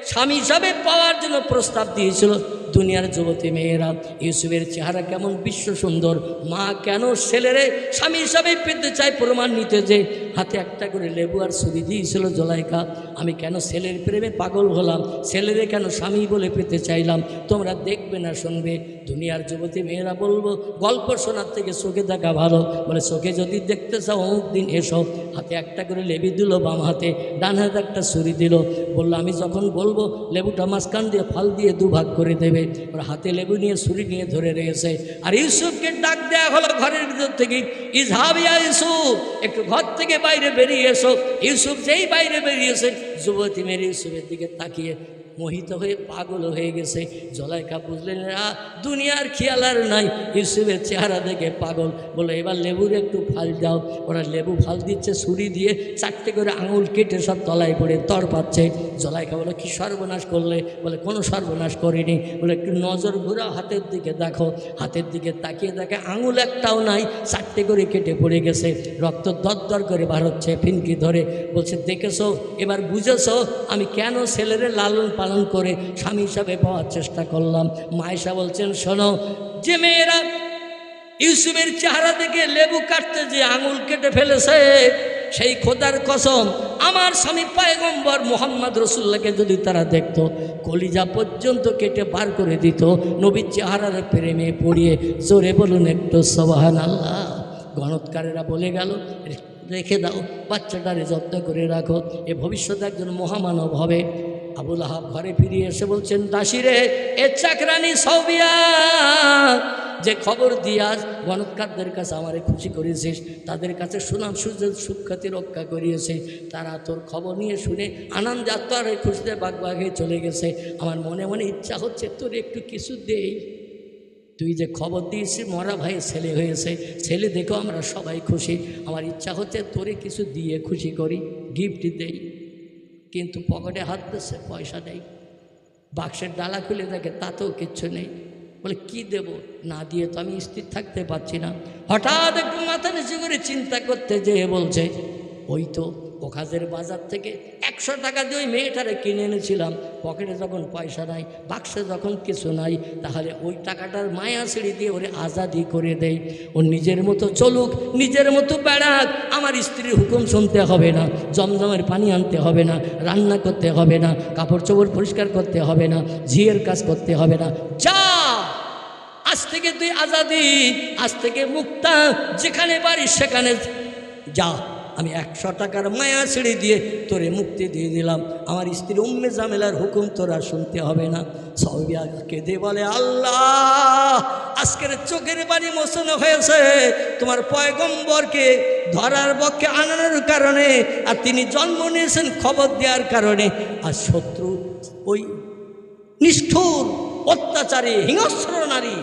স্বামী হিসাবে পাওয়ার জন্য প্রস্তাব দিয়েছিল। দুনিয়ার যুবতী মেয়েরা ইউসুফের চেহারা কেমন বিশ্ব সুন্দর, মা কেন ছেলেরে স্বামী হিসাবে পেতে চায় প্রমাণ নিতে যে হাতে একটা করে লেবু আর ছুরি দিয়েছিল জুলাইখা। আমি কেন ছেলের প্রেমে পাগল হলাম, ছেলেরে কেন স্বামী বলে পেতে চাইলাম, তোমরা দেখবে না শুনবে। দুনিয়ার যুবতী মেয়েরা বলবো গল্প শোনার থেকে চোখে দেখা ভালো, বলে চোখে যদি দেখতে চাও অমুক দিন এসো। হাতে একটা করে লেবু দিল বাম হাতে, ডান হাতে একটা ছুরি দিল, বললো আমি যখন বলবো লেবুটা মাঝখান দিয়ে ফাল দিয়ে দুভাগ করে দেবে। ওরা হাতে লেবু নিয়ে ছুরি নিয়ে ধরে রয়েছে। আর ইউসুফকে ডাক দেয়া হলো ঘরের ভিতর থেকে, ইজহাব ইয়া ইউসুফ, একটু ঘর থেকে বাইরে বেরিয়ে এসো। ইউসুফ যেই বাইরে বেরিয়েছে, যুবতী মেয়ে ইউসুফের দিকে তাকিয়ে মোহিত হয়ে পাগল হয়ে গেছে। জুলাইখা বুঝলেন দুনিয়ার খেয়াল আর নাই, ইউসুফের চেহারা দেখে পাগল। বলে এবার লেবুর একটু ফাল দাও। ওরা লেবু ফাল দিচ্ছে ছুরি দিয়ে, 4টে করে আঙুল কেটে সব তলায় পড়ে তর পাচ্ছে। জুলাইখা বলে কি সর্বনাশ করলে? বলে কোনো সর্বনাশ করিনি। বলে একটু নজর ঘুরাও, হাতের দিকে দেখো। হাতের দিকে তাকিয়ে দেখে আঙুল একটাও নাই, 4টে করে কেটে পড়ে গেছে, রক্ত দরদর করে বার হচ্ছে ফিনকি ধরে। বলছে দেখেছো, এবার বুঝেছো আমি কেন ছেলেরে লালন পালন করে স্বামী হিসাবে পাওয়ার চেষ্টা করলাম। মায়েশা বলছেন শোনো, যে মেয়েরা ইউসুফের চেহারা দেখে লেবু কাটতে যে আঙুল কেটে ফেলেছে, সেই খোদার কসম আমার স্বামী পয়গম্বর মুহাম্মদ রাসূলুল্লাহকে যদি তারা দেখতো, কলিজা পর্যন্ত কেটে বার করে দিত নবীর চেহারার প্রেমে পড়িয়ে। জোরে বলুন একটু সুবহানাল্লাহ। গণৎকারেরা বলে গেল রেখে দাও, বাচ্চাটারে যত্ন করে রাখো, এ ভবিষ্যতে একজন মহামানব হবে। আবুল আহাব ঘরে ফিরিয়ে এসে বলছেন দাসিরে, এ চাকরানি সৌবিয়া যে খবর দিয়াস গণৎকারদের কাছে আমারে খুশি করেছিস, তাদের কাছে সুনাম সুখ্যাতি রক্ষা করিয়েছে, তারা তোর খবর নিয়ে শুনে আনন্দে আত্মারে খুশিতে বাগ হয়ে চলে গেছে। আমার মনে মনে ইচ্ছা হচ্ছে তোর একটু কিছু দেই। তুই যে খবর দিয়েছিস মরা ভাইয়ের ছেলে হয়েছে, ছেলে দেখো আমরা সবাই খুশি, আমার ইচ্ছা হচ্ছে তোরে কিছু দিয়ে খুশি করি, গিফট দেই। কিন্তু পকেটে হাত দিচ্ছে, পয়সা নেই। বাক্সের ডালা খুলে দেখে তাতেও কিচ্ছু নেই। বলে কি দেব, না দিয়ে তো আমি স্থির থাকতে পারছি না। হঠাৎ একটু মাথা নিচু করে চিন্তা করতে যেয়ে বলছে ওই তো ওখাজের বাজার থেকে 100 টাকা দিয়ে ওই মেয়েটারে কিনে এনেছিলাম, পকেটে যখন পয়সা নাই, বাক্সে যখন কিছু নাই, তাহলে ওই টাকাটার মায়া ছেড়ে দিয়ে ওরে আজাদি করে দেয়। ও নিজের মতো চলুক, নিজের মতো বেড়াক, আমার স্ত্রীর হুকুম শুনতে হবে না, জমজমের পানি আনতে হবে না, রান্না করতে হবে না, কাপড় চোপড় পরিষ্কার করতে হবে না, ঝিয়ের কাজ করতে হবে না। যা, আজ থেকে তুই আজাদি, আজ থেকে মুক্তা, যেখানে পারিস সেখানে যা। আমি 100 টাকার মায়া ছেড়ে দিয়ে তোরে মুক্তি দিয়ে দিলাম। আমার স্ত্রী উম্মে জামেলার হুকুম তোরা শুনতে হবে না। সাউবিয়া কেঁদে বলে, আল্লাহ, আজকের চোখের বাড়ি মোছানো হয়েছে তোমার পয়গম্বরকে ধরার পক্ষে আনানোর কারণে, আর তিনি জন্ম নিয়েছেন খবর দেওয়ার কারণে। আর শত্রু ওই নিষ্ঠুর অত্যাচারী হিংস্র নারী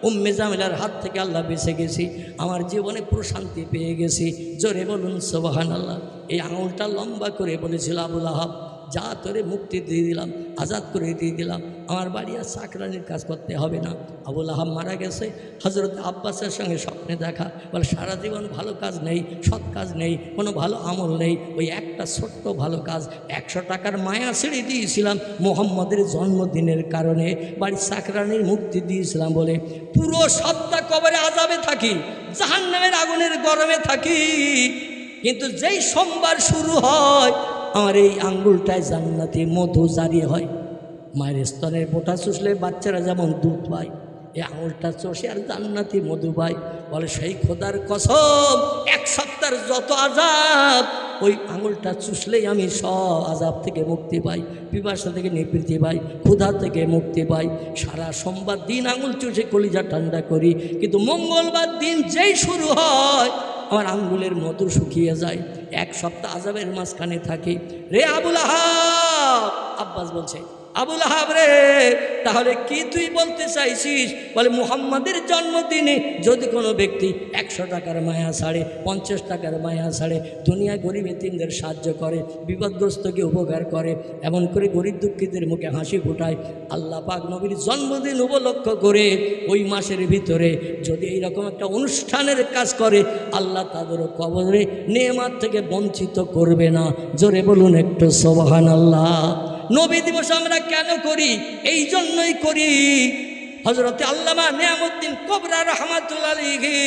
উম্মে জামিলার হাত থেকে আল্লাহ বেঁচে গেছি, আমার জীবনে প্রশান্তি পেয়ে গেছি। জোরে বলুন সুবহানাল্লাহ। এই আঙুলটা লম্বা করে বলেছিল আবুল আহাব, যা তোরে মুক্তি দিয়ে দিলাম, আজাদ করে দিয়ে দিলাম, আমার বাড়ি আর চাকরানির কাজ করতে হবে না। আবুল আহাব মারা গেছে, হযরত আব্বাসের সঙ্গে স্বপ্নে দেখা, বলে সারা জীবন ভালো কাজ নেই, সৎ কাজ নেই, কোনো ভালো আমল নেই, ওই একটা ছোট্ট ভালো কাজ 100 টাকার মায়া ছেড়ে দিয়েছিলাম মুহাম্মদের জন্মদিনের কারণে, বাড়ির চাকরানির মুক্তি দিয়েছিলাম বলে পুরো সপ্তাহ কবরে আযাবে থাকি, জাহান্নামের আগুনের গরমে থাকি। কিন্তু যেই সোমবার শুরু হয়, আমার এই আঙ্গুলটায় জান্নাতি মধু জারি হয়। মায়ের স্তনের বোটা চুষলে বাচ্চারা যেমন দুধ পায়, এই আঙুলটা চষে আর জান্নাতি মধু পায়। বলে সেই খোদার কসম, 1 সপ্তাহের যত আযাব ওই আঙুলটা চুষলেই আমি সব আযাব থেকে মুক্তি পাই, পিপাসা থেকে নিবৃত্তি পাই, ক্ষুধা থেকে মুক্তি পাই। সারা সোমবার দিন আঙুল চুষে কলিজা ঠান্ডা করি, কিন্তু মঙ্গলবার দিন যেই শুরু হয় আমার আঙ্গুলের মধু শুকিয়ে যায়। 1 সপ্তাহ আযাবের মাঝখানে থাকি। রে আবুল আহাব, আব্বাস বলছে, আবুল আহাব রে, তাহলে কি তুই বলতে চাইছিস? বলে মুহাম্মাদের জন্মদিনে যদি কোনো ব্যক্তি 100 টাকার মায়া ছাড়ে, 50 টাকার মায়া ছাড়ে, দুনিয়ায় গরিব এতিমদের সাহায্য করে, বিপদগ্রস্তকে উপকার করে, এমন করে গরিব দুঃখীদের মুখে হাসি ফোটায়, আল্লাহ পাক নবীর জন্মদিন উপলক্ষ করে ওই মাসের ভিতরে যদি এইরকম একটা অনুষ্ঠানের কাজ করে, আল্লাহ তাদেরও কবরে নেয়ামত থেকে বঞ্চিত করবে না। জোরে বলুন একটু সুবহানাল্লাহ। নবী দিবস আমরা কেন করি? এই জন্যই করি। হযরতে আল্লামা নিয়ামউদ্দিন কোবরা রাহমাতুল্লাহ আলাইহি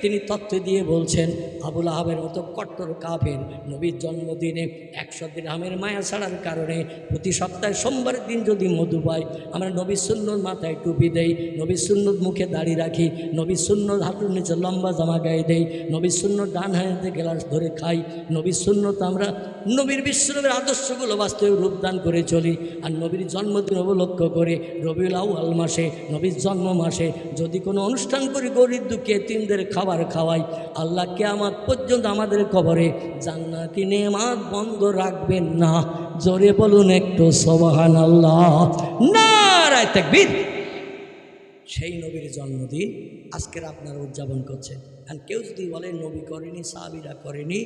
তিনি তথ্য দিয়ে বলছেন, আবুল আহাবের মতো কট্টর কাফের নবীর জন্মদিনে 100 দিরহামের মায়া ছাড়ার কারণে প্রতি সপ্তাহে সোমবার দিন যদি মধু পাই, আমরা নবীর সুন্নত মাথায় টুপি দেই, নবীর সুন্নত মুখে দাড়ি রাখি, নবীর সুন্নত হাঁটুর নিচে লম্বা জামা গায়ে দেই, নবীর সুন্নত ডান হাতে গ্লাস ধরে খাই, নবীর সুন্নত আমরা নবীর বিশ্বনবীর আদর্শগুলো বাস্তবে রূপদান করে চলি। আর নবীর জন্মদিন উপলক্ষ করে রবিউল আউয়াল মাসে, নবীর জন্ম মাসে যদি কোনো অনুষ্ঠান করি, গরিব দুঃখী এতিমদের খাবার খাওয়াই, আল্লাহ কিয়ামত পর্যন্ত আমাদের কবরে জান্নাতি নেয়ামত বন্ধ রাখবেন না। জোরে বলুন একটু সুবহানাল্লাহ, নারায়ে তাকবীর। সেই নবীর জন্মদিন আজকের আপনারা উদযাপন করছেন। আর কেউ যদি বলে নবী করেনি, সাহাবীরা করেনি,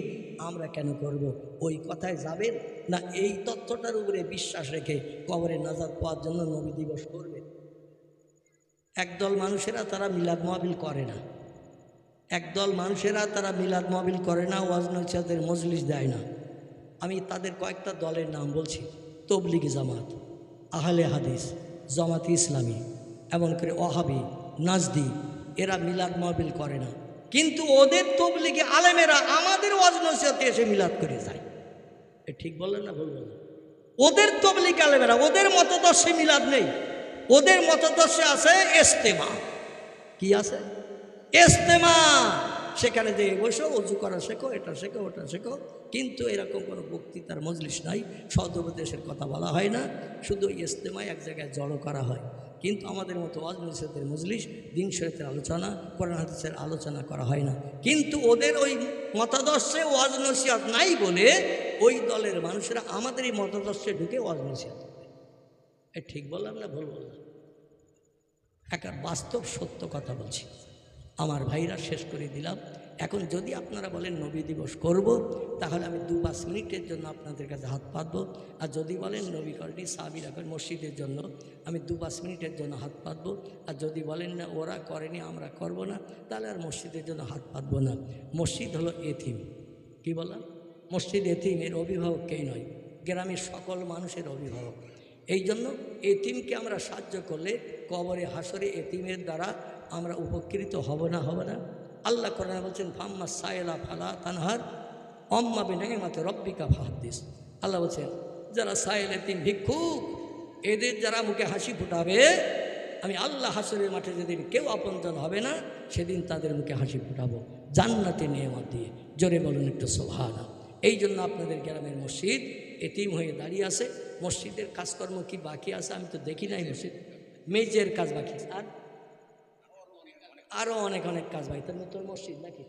আমরা কেন করব? ওই কথায় যাবেন না এই তথ্যটার উপরে বিশ্বাস রেখে কবরে নাজাত পাওয়ার জন্য নবী দিবস করবেন? একদল মানুষেরা তারা মিলাদ মাহফিল করে না, একদল মানুষেরা তারা মিলাদ মাহফিল করে না, ওয়াজ নসিহতের মজলিস দেয় না। আমি তাদের কয়েকটা দলের নাম বলছি: তবলিগি জামাত, আহলে হাদিস, জামাতে ইসলামী, এমন করে ওয়াহাবি, নাজদি, এরা মিলাদ মাহফিল করে না। কিন্তু ওদের তবলিগি আলেমেরা আমাদের ওয়াজ নসিহতে এসে মিলাদ করে যায়। এ ঠিক বললেন না ভুল বললেন? ওদের তবলিগি আলেমেরা, ওদের মতদর্শে মিলাদ নেই, ওদের মতদর্শে আছে ইজতেমা। কি আছে? ইজতেমা। সেখানে যে বসো, অজু করা শেখো, এটা শেখো, ওটা শেখো। কিন্তু এরকম কোনো বক্তৃতার মজলিস নাই, সদুপদেশের কথা বলা হয় না, শুধু ইজতেমায় এক জায়গায় জড়ো করা হয়। কিন্তু আমাদের মতো ওয়াজ নসিহতের মজলিস, দিন শরীয়তের আলোচনা, কোরআন হাদিসের আলোচনা করা হয় না। কিন্তু ওদের ওই মতাদর্শে ওয়াজ নসিহত নাই বলে ওই দলের মানুষেরা আমাদের এই মতাদর্শে ঢুকে ওয়াজ নসিহত করে। এ ঠিক বললাম না ভুল বললাম? একটা বাস্তব সত্য কথা বলছি। আমার ভাইরা, শেষ করে দিলাম। এখন যদি আপনারা বলেন নবী দিবস করব, তাহলে আমি 2-5 মিনিটের জন্য আপনাদের কাছে হাত পাতবো। আর যদি বলেন নবী করেনি, সাহাবীরা করেন, মসজিদের জন্য আমি 2-5 মিনিটের জন্য হাত পাতবো। আর যদি বলেন না ওরা করেনি, আমরা করব না, তাহলে আর মসজিদের জন্য হাত পাতবো না। মসজিদ হলো এতিম। কি বললাম? মসজিদ এতিম, এর অভিভাবক কেই নয়। গ্রামের সকল মানুষের অভিভাবক। এই জন্য এতিমকে আমরা সাহায্য করলে কবরে হাসরে এতিমের দ্বারা আমরা উপকৃত হব না আল্লাহ কোরআনে বলছেন ফাম্মা সায়েলা ফালা তানহার অম্মা বিনিমাতে রব্বিকা ফাহাদ্দিস। আল্লাহ বলছেন যারা সায়েল এতিম ভিক্ষুক এদের যারা মুখে হাসি ফুটাবে আমি আল্লাহ হাসরের মাঠে যেদিন কেউ আপনজন হবে না সেদিন তাদের মুখে হাসি ফুটাবো জান্নাতে নেয়ামত দিয়ে। জোরে বলুন একটু সুবহানাল্লাহ। এই জন্য আপনাদের গ্রামের মসজিদ এতিম হয়ে দাঁড়িয়ে আছে। মসজিদের কাজকর্ম কি বাকি আছে আমি তো দেখি নাই। মসজিদ মেজের কাজ বাকি আছে আর আরও অনেক অনেক কাজ বাকি। তার নতুন মসজিদ নাকি